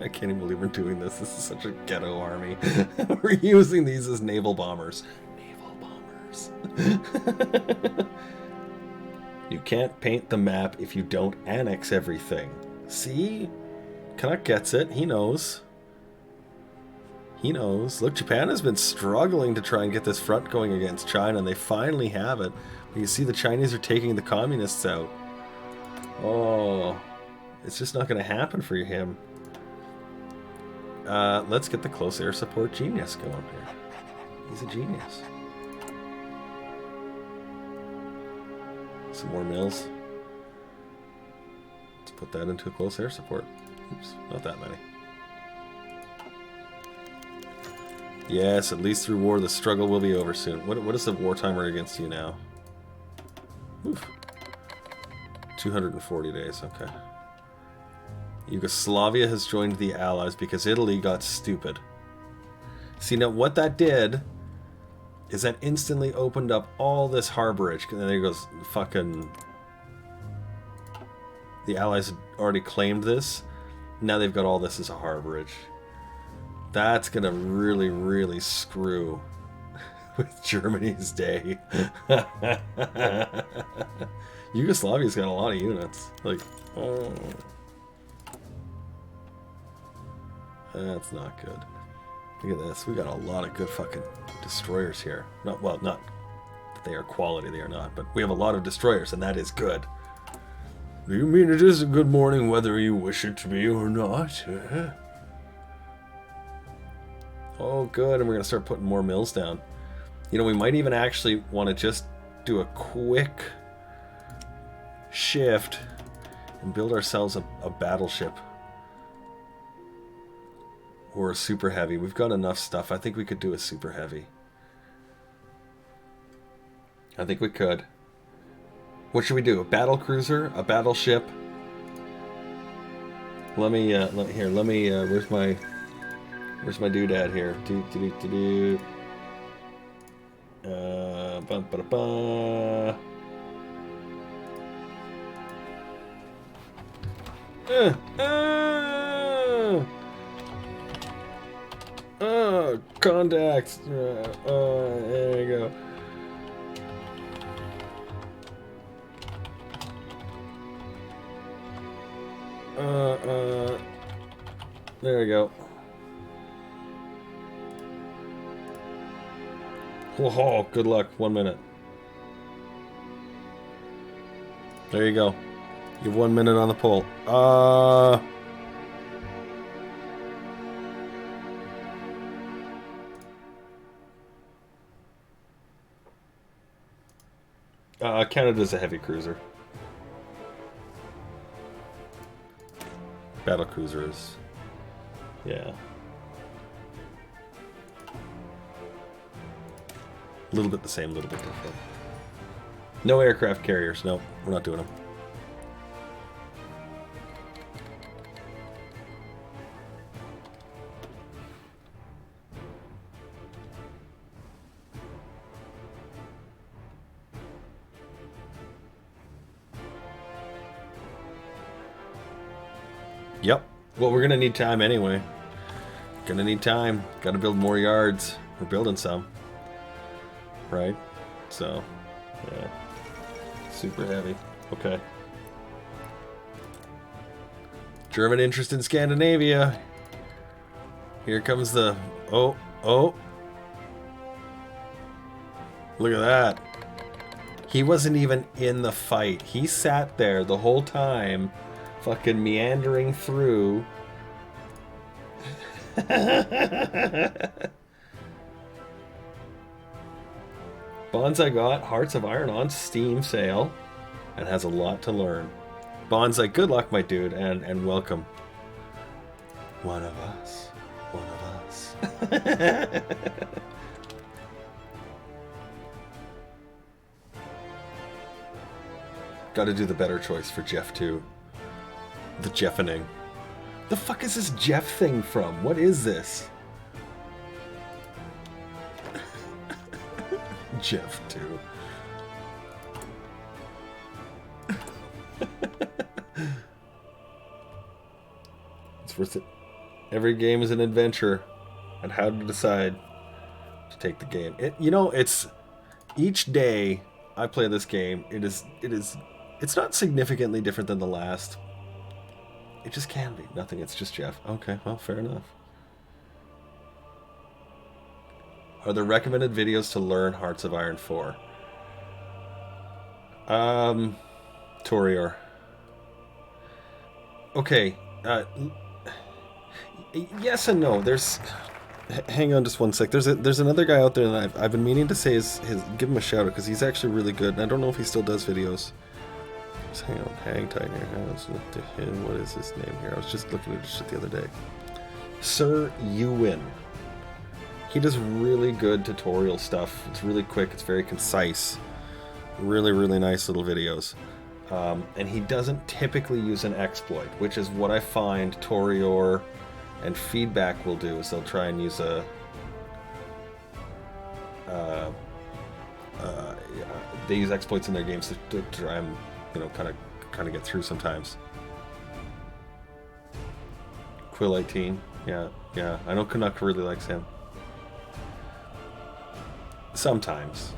I can't even believe we're doing this. This is such a ghetto army. We're using these as naval bombers. Naval bombers. You can't paint the map if you don't annex everything. See? Canuck gets it. He knows. He knows. Look, Japan has been struggling to try and get this front going against China, and they finally have it. You see the Chinese are taking the communists out. Oh, it's just not going to happen for him. Let's get the close air support genius going here. He's a genius. Some more mills. Let's put that into a close air support. Oops, not that many. Yes, at least through war, the struggle will be over soon. What is the war timer against you now? Oof. 240 days, okay. Yugoslavia has joined the Allies because Italy got stupid. See, now what that did is that instantly opened up all this harborage. And then there goes fucking... The Allies had already claimed this. Now they've got all this as a harborage. That's gonna really, really screw with Germany's day. Yugoslavia's got a lot of units. Like, oh. That's not good. Look at this. We got a lot of good fucking destroyers here. Not that they are quality, they are not, but we have a lot of destroyers, and that is good. Do you mean it is a good morning whether you wish it to be or not? Oh, good, and we're going to start putting more mills down. You know, we might even actually want to just do a quick shift and build ourselves a battleship. Or a super heavy. We've got enough stuff. I think we could do a super heavy. I think we could. What should we do? A battle cruiser? A battleship? Let me, where's my doodad here? Ba-ba-da-ba. Contacts. There you go. There we go. Whoa, good luck. 1 minute. There you go. You have 1 minute on the pole. Canada's a heavy cruiser. Battle cruisers. Yeah. A little bit the same, a little bit different. No aircraft carriers. No, we're not doing them. Yep. Well, we're gonna need time anyway. Gonna need time. Gotta build more yards. We're building some. Right? So, yeah. Super heavy. Okay. German interest in Scandinavia. Here comes the... Oh. Look at that. He wasn't even in the fight. He sat there the whole time, fucking meandering through. Bonsai got Hearts of Iron on Steam sale and has a lot to learn. Bonsai, good luck, my dude, and welcome. One of us. One of us. Gotta do the better choice for Jeff, too. The Jeffening. The fuck is this Jeff thing from? What is this? Jeff, too. It's worth it. Every game is an adventure on how to decide to take the game. It's each day I play this game, it's not significantly different than the last. It just can be. Nothing, it's just Jeff. Okay, well, fair enough. Are there recommended videos to learn Hearts of Iron 4? Torior. Okay, yes and no. There's... Hang on just one sec. There's another guy out there that I've been meaning to say give him a shout out because he's actually really good. And I don't know if he still does videos. Just hang tight here. Let's look to him. What is his name here? I was just looking at this shit the other day. Sir Ewan. He does really good tutorial stuff. It's really quick. It's very concise. Really, really nice little videos. And he doesn't typically use an exploit, which is what I find Torior and Feedback will do, is they'll try and use they use exploits in their games to try and, kind of get through sometimes. Quill 18, yeah. I know Canuck really likes him. Sometimes.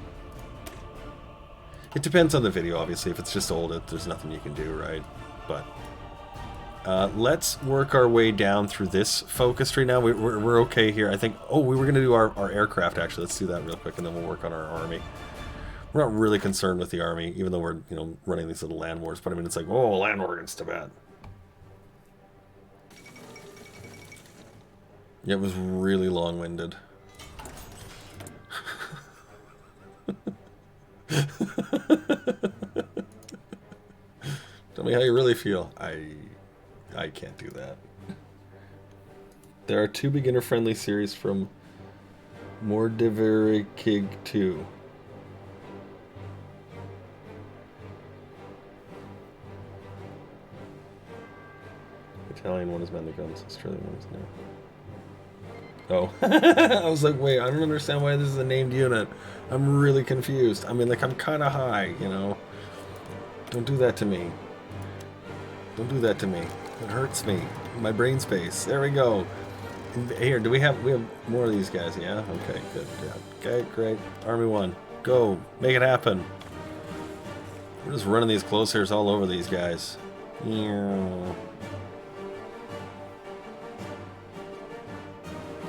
It depends on the video, obviously. If it's just old, there's nothing you can do, right? But let's work our way down through this focus tree now. We're okay here. I think... Oh, we were going to do our aircraft, actually. Let's do that real quick, and then we'll work on our army. We're not really concerned with the army, even though we're, running these little land wars. But, I mean, it's like, oh, land war against Tibet. Yeah, it was really long-winded. how you really feel. I can't do that. There are 2 beginner-friendly series from Mordiverikig 2. Italian one is Man the Guns. Australian one is now. Oh. I was like, wait, I don't understand why this is a named unit. I'm really confused. I mean, like, I'm kind of high, you know? Don't do that to me. Don't do that to me. It hurts me. My brain space. There we go. Here, we have more of these guys, yeah? Okay, good. Yeah. Okay, great. Army 1. Go. Make it happen. We're just running these close hairs all over these guys. Yeah.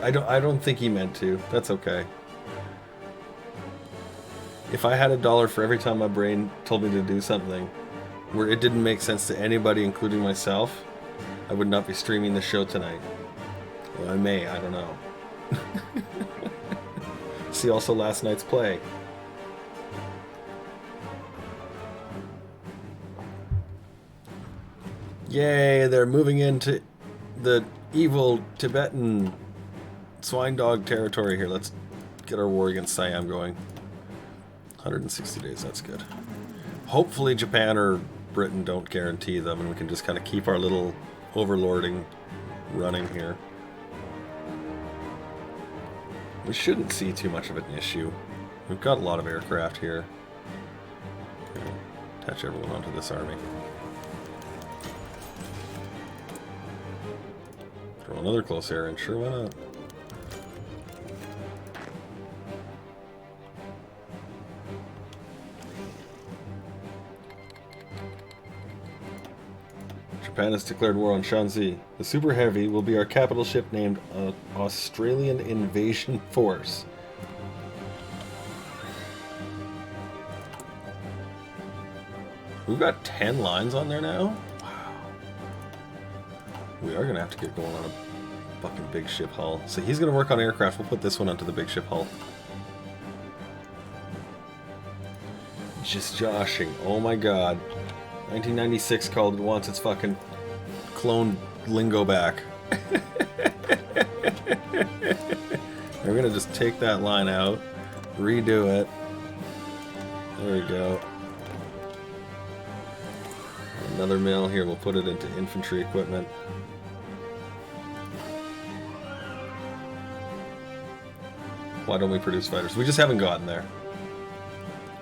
I don't think he meant to. That's okay. If I had $1 for every time my brain told me to do something where it didn't make sense to anybody, including myself, I would not be streaming the show tonight. Well, I may, I don't know. See also last night's play. Yay, they're moving into the evil Tibetan swine dog territory here. Let's get our war against Siam going. 160 days, that's good. Hopefully Japan or Britain don't guarantee them and we can just kind of keep our little overlording running here. We shouldn't see too much of an issue. We've got a lot of aircraft here. Okay, attach everyone onto this army. Throw another close air in, sure, why not? Japan has declared war on Shanxi. The Super Heavy will be our capital ship named Australian Invasion Force. We've got 10 lines on there now? Wow. We are going to have to get going on a fucking big ship hull. So he's going to work on aircraft. We'll put this one onto the big ship hull. Just joshing. Oh my god. 1996 called it wants its fucking clone lingo back. We're gonna just take that line out, redo it. There we go. Another mill here, we'll put it into infantry equipment. Why don't we produce fighters? We just haven't gotten there.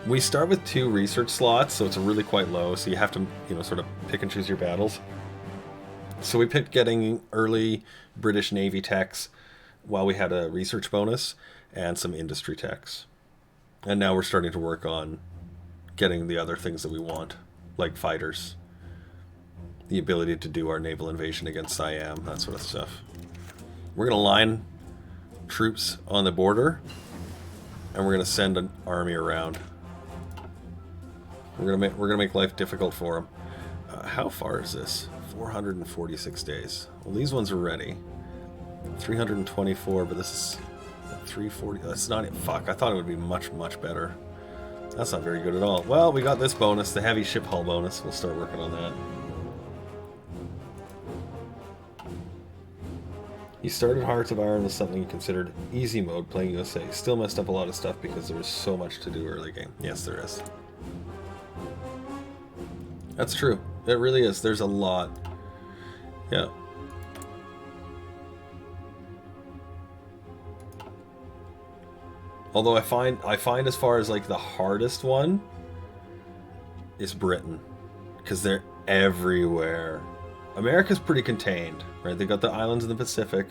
We start with 2 research slots, so it's really quite low, so you have to, you know, sort of pick and choose your battles. So we picked getting early British Navy techs while we had a research bonus and some industry techs. And now we're starting to work on getting the other things that we want, like fighters. The ability to do our naval invasion against Siam, that sort of stuff. We're going to line troops on the border, and we're going to send an army around. We're gonna make life difficult for them. How far is this? 446 days. Well, these ones are ready. 324, but this is 340. That's not it. Fuck, I thought it would be much, much better. That's not very good at all. Well, we got this bonus, the heavy ship hull bonus. We'll start working on that. You started Hearts of Iron with something you considered easy mode, playing USA. Still messed up a lot of stuff because there was so much to do early game. Yes, there is. That's true. It really is. There's a lot. Yeah. Although I find as far as like the hardest one is Britain, because they're everywhere. America's pretty contained, right? They got the islands in the Pacific.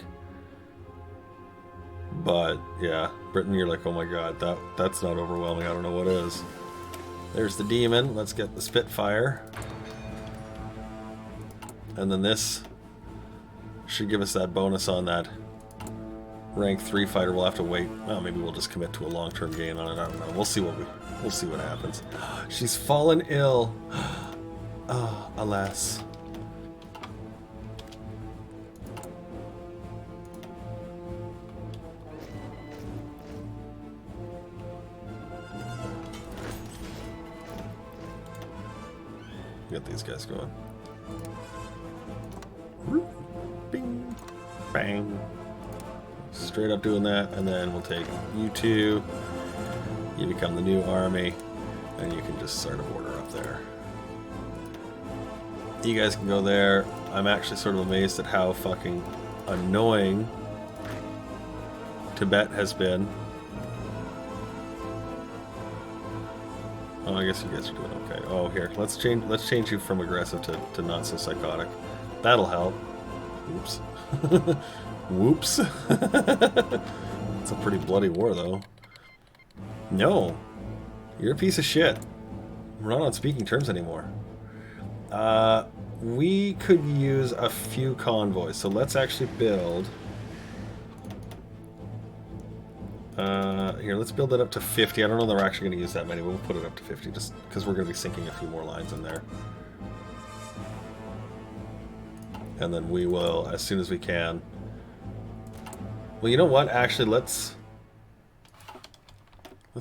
But yeah, Britain, you're like, oh my god, that's not overwhelming. I don't know what is. There's the Demon. Let's get the Spitfire. And then this should give us that bonus on that rank 3 fighter. We'll have to wait. Well, maybe we'll just commit to a long-term gain on it. I don't know. We'll see what happens. She's fallen ill. Oh, alas. get these guys going. Bing, bang. Straight up doing that, and then we'll take you two. You become the new army, and you can just start a border up there. You guys can go there. I'm actually sort of amazed at how fucking annoying Tibet has been. Oh, I guess you guys are doing okay. Oh, here, let's change you from aggressive to not so psychotic. That'll help. Oops. Whoops. It's a pretty bloody war, though. No, you're a piece of shit. We're not on speaking terms anymore. We could use a few convoys, so let's actually build. Here, let's build it up to 50. I don't know that we're actually going to use that many, but we'll put it up to 50 just because we're going to be sinking a few more lines in there. And then we will, as soon as we can. Well, you know what? Actually, let's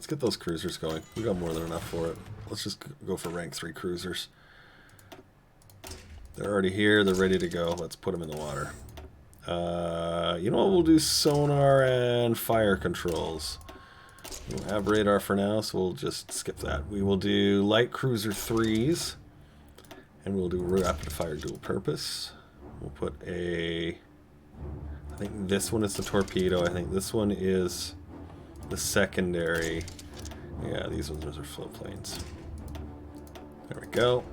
get those cruisers going. We got more than enough for it. Let's just go for rank 3 cruisers. They're already here. They're ready to go. Let's put them in the water. You know what? We'll do sonar and fire controls. We don't have radar for now, so we'll just skip that. We will do light cruiser 3s, and we'll do rapid fire dual purpose. We'll put a... I think this one is the torpedo. I think this one is the secondary. Yeah, these ones are float planes. There we go.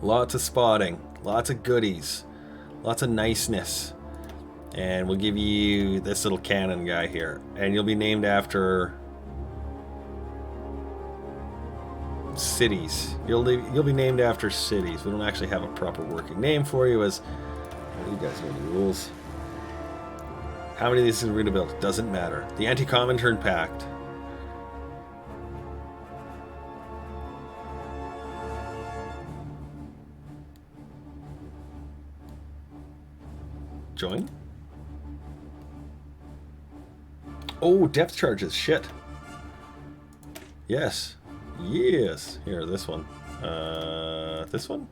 Lots of spotting. Lots of goodies. Lots of niceness. And we'll give you this little cannon guy here. And you'll be named after cities. You'll be named after cities. We don't actually have a proper working name for you as... You guys know the rules. How many of these are we going to build? Doesn't matter. The Anti-Comintern Pact. Join? Oh, depth charges. Shit. Yes. Yes. Here, this one. This one?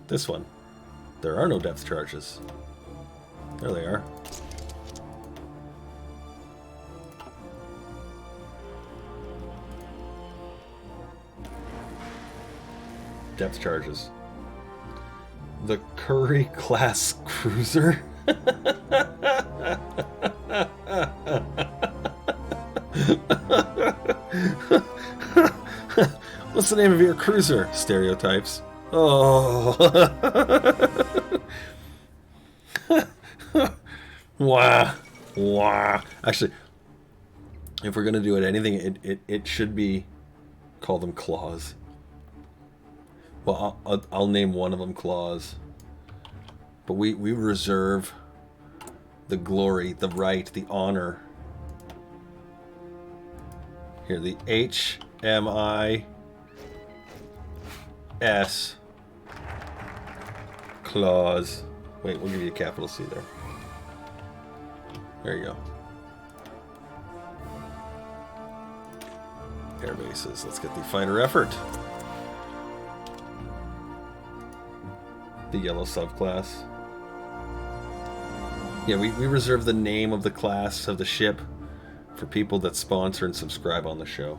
This one. There are no depth charges. There they are. Depth charges. The Curry class cruiser? What's the name of your cruiser? Stereotypes. Oh. Wow. Wow. Actually, if we're going to do it anything, it should be... Call them claws. Well, I'll name one of them Claws. But we reserve the glory, the right, the honor. Here, the HMIS Claws. Wait, we'll give you a capital C there. There you go. Air bases. Let's get the fighter effort. The yellow subclass. Yeah, we reserve the name of the class of the ship for people that sponsor and subscribe on the show.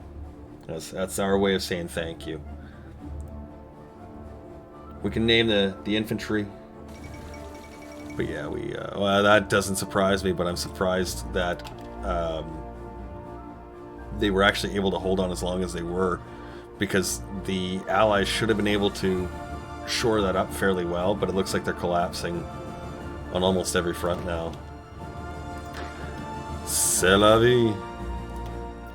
That's our way of saying thank you. We can name the infantry. But yeah, well, that doesn't surprise me, but I'm surprised that they were actually able to hold on as long as they were, because the Allies should have been able to shore that up fairly well, but it looks like they're collapsing on almost every front now. C'est la vie.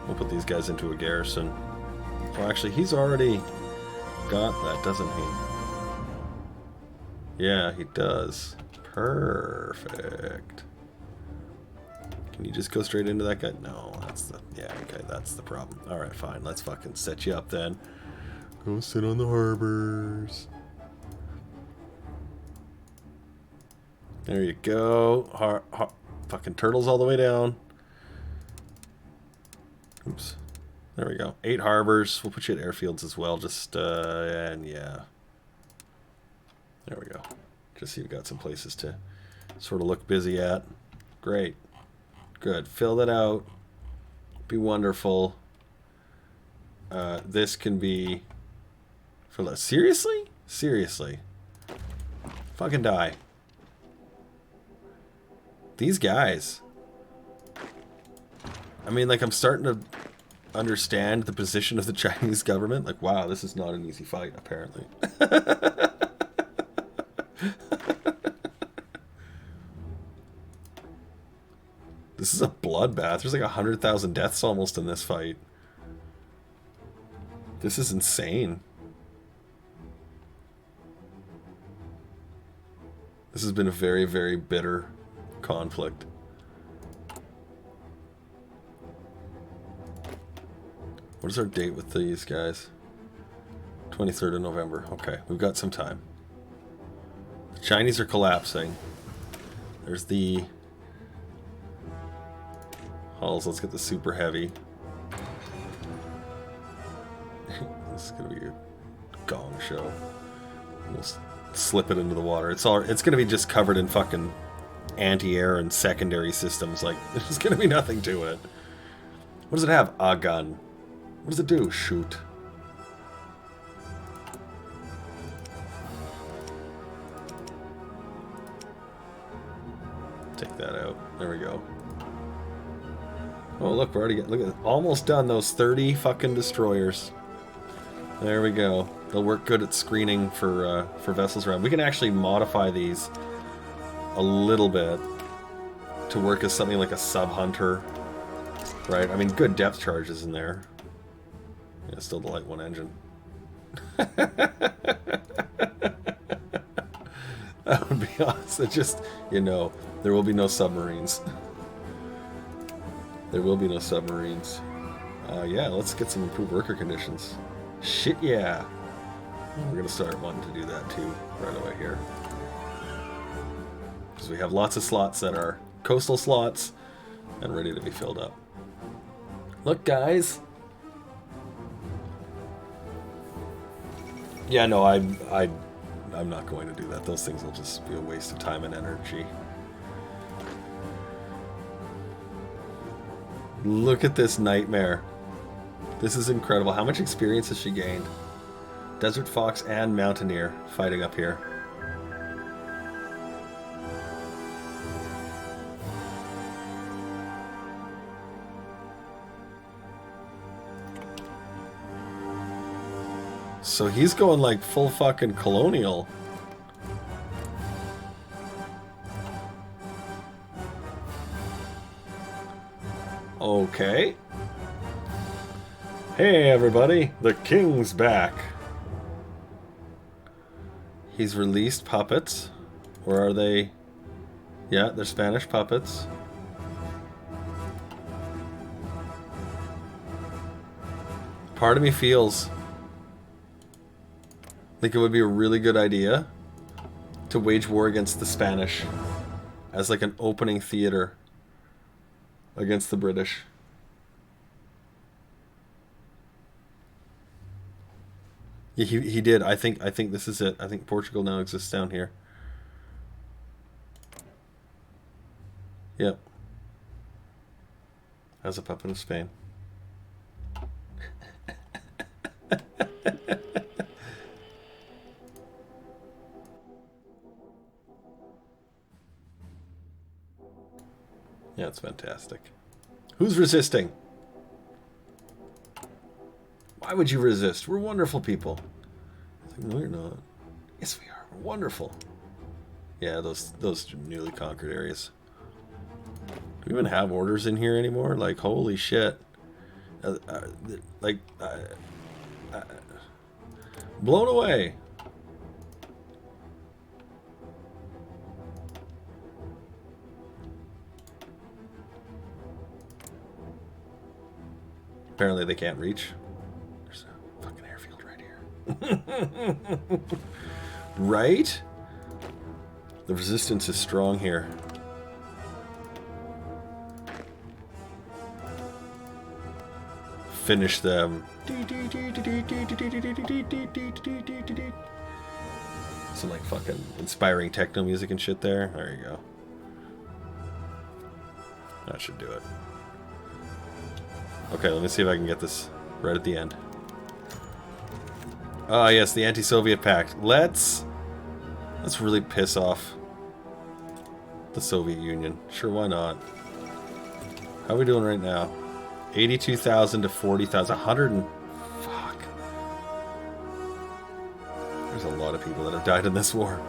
We'll put these guys into a garrison. Well, actually, he's already got that, doesn't he? Yeah, he does. Perfect. Can you just go straight into that guy? No, that's the... Yeah, okay, that's the problem. Alright, fine. Let's fucking set you up then. Go sit on the harbors. There you go. Fucking turtles all the way down. Oops. There we go. 8 harbors. We'll put you at airfields as well. Just, and yeah. There we go. Just so you've got some places to sort of look busy at. Great. Good. Fill that out. Be wonderful. This can be... for less. Seriously? Seriously. Fucking die. These guys. I mean, like, I'm starting to understand the position of the Chinese government. Like, wow, this is not an easy fight, apparently. This is a bloodbath. There's like 100,000 deaths almost in this fight. This is insane. This has been a very, very bitter conflict. What is our date with these guys? 23rd of November. Okay, we've got some time. The Chinese are collapsing. There's the hulls. Let's get the super heavy. This is gonna be a gong show. We'll slip it into the water. It's gonna be just covered in fucking anti-air and secondary systems. Like, there's gonna be nothing to it. What does it have? A gun. What does it do? Shoot. Take that out. There we go. Oh, look, we're already getting... look at... almost done those 30 fucking destroyers. There we go. They'll work good at screening for vessels around. We can actually modify these a little bit to work as something like a sub-hunter. Right? I mean, good depth charges in there. Yeah, still the light one engine. That would be awesome. Just, you know, there will be no submarines. There will be no submarines. Yeah, let's get some improved worker conditions. Shit, yeah. We're going to start wanting to do that too right away here. Because we have lots of slots that are coastal slots and ready to be filled up. Look, guys. Yeah, no, I'm not going to do that. Those things will just be a waste of time and energy. Look at this nightmare. This is incredible. How much experience has she gained? Desert Fox and Mountaineer fighting up here. So he's going like full fucking colonial. Okay. Hey everybody, the king's back. He's released puppets. Or are they? Yeah, they're Spanish puppets. Part of me feels like it would be a really good idea to wage war against the Spanish as like an opening theater against the British. Yeah, he did. I think this is it. I think Portugal now exists down here. Yep. As a puppet of Spain. Yeah, it's fantastic. Who's resisting? Why would you resist? We're wonderful people. It's like, no, you're not. Yes, we are. We're wonderful. Yeah, those newly conquered areas. Do we even have orders in here anymore? Like, holy shit. Blown away. Apparently they can't reach. There's a fucking airfield right here. Right? The resistance is strong here. Finish them. Some like fucking inspiring techno music and shit there. There you go. That should do it. Okay, let me see if I can get this right at the end. Ah, yes, the anti-Soviet pact. Let's really piss off the Soviet Union. Sure, why not? How are we doing right now? 82,000 to 40,000. 100 and... Fuck. There's a lot of people that have died in this war.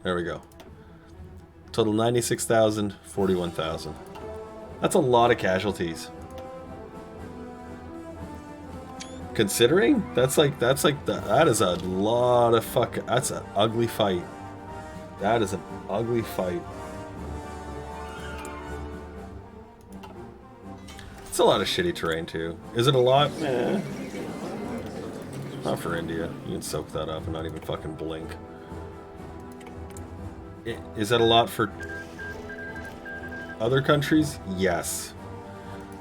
There we go. Total 96,000, 41,000. That's a lot of casualties. Considering that is a lot of that's an ugly fight. That is an ugly fight. It's a lot of shitty terrain too. Is it a lot? Eh. Not for India. You can soak that up and not even fucking blink. Is that a lot for other countries? Yes.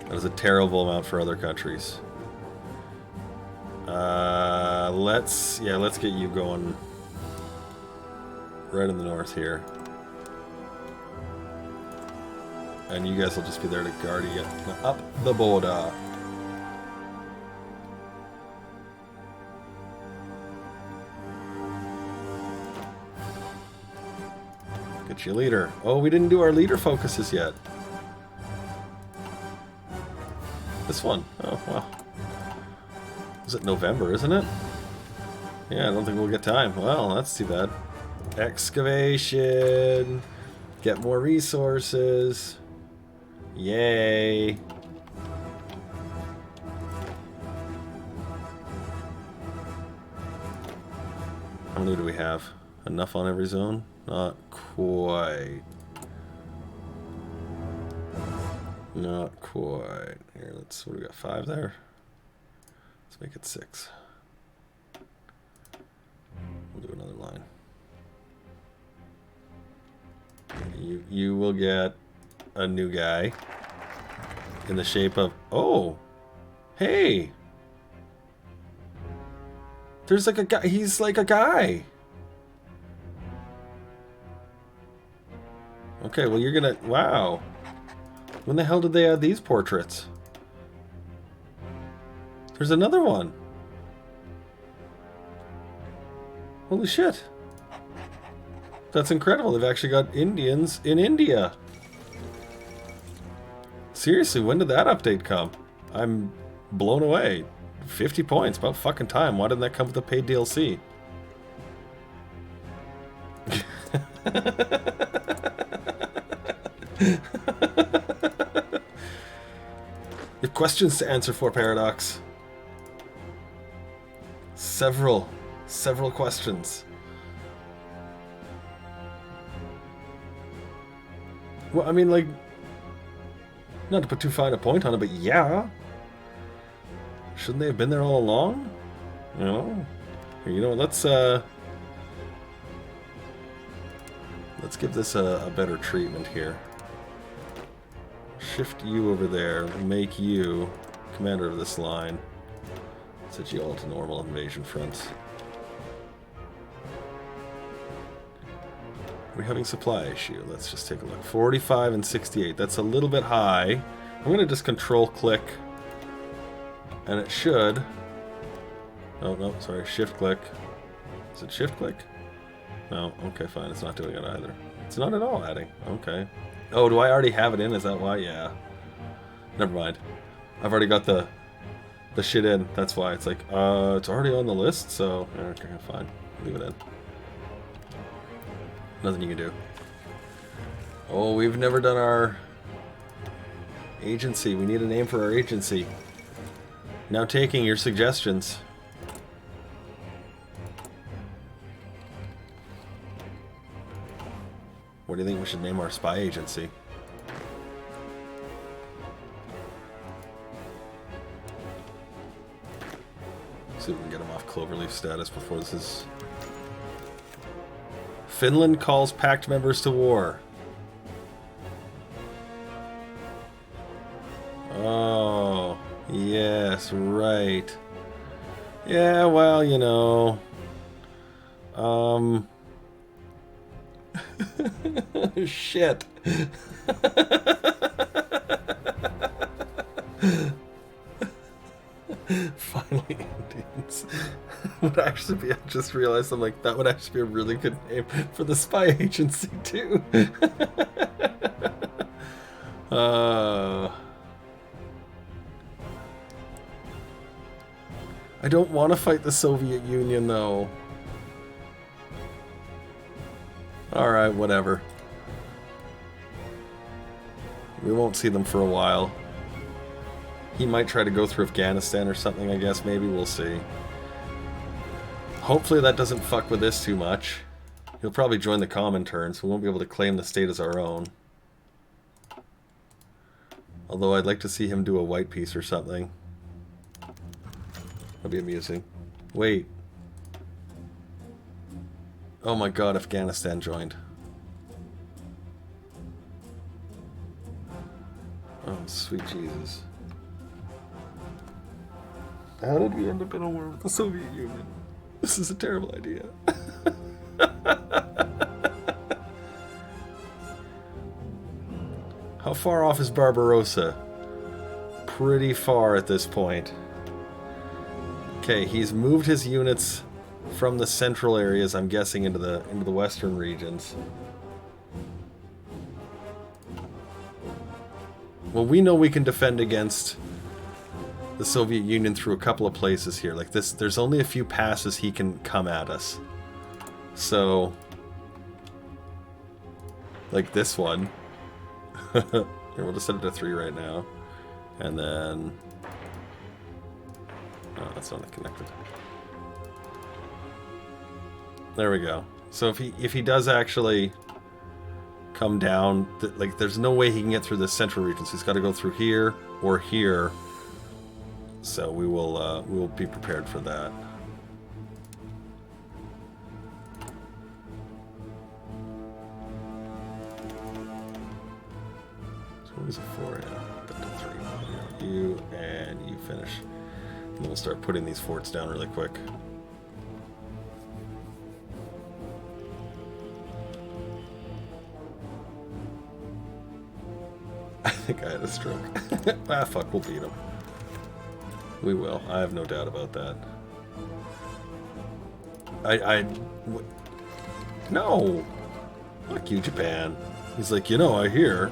That is a terrible amount for other countries. Let's get you going right in the north here. And you guys will just be there to guard you up the border. Get you a leader. Oh, we didn't do our leader focuses yet. This one. Oh, wow. Is it November, isn't it? Yeah, I don't think we'll get time. Well, that's too bad. Excavation. Get more resources. Yay. How many do we have? Enough on every zone? Not quite. Not quite. Here, what do we got? 5 there? Let's make it 6. We'll do another line. You will get a new guy in the shape of... Oh! Hey! There's like a guy... He's like a guy! Okay, well you're gonna... Wow! When the hell did they add these portraits? There's another one! Holy shit! That's incredible, they've actually got Indians in India! Seriously, when did that update come? I'm blown away. 50 points, about fucking time. Why didn't that come with the paid DLC? You have questions to answer for, Paradox. Several questions. Well, I mean, like, not to put too fine a point on it, but yeah. Shouldn't they have been there all along? No. You know, let's give this a better treatment here. Shift you over there, make you commander of this line. Set you all to normal invasion fronts. We're having supply issue. Let's just take a look. 45 and 68. That's a little bit high. I'm going to just control click. And it should... Oh, no, sorry. Shift click. Is it shift click? No. Okay, fine. It's not doing it either. It's not at all adding. Okay. Oh, do I already have it in? Is that why? Yeah. Never mind. I've already got the shit in. That's why. It's like, it's already on the list, so... Okay, fine. Leave it in. Nothing you can do. Oh, we've never done our agency. We need a name for our agency. Now taking your suggestions. What do you think we should name our spy agency? See if we can get him off Cloverleaf status before this is... Finland calls pact members to war. Oh, Yes, right. Yeah, well, you know. Shit. Finally, Indians would actually be. I just realized I'm like that would actually be a really good name for the spy agency too. uh, I don't want to fight the Soviet Union though. All right, whatever. We won't see them for a while. He might try to go through Afghanistan or something, I guess. Maybe we'll see. Hopefully that doesn't fuck with this too much. He'll probably join the Comintern, so we won't be able to claim the state as our own. Although I'd like to see him do a white piece or something. That'd be amusing. Wait. Oh my god, Afghanistan joined. Oh, sweet Jesus. How did we end up in a war with the Soviet Union? This is a terrible idea. How far off is Barbarossa? Pretty far at this point. Okay, he's moved his units from the central areas, I'm guessing, into the western regions. Well, we know we can defend against the Soviet Union through a couple of places here. Like this, there's only a few passes he can come at us. So, like this one. Here, we'll just set it to 3 right now. And then... oh, that's not connected. There we go. So if he does actually come down, like there's no way he can get through the central region, so he's got to go through here or here. So we will be prepared for that. So what was it for? Yeah, up to 3. You and you finish. And then we'll start putting these forts down really quick. I think I had a stroke. Ah, fuck, we'll beat him. We will. I have no doubt about that. No! Fuck you, Japan. He's like, you know, I hear.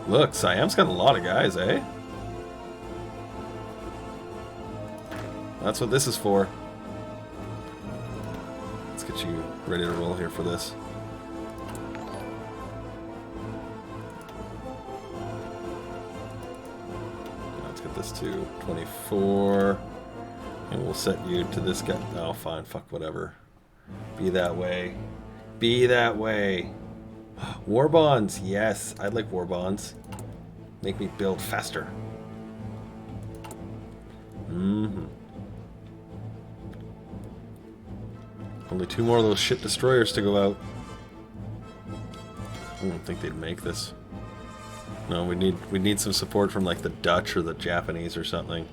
Look, Siam's got a lot of guys, eh? That's what this is for. Let's get you ready to roll here for this. Let's get this to 24. And we'll set you to this guy. Oh, fine. Fuck, whatever. Be that way. Be that way. War bonds. Yes, I'd like war bonds. Make me build faster. Only 2 more of those shit destroyers to go out. I don't think they'd make this. No, we need some support from like the Dutch or the Japanese or something.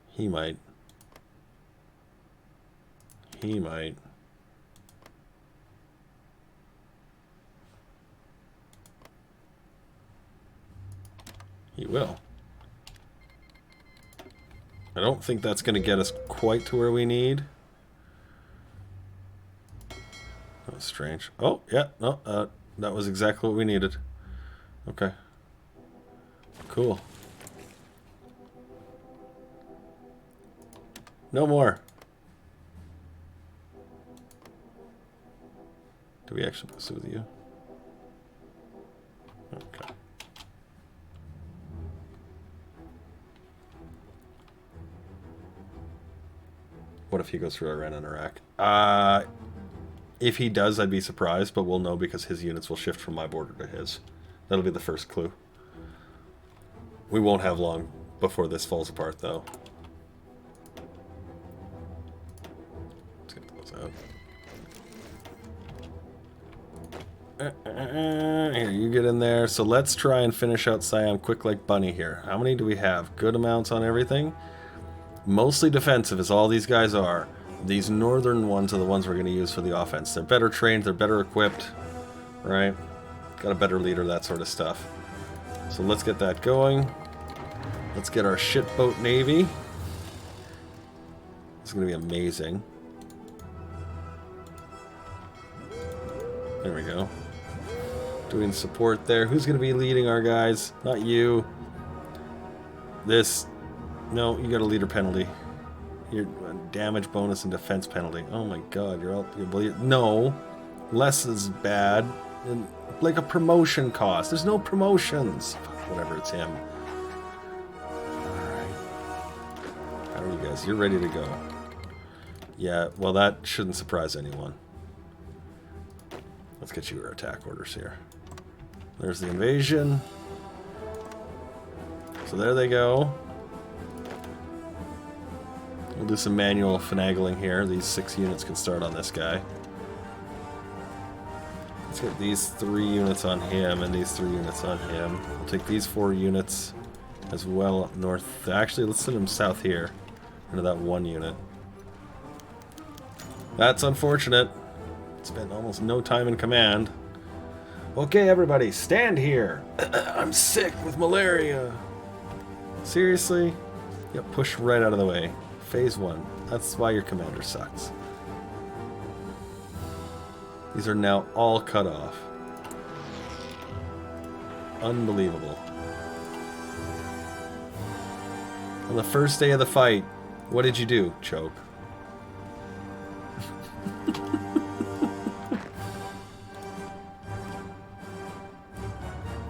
He might. He might. He will. I don't think that's going to get us quite to where we need. That was strange. Oh, yeah, no, that was exactly what we needed. Okay. Cool. No more. Do we actually pursue with you? Okay. What if he goes through Iran and Iraq? If he does, I'd be surprised, but we'll know because his units will shift from my border to his. That'll be the first clue. We won't have long before this falls apart, though. Let's get those out. Here, you get in there. So let's try and finish out Siam quick like bunny here. How many do we have? Good amounts on everything. Mostly defensive, as all these guys are. These northern ones are the ones we're going to use for the offense. They're better trained, they're better equipped, right? Got a better leader, that sort of stuff. So let's get that going. Let's get our shitboat navy. It's going to be amazing. There we go. Doing support there. Who's going to be leading our guys? Not you. This. No, you got a leader penalty. Your damage bonus and defense penalty. Oh my god, you're all... No. Less is bad. And like a promotion cost. There's no promotions. Fuck, whatever, it's him. Alright. How are you guys? You're ready to go. Yeah, well that shouldn't surprise anyone. Let's get you your attack orders here. There's the invasion. So there they go. We'll do some manual finagling here. These 6 units can start on this guy. Let's get these 3 units on him and these 3 units on him. We'll take these 4 units as well up north. Actually, let's send them south here into that 1 unit. That's unfortunate. Spent almost no time in command. Okay, everybody, stand here. I'm sick with malaria. Seriously? Yep, push right out of the way. Phase 1. That's why your commander sucks. These are now all cut off. Unbelievable. On the first day of the fight, what did you do, Choke?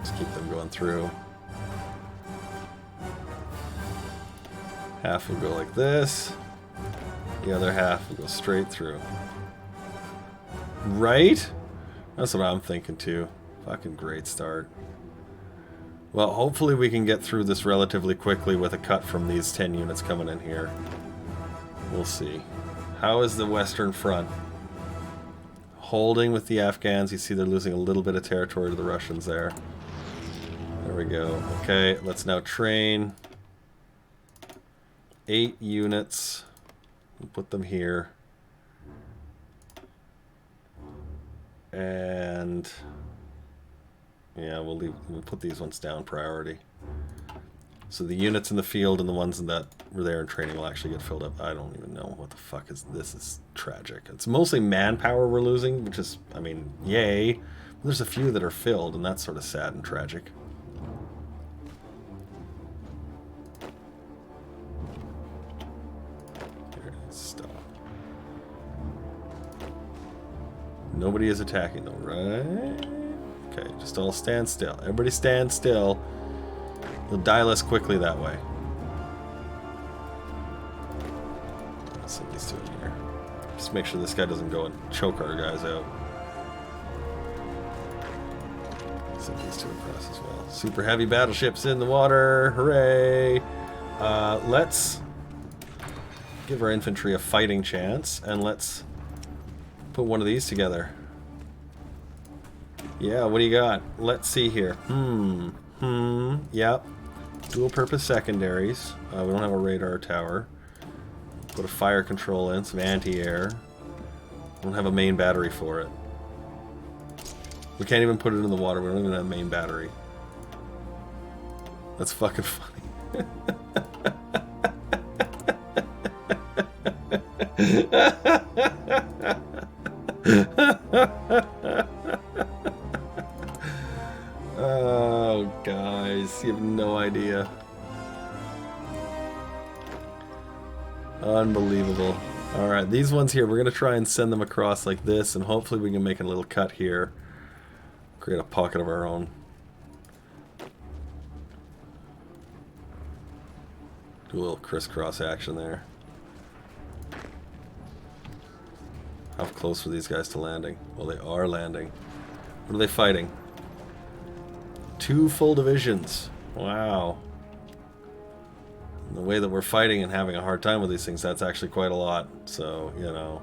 Just keep them going through. Half will go like this. The other half will go straight through. Right? That's what I'm thinking too. Fucking great start. Well, hopefully we can get through this relatively quickly with a cut from these 10 units coming in here. We'll see. How is the Western Front? Holding with the Afghans. You see they're losing a little bit of territory to the Russians there. There we go. Okay, let's now train 8 units. We'll put them here. And yeah, we'll put these ones down priority. So the units in the field and the ones that were there in training will actually get filled up. I don't even know what the fuck is this. Is tragic. It's mostly manpower we're losing, which is, I mean, yay. But there's a few that are filled, and that's sort of sad and tragic. Stop. Nobody is attacking though, right? Okay, just all stand still. Everybody stand still. You'll die less quickly that way. Let's send these two in here. Just make sure this guy doesn't go and choke our guys out. Send these two across as well. Super heavy battleships in the water. Hooray! Let's give our infantry a fighting chance, and let's put one of these together. Yeah, what do you got? Let's see here. Yep. Dual purpose secondaries. We don't have a radar tower. Put a fire control in, some anti-air. We don't have a main battery for it. We can't even put it in the water. We don't even have a main battery. That's fucking funny. Oh, guys, you have no idea. Unbelievable. Alright, these ones here, we're going to try and send them across like this, and hopefully we can make a little cut here. Create a pocket of our own. Do a little crisscross action there. How close are these guys to landing? Well, they are landing. What are they fighting? 2 full divisions. Wow. And the way that we're fighting and having a hard time with these things, that's actually quite a lot. So, you know.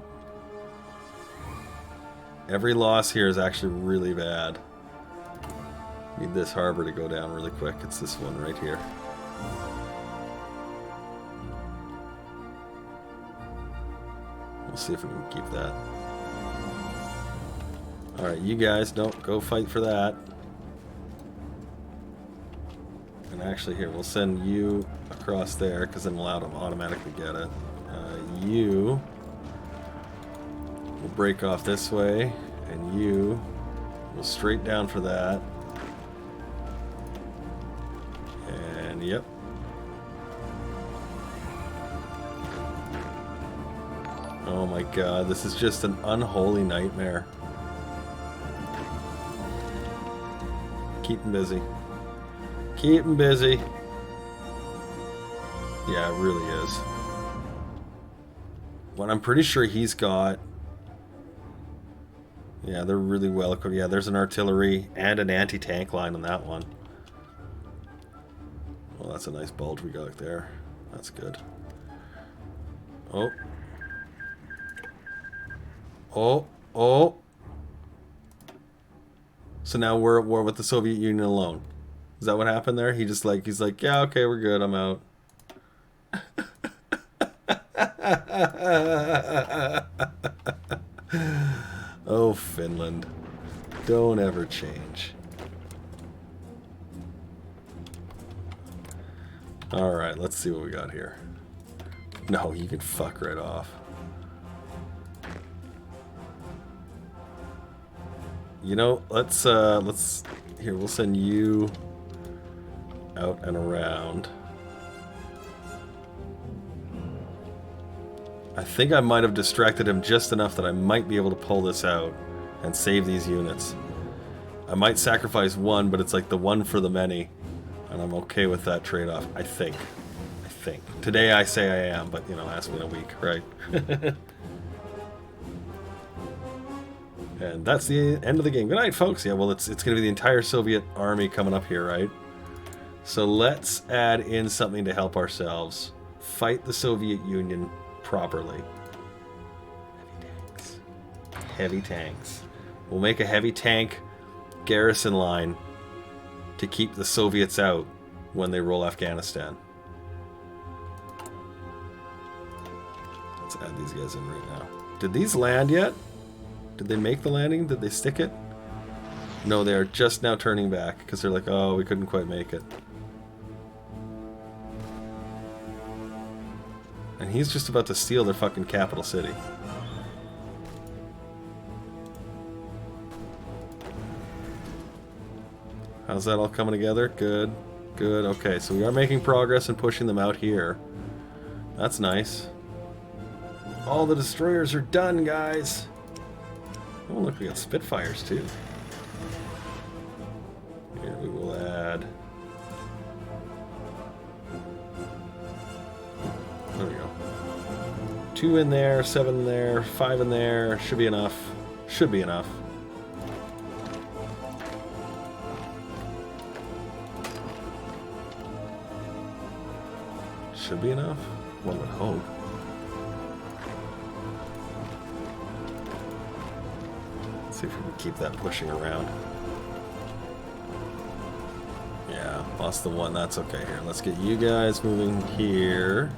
Every loss here is actually really bad. Need this harbor to go down really quick. It's this one right here. We'll see if we can keep that. Alright, you guys, don't go fight for that. And actually here, we'll send you across there, because then we'll automatically get it. You will break off this way, and you will straight down for that. And yep. Oh my god, this is just an unholy nightmare. Keep him busy. Keep him busy. Yeah, it really is. Well, I'm pretty sure he's got... Yeah, they're really well equipped. Yeah, there's an artillery and an anti-tank line on that one. Well, that's a nice bulge we got there. That's good. Oh. Oh. Oh. So now we're at war with the Soviet Union alone. Is that what happened there? He's like, yeah, okay, we're good, I'm out. Oh, Finland. Don't ever change. Alright, let's see what we got here. No, you can fuck right off. You know, let's here, we'll send you out and around. I think I might have distracted him just enough that I might be able to pull this out and save these units. I might sacrifice one, but it's like the one for the many, and I'm okay with that trade-off, I think. Today I say I am, but, you know, ask me in a week, right? And that's the end of the game. Good night, folks. Yeah, well, it's going to be the entire Soviet army coming up here, right? So let's add in something to help ourselves fight the Soviet Union properly. Heavy tanks. Heavy tanks. We'll make a heavy tank garrison line to keep the Soviets out when they roll Afghanistan. Let's add these guys in right now. Did these land yet? Did they make the landing? Did they stick it? No, they are just now turning back because they're like, oh, we couldn't quite make it. And he's just about to steal their fucking capital city. How's that all coming together? Good. Good. Okay, so we are making progress and pushing them out here. That's nice. All the destroyers are done, guys. Oh, look, we got Spitfires, too. Here we will add... There we go. 2 in there, 7 in there, 5 in there. Should be enough. Should be enough. Should be enough? One would hope. See if we can keep that pushing around. Yeah, lost the one. That's okay. Here, let's get you guys moving here.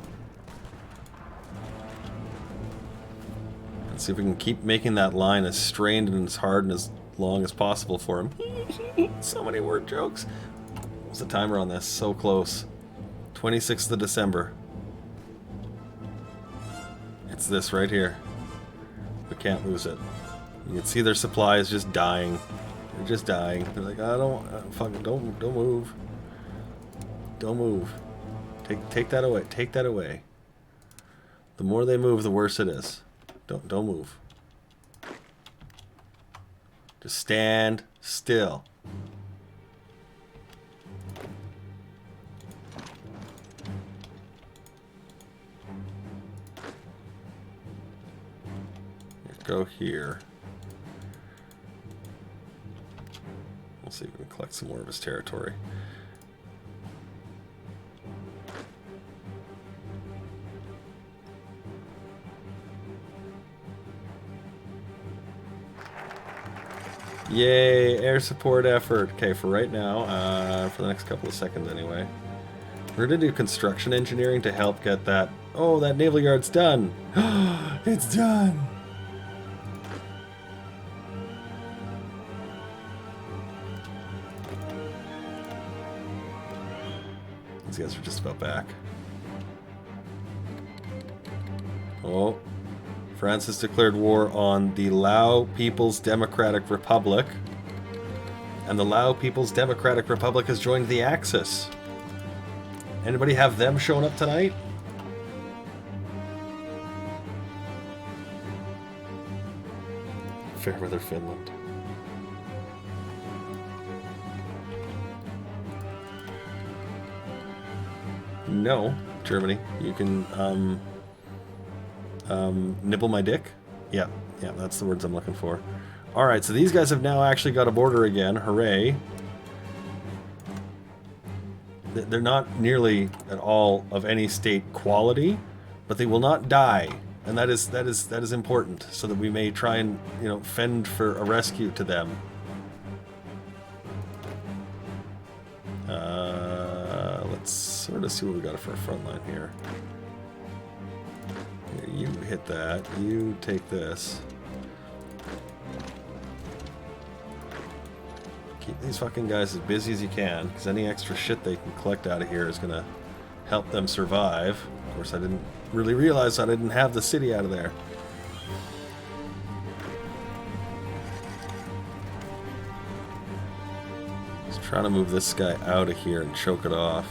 And see if we can keep making that line as strained and as hard and as long as possible for him. So many word jokes. What's the timer on this? So close. 26th of December. It's this right here. We can't lose it. You can see their supply is just dying. They're just dying. They're like, I don't, fucking, don't move. Don't move. Take that away. Take that away. The more they move, the worse it is. Don't move. Just stand still. Go here. We'll see if we can collect some more of his territory. Yay, air support effort. Okay, for right now, for the next couple of seconds anyway. We're gonna do construction engineering to help get that... Oh, that naval yard's done! It's done! These guys are just about back. Oh. France has declared war on the Lao People's Democratic Republic. And the Lao People's Democratic Republic has joined the Axis. Anybody have them showing up tonight? Fairweather, Finland. No, Germany. You can, nibble my dick? Yeah, that's the words I'm looking for. Alright, so these guys have now actually got a border again. Hooray. They're not nearly at all of any state quality, but they will not die. And that is important, so that we may try and, you know, fend for a rescue to them. Let's sort of see what we got for a front line here. You hit that. You take this. Keep these fucking guys as busy as you can, because any extra shit they can collect out of here is going to help them survive. Of course, I didn't really realize I didn't have the city out of there. Just trying to move this guy out of here and choke it off.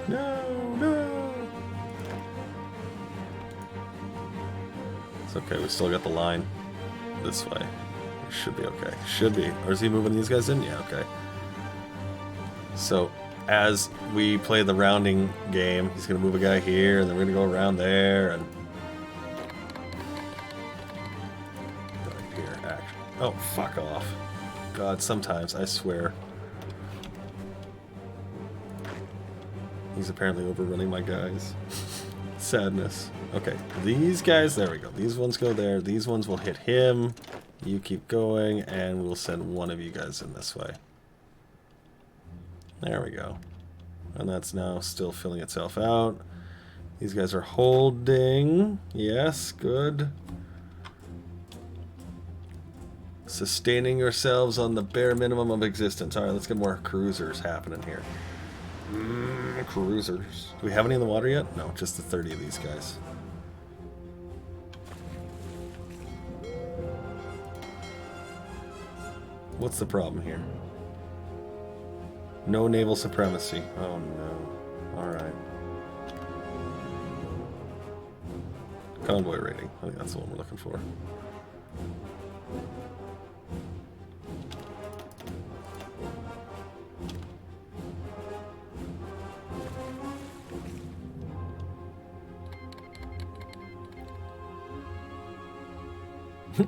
No! It's okay, we still got the line this way. Should be okay. Should be. Or is he moving these guys in? Yeah, okay. So, as we play the rounding game, he's going to move a guy here, and then we're going to go around there, and... Right here, action. Oh, fuck off. God, sometimes, I swear. He's apparently overrunning my guys. Sadness. Okay, these guys, there we go. These ones go there. These ones will hit him. You keep going, and we'll send one of you guys in this way. There we go. And that's now still filling itself out. These guys are holding. Yes, good. Sustaining yourselves on the bare minimum of existence. Alright, let's get more cruisers happening here. Cruisers. Do we have any in the water yet? No, just the 30 of these guys. What's the problem here? No naval supremacy. Oh no. Alright. Convoy rating. I think that's the one we're looking for.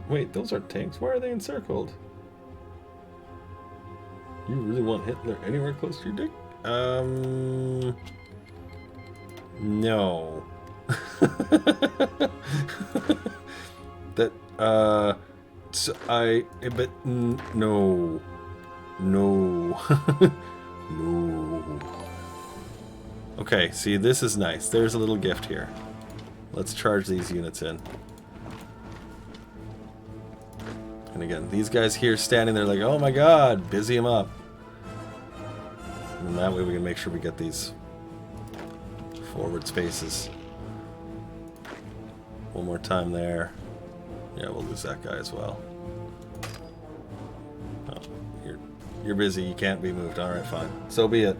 Wait, those aren't tanks. Why are they encircled? You really want Hitler anywhere close to your dick? No. That, so but, no. No. No. Okay, see, this is nice. There's a little gift here. Let's charge these units in. And again, these guys here standing there like, oh my god, busy them up. And that way we can make sure we get these forward spaces. One more time there. Yeah, we'll lose that guy as well. Oh, you're busy, you can't be moved. Alright, fine. So be it.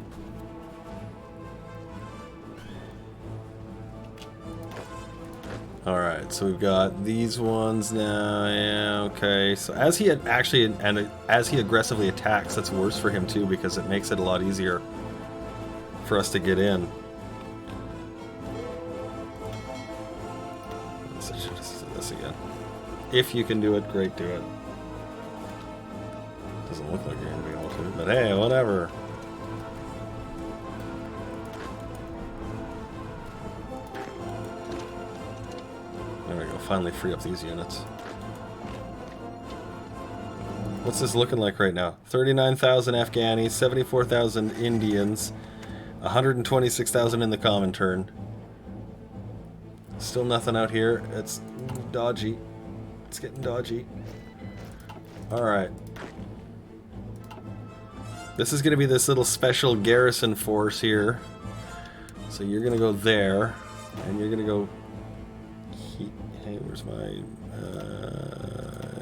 Alright, so we've got these ones now. Yeah, okay. So as he as he aggressively attacks, that's worse for him too, because it makes it a lot easier for us to get in. So I should just do this again. If you can do it, great, do it. Doesn't look like you're going to be able to, but hey, whatever. There we go. finally free up these units. What's this looking like right now? 39,000 Afghanis, 74,000 Indians, 126,000 in the Comintern. Still nothing out here. It's dodgy. It's getting dodgy. Alright. This is going to be this little special garrison force here. So you're going to go there. And you're going to go... Hey, where's my...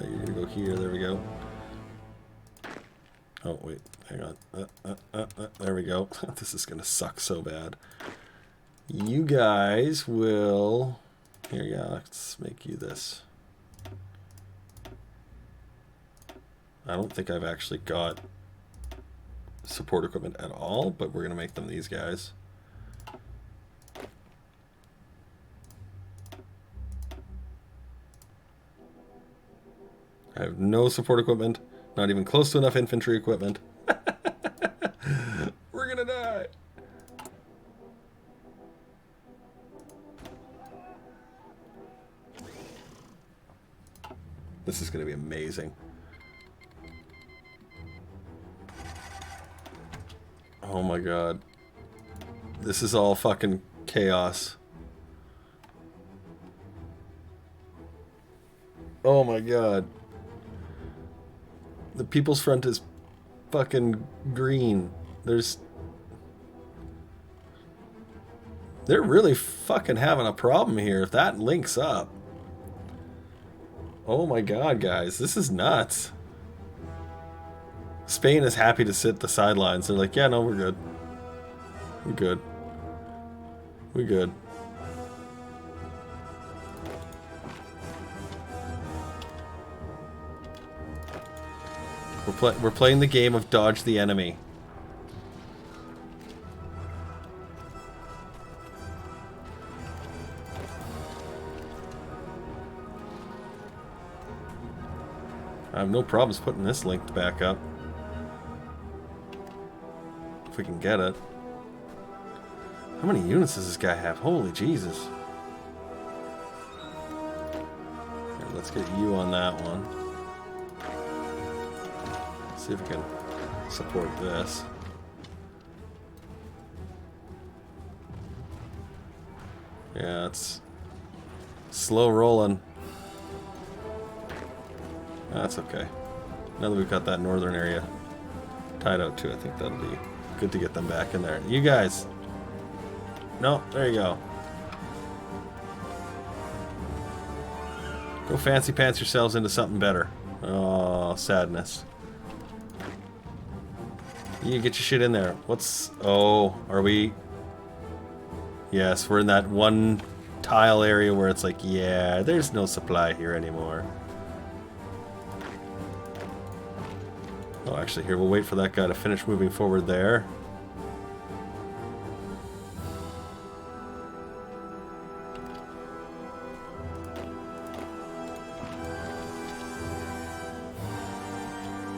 you're going to go here. There we go. Oh, wait. Hang on. There we go. This is going to suck so bad. You guys will... Here, yeah, let's make you this. I don't think I've actually got support equipment at all, but we're going to make them these guys. I have no support equipment, not even close to enough infantry equipment. We're going to die. This is going to be amazing. Oh my god. This is all fucking chaos. Oh my god. The People's Front is fucking green. They're really fucking having a problem here if that links up. Oh my god, guys. This is nuts. Spain is happy to sit the sidelines. They're like, yeah, no, we're good. We're good. We're good. We're playing the game of dodge the enemy. I have no problems putting this linked back up. If we can get it. How many units does this guy have? Holy Jesus. Here, let's get you on that one. See if we can support this. Yeah, it's slow rolling. That's okay. Now that we've got that northern area tied out too, I think that'll be good to get them back in there. You guys. No, there you go. Go fancy pants yourselves into something better. Oh, sadness. You get your shit in there. What's... Oh, are we... Yes, we're in that one tile area where it's like, yeah, there's no supply here anymore. Oh, actually, here, we'll wait for that guy to finish moving forward there.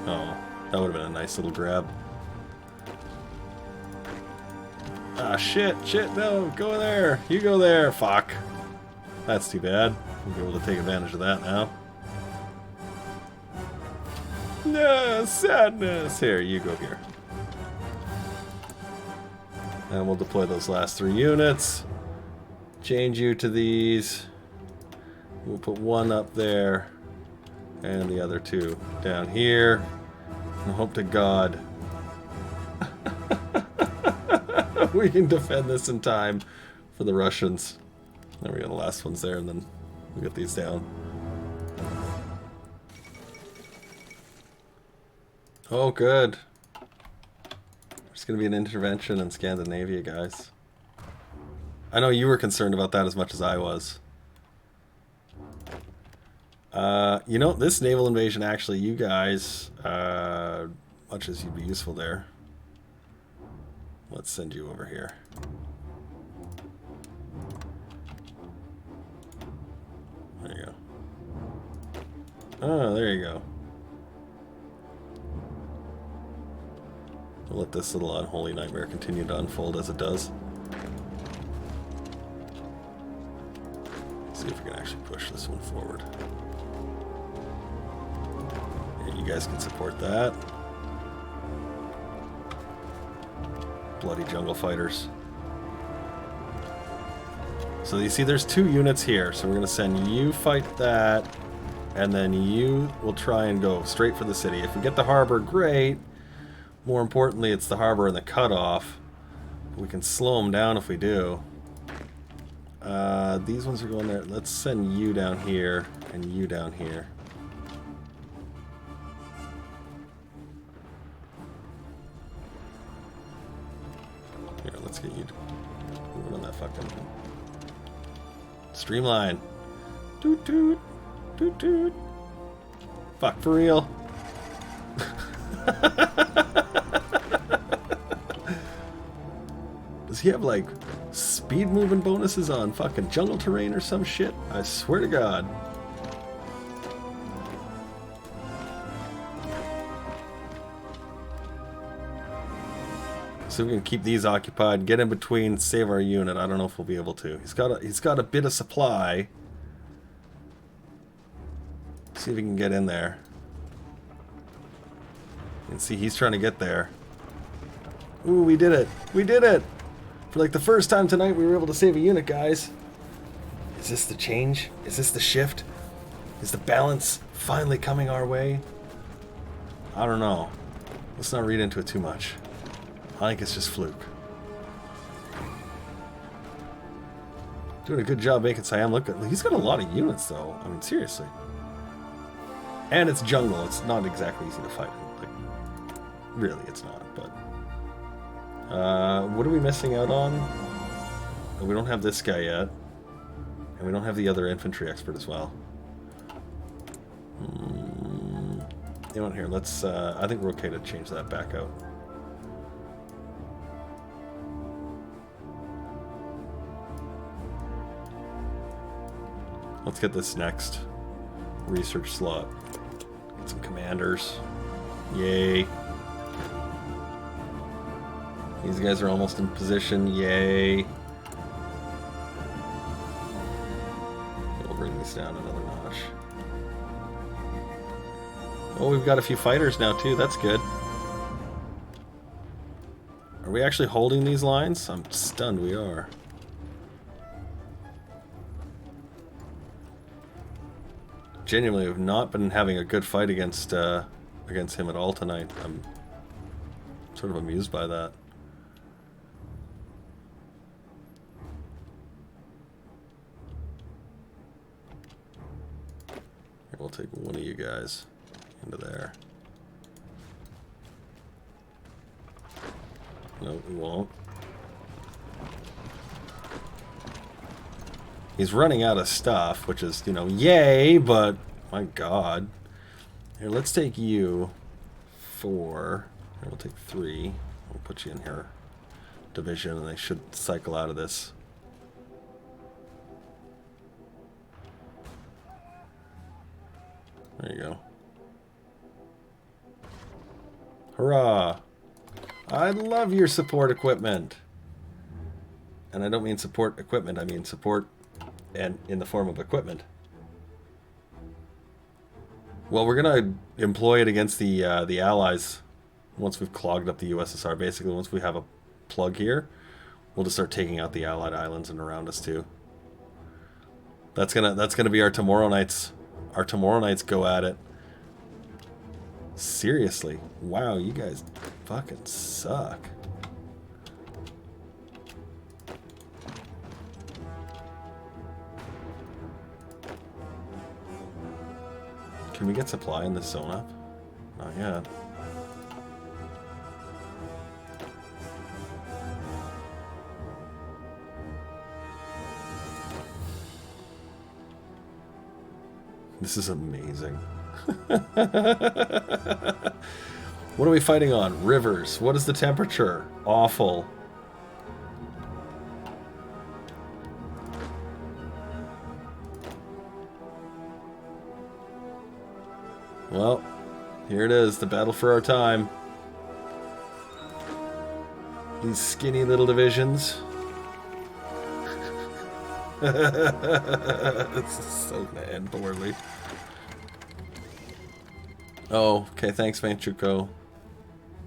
Oh, that would have been a nice little grab. Ah, shit, no, go there. You go there, fuck. That's too bad. We'll be able to take advantage of that now. No, sadness. Here, you go here. And we'll deploy those last 3 units. Change you to these. We'll put one up there. And the other 2 down here. And hope to God we can defend this in time for the Russians. There we go, the last one's there, and then we'll get these down. Oh, good. There's going to be an intervention in Scandinavia, guys. I know you were concerned about that as much as I was. You know, this naval invasion, actually, you guys, much as you'd be useful there. Let's send you over here. There you go. Oh, there you go. We'll let this little unholy nightmare continue to unfold as it does. See if if we can actually push this one forward. Here, you guys can support that. Bloody jungle fighters. So you see there's 2 units here, so we're going to send you fight that, and then you will try and go straight for the city. If we get the harbor, great. More importantly, it's the harbor and the cutoff. We can slow them down if we do. These ones are going there. Let's send you down here and you down here. Here, let's get you moving on that fucking streamline. Toot toot. Toot toot. Fuck, for real. Does he have like speed moving bonuses on fucking jungle terrain or some shit? I swear to God. So we can keep these occupied, get in between, save our unit. I don't know if we'll be able to. He's got a bit of supply. See if he can get in there. You can see he's trying to get there. Ooh, we did it. We did it. For like the first time tonight, we were able to save a unit, guys. Is this the change? Is this the shift? Is the balance finally coming our way? I don't know. Let's not read into it too much. I think it's just fluke. Doing a good job making Siam look good. He's got a lot of units, though. I mean, seriously. And it's jungle. It's not exactly easy to fight in. Like, really, it's not. But what are we missing out on? We don't have this guy yet, and we don't have the other infantry expert as well. You know what? Here, let's. I think we're okay to change that back out. Let's get this next research slot. Get some commanders. Yay. These guys are almost in position. Yay. We'll bring these down another notch. Oh, we've got a few fighters now too. That's good. Are we actually holding these lines? I'm stunned we are. Genuinely have not been having a good fight against him at all tonight. I'm sort of amused by that. Here, we'll take one of you guys into there. No, we won't. He's running out of stuff, which is, you know, yay, but my God. Here, let's take you 4. Here, we'll take 3. We'll put you in here. Division, and they should cycle out of this. There you go. Hurrah! I love your support equipment. And I don't mean support equipment, I mean support and in the form of equipment. Well, we're gonna employ it against the Allies once we've clogged up the USSR. Basically, once we have a plug here, we'll just start taking out the Allied islands and around us too. That's gonna be our tomorrow nights. Our tomorrow nights go at it. Seriously, wow, you guys fucking suck. Can we get supply in this zone up? Not yet. This is amazing. What are we fighting on? Rivers. What is the temperature? Awful. Well, here it is, the battle for our time. These skinny little divisions. This is so gonna end poorly. Oh, okay, thanks, Vanchuko.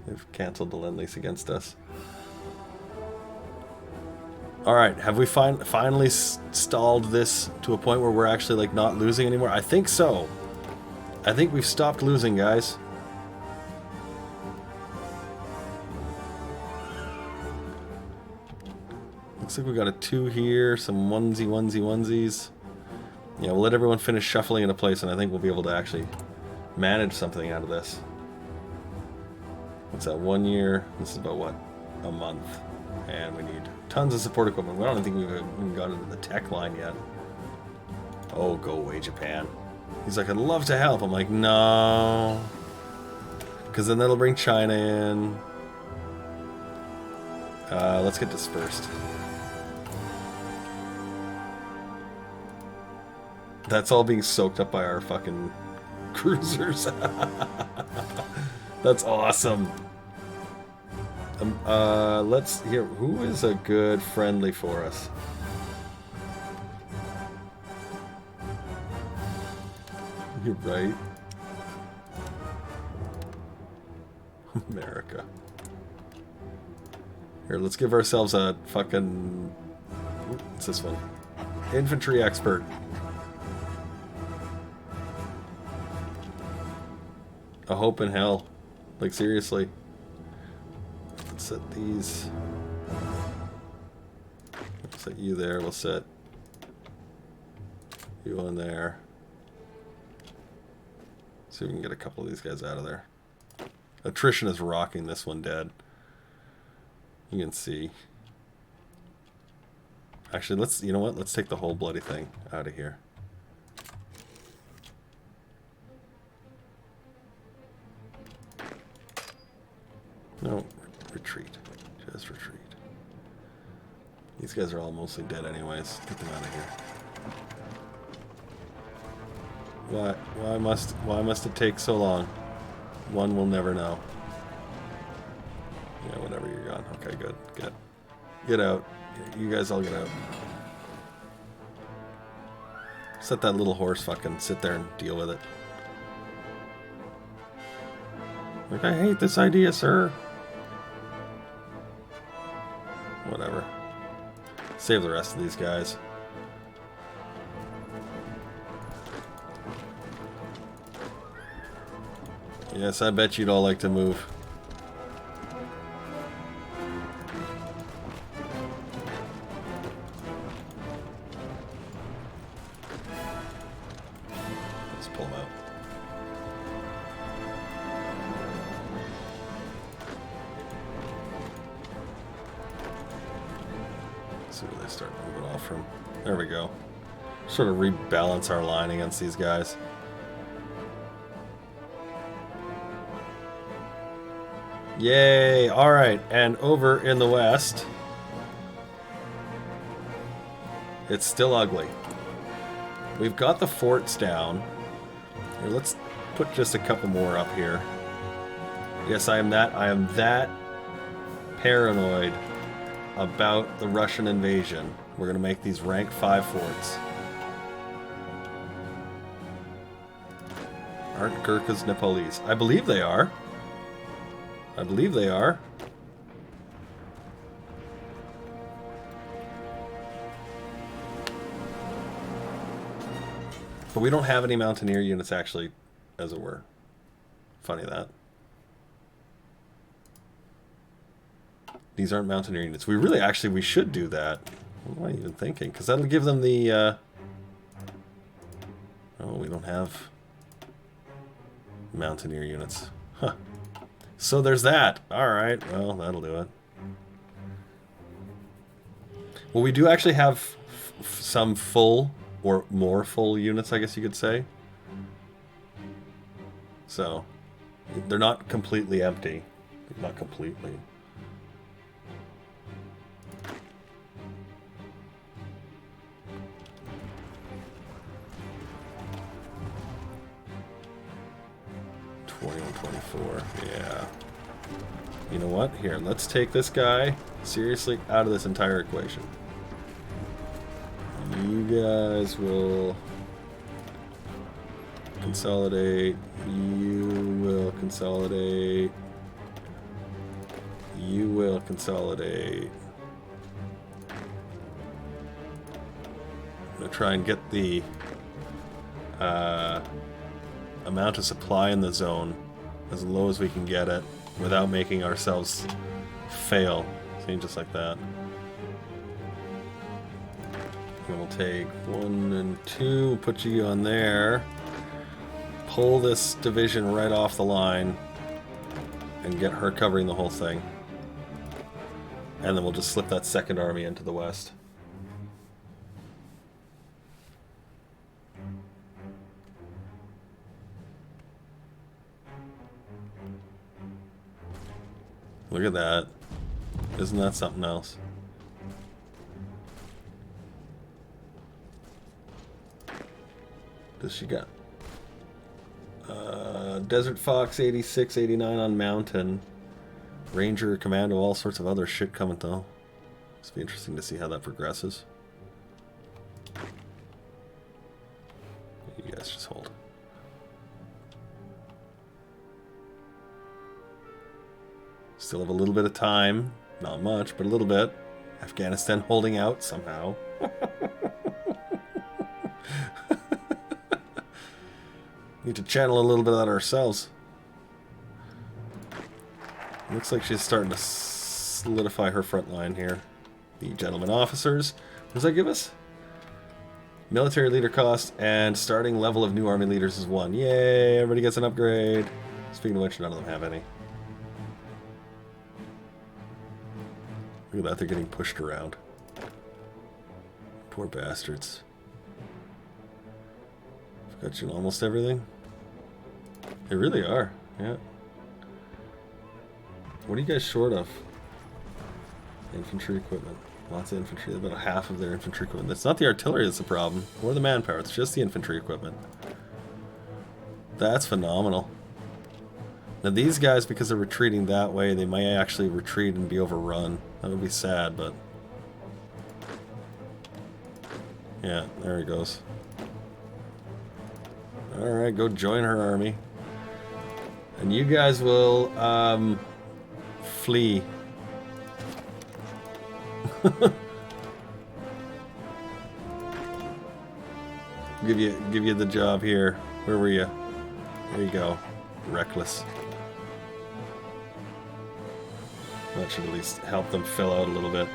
They've canceled the Lend-Lease against us. Alright, have we finally stalled this to a point where we're actually, like, not losing anymore? I think so. I think we've stopped losing, guys. Looks like we got a 2 here, some onesies. Yeah, we'll let everyone finish shuffling into place, and I think we'll be able to actually manage something out of this. What's that, 1 year? This is about, what, a month. And we need tons of support equipment. I don't think we've even got into the tech line yet. Oh, go away, Japan. He's like, I'd love to help. I'm like, no. Because then that'll bring China in. Let's get dispersed. That's all being soaked up by our fucking cruisers. That's awesome. Let's hear, who is a good friendly for us? You're right. America. Here, let's give ourselves a fucking... What's this one? Infantry expert. A hope in hell. Like, seriously. Let's set these. Let's set you there. We'll set you in there. See if we can get a couple of these guys out of there. Attrition is rocking this one dead. You can see. Actually, let's, you know what? Let's take the whole bloody thing out of here. No, retreat. Just retreat. These guys are all mostly dead anyways. Get them out of here. What? Why must it take so long? One will never know. Yeah, whatever, you're gone. Okay, good. Get out. You guys all get out. Let that little horse fucking sit there and deal with it. Like, I hate this idea, sir. Whatever. Save the rest of these guys. Yes, I bet you'd all like to move. Let's pull them out. Let's see where they start moving off from. There we go. Sort of rebalance our line against these guys. Yay! Alright, and over in the west, it's still ugly. We've got the forts down. Here, let's put just a couple more up here. Yes, I am that paranoid about the Russian invasion. We're going to make these rank 5 forts. Aren't Gurkhas Nepalese? I believe they are. I believe they are. But we don't have any mountaineer units actually, as it were. Funny that. These aren't mountaineer units. We really, actually, we should do that. What am I even thinking? Because that'll give them the... Oh, we don't have mountaineer units. Huh. So there's that. Alright, well, that'll do it. Well, we do actually have some full, or more full units, I guess you could say. So, they're not completely empty. Not completely. Yeah. You know what? Here, let's take this guy seriously out of this entire equation. You guys will consolidate. You will consolidate. You will consolidate. I'm going to try and get the amount of supply in the zone as low as we can get it without making ourselves fail. See, just like that. And we'll take 1 and 2, put you on there, pull this division right off the line, and get her covering the whole thing. And then we'll just slip that second army into the west. Look at that. Isn't that something else? Does she got? Desert Fox 86, 89 on Mountain. Ranger, Commando, all sorts of other shit coming though. It's be interesting to see how that progresses. You guys just hold. Still have a little bit of time. Not much, but a little bit. Afghanistan holding out somehow. Need to channel a little bit of that ourselves. Looks like she's starting to solidify her front line here. The gentlemen officers. What does that give us? Military leader cost and starting level of new army leaders is 1. Yay, everybody gets an upgrade. Speaking of which, none of them have any. Look at that, they're getting pushed around. Poor bastards. I've got you in almost everything. They really are, yeah. What are you guys short of? Infantry equipment. Lots of infantry. About half of their infantry equipment. It's not the artillery that's the problem, or the manpower. It's just the infantry equipment. That's phenomenal. Now these guys, because they're retreating that way, they might actually retreat and be overrun. That would be sad, but... yeah, there he goes. Alright, go join her army. And you guys will, flee. Give you the job here. Where were you? There you go. Reckless. That should at least help them fill out a little bit.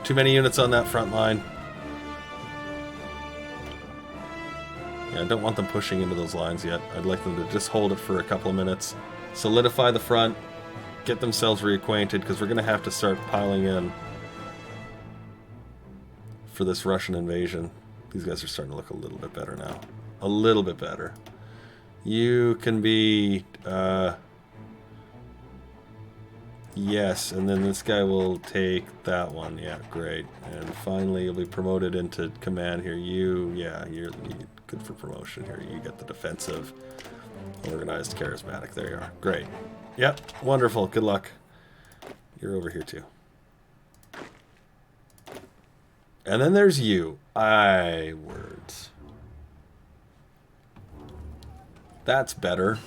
Too many units on that front line. Yeah, I don't want them pushing into those lines yet. I'd like them to just hold it for a couple of minutes. Solidify the front. Get themselves reacquainted, because we're going to have to start piling in for this Russian invasion. These guys are starting to look a little bit better now. A little bit better. You can be... yes, and then this guy will take that one. Yeah, great. And finally, you'll be promoted into command here. Yeah, you're good for promotion here. You get the defensive, organized, charismatic. There you are. Great. Yep, wonderful. Good luck. You're over here too. And then there's you. Words. That's better.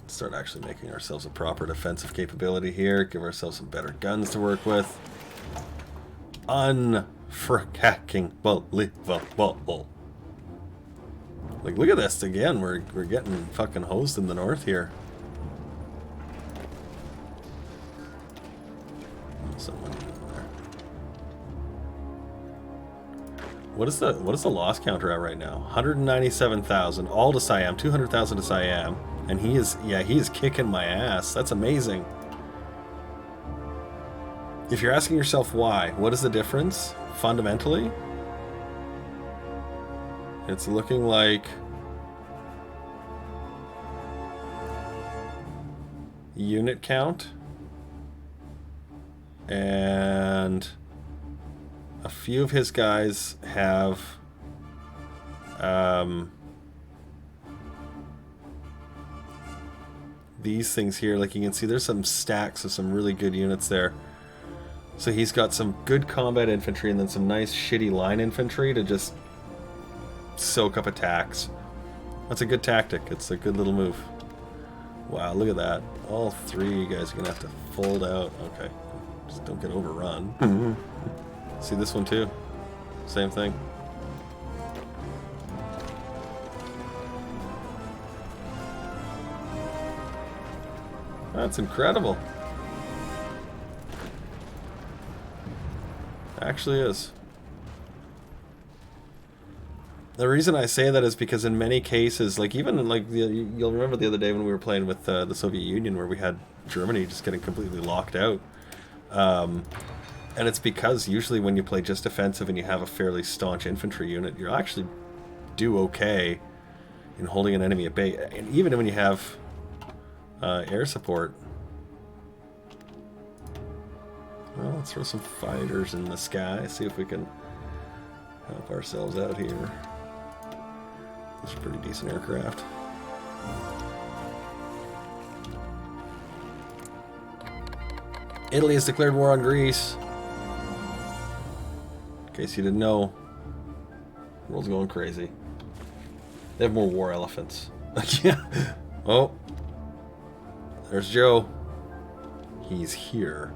Start actually making ourselves a proper defensive capability here. Give ourselves some better guns to work with. Unfracking believable. Like, look at this again. We're getting fucking hosed in the north here. Someone in there. What is the loss counter at right now? 197,000 all to Siam, 200,000 to Siam, and he is kicking my ass. That's amazing. If you're asking yourself why, what is the difference fundamentally? It's looking like unit count and a few of his guys have these things here. Like you can see there's some stacks of some really good units there. So he's got some good combat infantry and then some nice shitty line infantry to just soak up attacks. That's a good tactic. It's a good little move. Wow, look at that. All three of you guys are going to have to fold out. Okay. Just don't get overrun. Mm-hmm. See this one too? Same thing. That's incredible. Actually is. The reason I say that is because in many cases, like even like you'll remember the other day when we were playing with the Soviet Union where we had Germany just getting completely locked out. And it's because usually when you play just defensive and you have a fairly staunch infantry unit, you'll actually do okay in holding an enemy at bay. And even when you have air support. Well, let's throw some fighters in the sky, see if we can help ourselves out here. These are pretty decent aircraft. Italy has declared war on Greece. In case you didn't know, the world's going crazy. They have more war elephants. Yeah. Oh. There's Joe. He's here.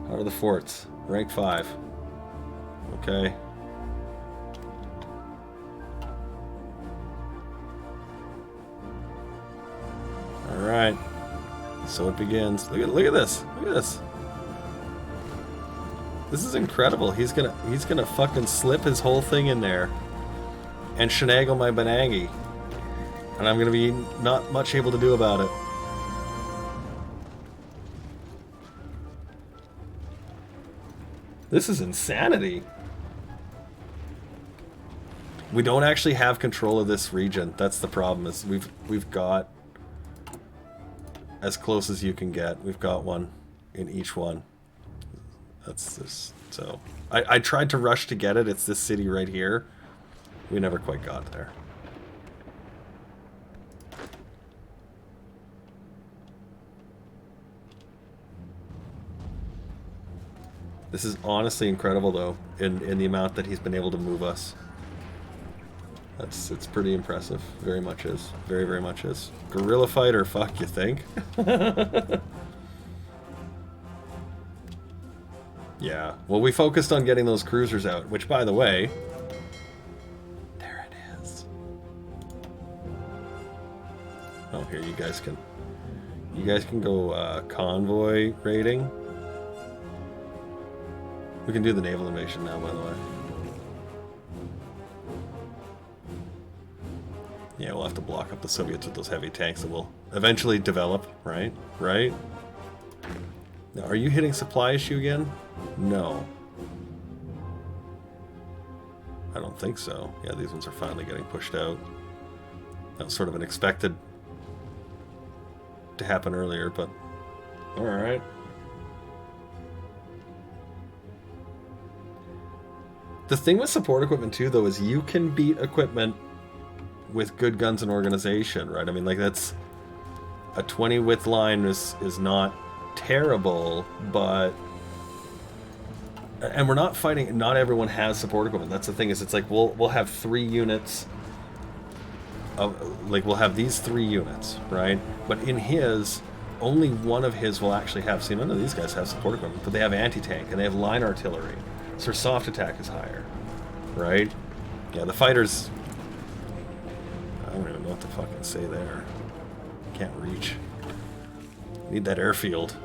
How are the forts? Rank 5. Okay. Alright. So it begins. Look at this. Look at this. This is incredible. He's gonna fucking slip his whole thing in there and shenagle my Benangi. And I'm gonna be not much able to do about it. This is insanity. We don't actually have control of this region. That's the problem. Is we've got as close as you can get. We've got one in each one. That's this. So I tried to rush to get it. It's this city right here. We never quite got there. This is honestly incredible, though, in the amount that he's been able to move us. It's pretty impressive. Very much is. Very, very much is. Guerrilla fighter, fuck, you think? Yeah. Well, we focused on getting those cruisers out, which, by the way... There it is. Oh, here, you guys can go convoy raiding. We can do the naval invasion now, by the way. Yeah, we'll have to block up the Soviets with those heavy tanks that will eventually develop, right? Right? Now, are you hitting supply issue again? No. I don't think so. Yeah, these ones are finally getting pushed out. That was sort of an expected to happen earlier, but alright. The thing with support equipment too, though, is you can beat equipment with good guns and organization, right? I mean, like, that's a 20 width line is not terrible, but and we're not fighting. Not everyone has support equipment. That's the thing. Is it's like we'll have 3 units of, like, we'll have these 3 units, right? But in his, only one of his will actually have. See, none of these guys have support equipment, but they have anti-tank and they have line artillery. So their soft attack is higher, right? Yeah, the fighters... I don't even know what to fucking say there. Can't reach. Need that airfield.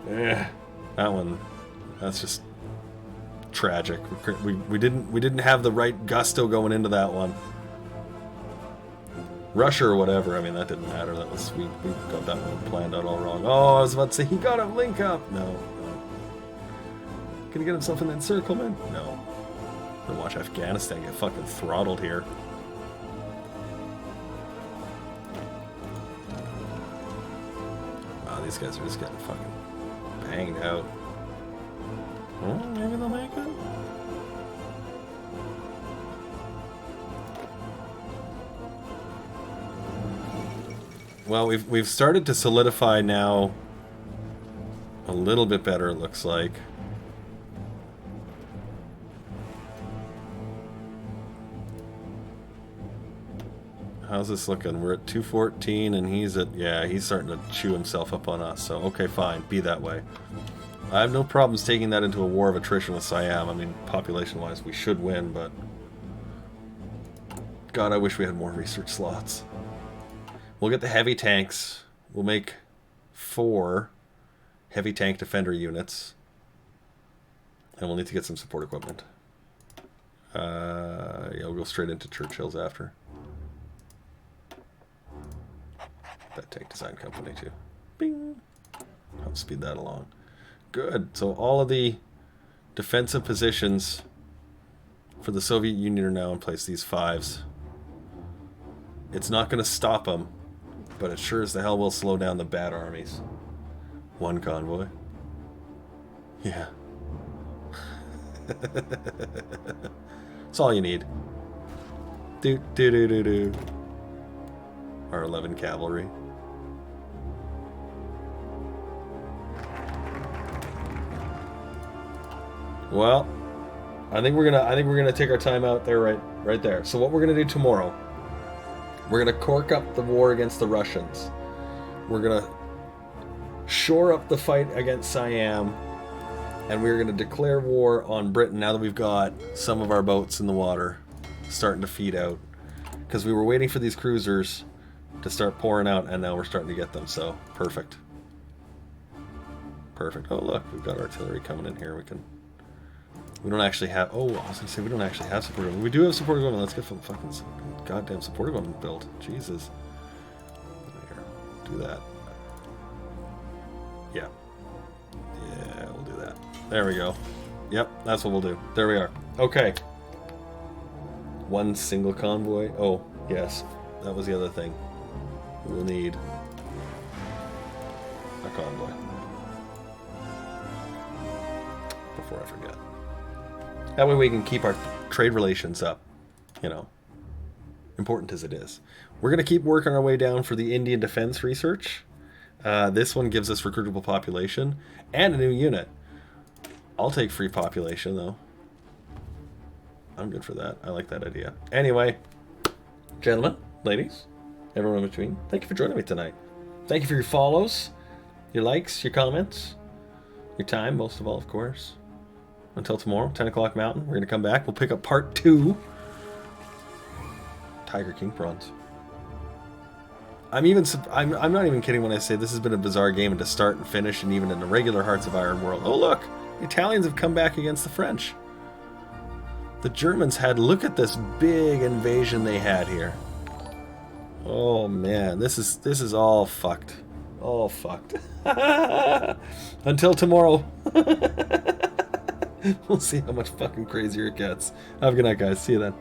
Yeah, that one. That's just tragic. We didn't have the right gusto going into that one. Russia or whatever. I mean, that didn't matter. That was we got that one planned out all wrong. Oh, I was about to say he got a link up. No. Gonna get himself in that encirclement? No. Gonna watch Afghanistan get fucking throttled here. Wow, these guys are just getting fucking banged out. Oh, maybe they'll make it? Well, we've started to solidify now a little bit better, it looks like. How's this looking? We're at 214 and he's at, yeah, he's starting to chew himself up on us. So, okay, fine. Be that way. I have no problems taking that into a war of attrition with Siam. I mean, population-wise, we should win, but... God, I wish we had more research slots. We'll get the heavy tanks. We'll make 4 heavy tank defender units. And we'll need to get some support equipment. Yeah, we'll go straight into Churchill's after. That tank design company too. Bing! Help speed that along. Good. So all of the defensive positions for the Soviet Union are now in place. These 5s. It's not going to stop them, but it sure as the hell will slow down the bad armies. 1 convoy. Yeah. That's all you need. Do do do do do. Our 11 cavalry. Well, I think we're gonna take our time out there, right there. So what we're gonna do tomorrow? We're gonna cork up the war against the Russians. We're gonna shore up the fight against Siam, and we're gonna declare war on Britain now that we've got some of our boats in the water, starting to feed out. Because we were waiting for these cruisers to start pouring out, and now we're starting to get them. So perfect. Perfect. Oh look, we've got artillery coming in here. We don't actually have... Oh, I was going to say, we don't actually have support equipment. We do have support equipment. Let's get some fucking goddamn support equipment built. Jesus. Here, do that. Yeah. Yeah, we'll do that. There we go. Yep, that's what we'll do. There we are. Okay. 1 single convoy. Oh, yes. That was the other thing. We'll need a convoy. Before I forget. That way we can keep our trade relations up, you know, important as it is. We're going to keep working our way down for the Indian defense research. This one gives us recruitable population and a new unit. I'll take free population, though. I'm good for that. I like that idea. Anyway, gentlemen, ladies, everyone in between, thank you for joining me tonight. Thank you for your follows, your likes, your comments, your time, most of all, of course. Until tomorrow, 10 o'clock Mountain, we're going to come back. We'll pick up part 2. Tiger King Prawns. I'm not even kidding when I say this has been a bizarre game and to start and finish, and even in the regular Hearts of Iron world. Oh look, the Italians have come back against the French. The Germans had, look at this big invasion they had here. Oh man, this is all fucked. All fucked. Until tomorrow. We'll see how much fucking crazier it gets. Have a good night, guys. See you then.